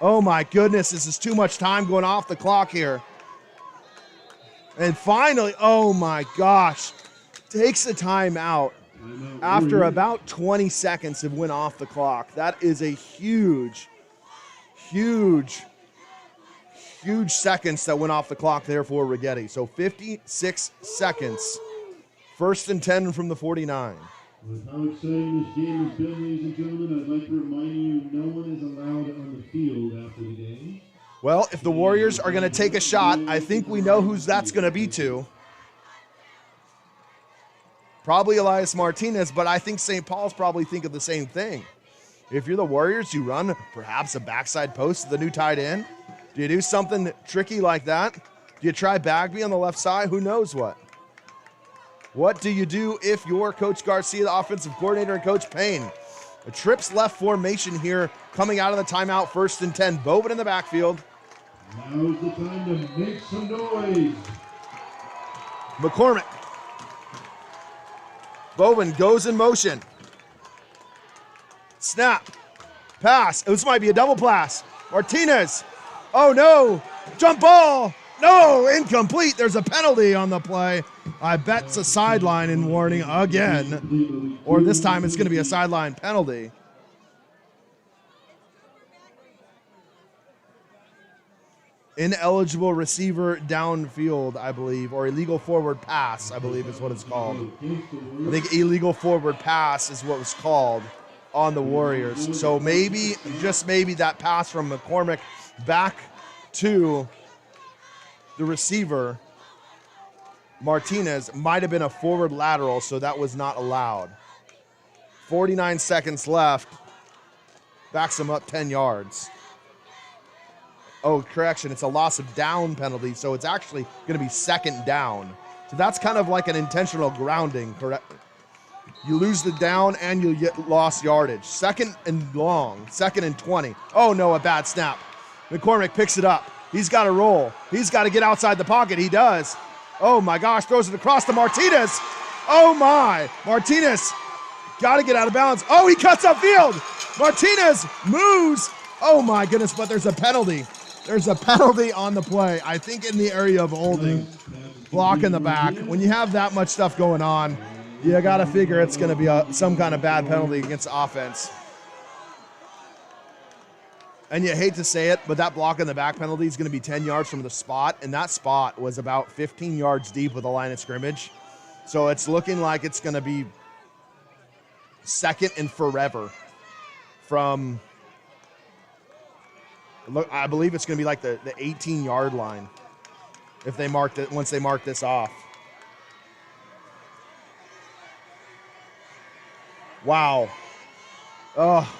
Oh, my goodness. This is too much time going off the clock here. And finally, oh my gosh, takes the timeout after about 20 seconds have went off the clock. That is a huge seconds that went off the clock there for Righetti. So 56 seconds. 1st and 10 from the 49. With how exciting this game has been, ladies and gentlemen, I'd like to remind you no one is allowed on the field after the game. Well, if the Warriors are going to take a shot, I think we know who that's going to be to. Probably Elias Martinez, but I think St. Paul's probably think of the same thing. If you're the Warriors, you run perhaps a backside post to the new tight end. Do you do something tricky like that? Do you try Bagby on the left side? Who knows what? What do you do if you're Coach Garcia, the offensive coordinator, and Coach Payne? A trips left formation here coming out of the timeout, 1st and 10. Bobin in the backfield. Now's the time to make some noise. McCormick. Bobin goes in motion. Snap. Pass. This might be a double pass. Martinez. Oh no. Jump ball. No, incomplete. There's a penalty on the play. I bet it's a sideline in warning again. Or this time it's going to be a sideline penalty. Ineligible receiver downfield, I believe, or illegal forward pass, I believe is what it's called. I think illegal forward pass is what was called on the Warriors. So maybe, just maybe, that pass from McCormick back to the receiver, Martinez, might have been a forward lateral, so that was not allowed. 49 seconds left. Backs him up 10 yards. Oh, correction, it's a loss of down penalty, so it's actually going to be 2nd down. So that's kind of like an intentional grounding, correct? You lose the down and you get lost yardage. 2nd and long, 2nd and 20. Oh no, a bad snap. McCormick picks it up. He's got to roll. He's got to get outside the pocket. He does. Oh my gosh, throws it across to Martinez. Oh my, Martinez got to get out of bounds. Oh, he cuts upfield. Martinez moves. Oh my goodness, but there's a penalty. There's a penalty on the play, I think in the area of holding. Block in the back. When you have that much stuff going on, you got to figure it's going to be some kind of bad penalty against the offense. And you hate to say it, but that block in the back penalty is going to be 10 yards from the spot, and that spot was about 15 yards deep with the line of scrimmage. So it's looking like it's going to be 2nd and forever from... Look, I believe it's going to be like the 18-yard line if they marked it once they mark this off. Wow. Oh,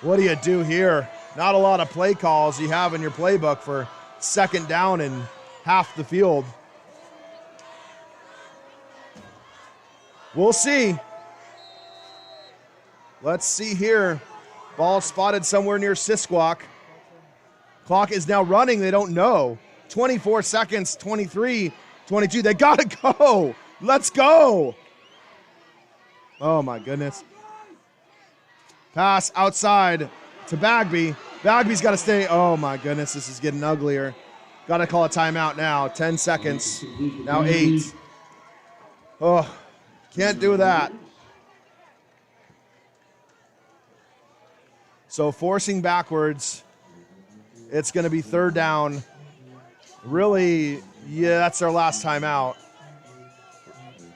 what do you do here? Not a lot of play calls you have in your playbook for 2nd down and half the field. We'll see. Let's see here. Ball spotted somewhere near Sisquoc. Clock is now running. They don't know. 24 seconds, 23, 22. They got to go. Let's go. Oh, my goodness. Pass outside to Bagby. Bagby's got to stay. Oh, my goodness. This is getting uglier. Got to call a timeout now. 10 seconds. Now 8. Oh, can't do that. So forcing backwards. It's going to be 3rd down. Really, yeah, that's their last timeout.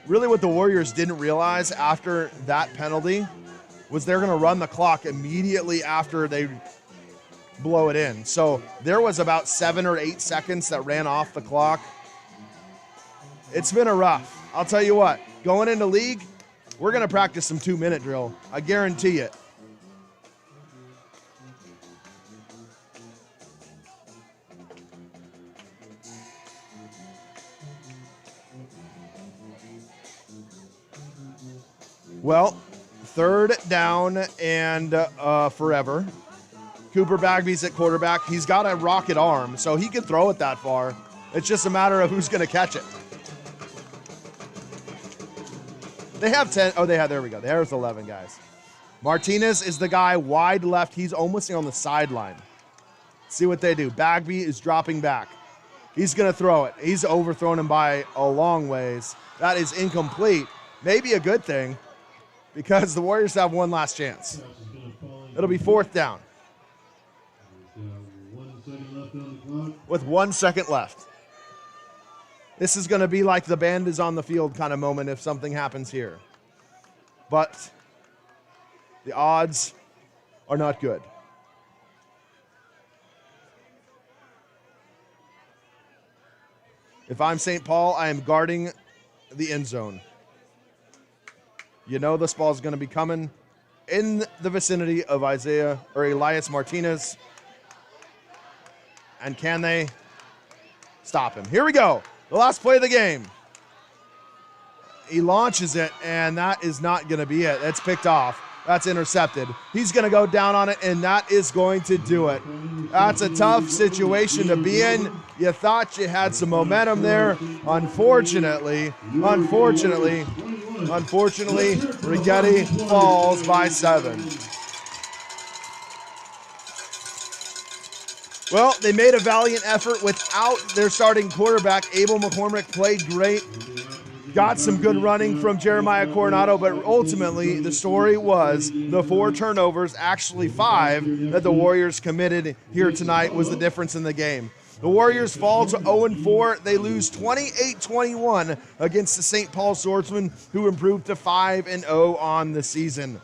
Really what the Warriors didn't realize after that penalty was they're going to run the clock immediately after they blow it in. So there was about 7 or 8 seconds that ran off the clock. It's been a rough. I'll tell you what, going into league, we're going to practice some 2-minute drill. I guarantee it. Well, 3rd down and forever. Cooper Bagby's at quarterback. He's got a rocket arm, so he can throw it that far. It's just a matter of who's going to catch it. They have 10. Oh, there we go. There's 11 guys. Martinez is the guy wide left. He's almost on the sideline. See what they do. Bagby is dropping back. He's going to throw it. He's overthrown him by a long ways. That is incomplete. Maybe a good thing because the Warriors have one last chance. It'll be 4th down. With 1 second left. This is going to be like the band is on the field kind of moment if something happens here. But the odds are not good. If I'm St. Paul, I am guarding the end zone. You know this ball is going to be coming in the vicinity of Elias Martinez. And can they stop him? Here we go. The last play of the game. He launches it, and that is not going to be it. That's picked off. That's intercepted. He's going to go down on it, and that is going to do it. That's a tough situation to be in. You thought you had some momentum there. Unfortunately, Righetti falls by 7. Well, they made a valiant effort without their starting quarterback. Abel McCormick played great. Got some good running from Jeremiah Coronado, but ultimately the story was the 4 turnovers, actually 5, that the Warriors committed here tonight was the difference in the game. The Warriors fall to 0-4. They lose 28-21 against the St. Paul Swordsmen, who improved to 5-0 on the season.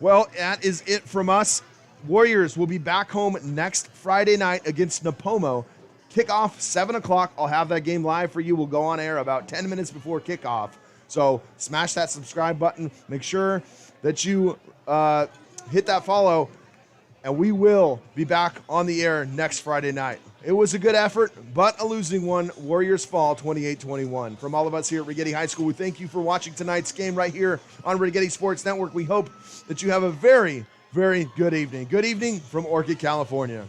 Well, that is it from us. Warriors will be back home next Friday night against Napomo. Kickoff, 7 o'clock. I'll have that game live for you. We'll go on air about 10 minutes before kickoff. So smash that subscribe button. Make sure that you hit that follow, and we will be back on the air next Friday night. It was a good effort, but a losing one. Warriors fall 28-21. From all of us here at Righetti High School, we thank you for watching tonight's game right here on Righetti Sports Network. We hope that you have a very, very good evening. Good evening from Orchid, California.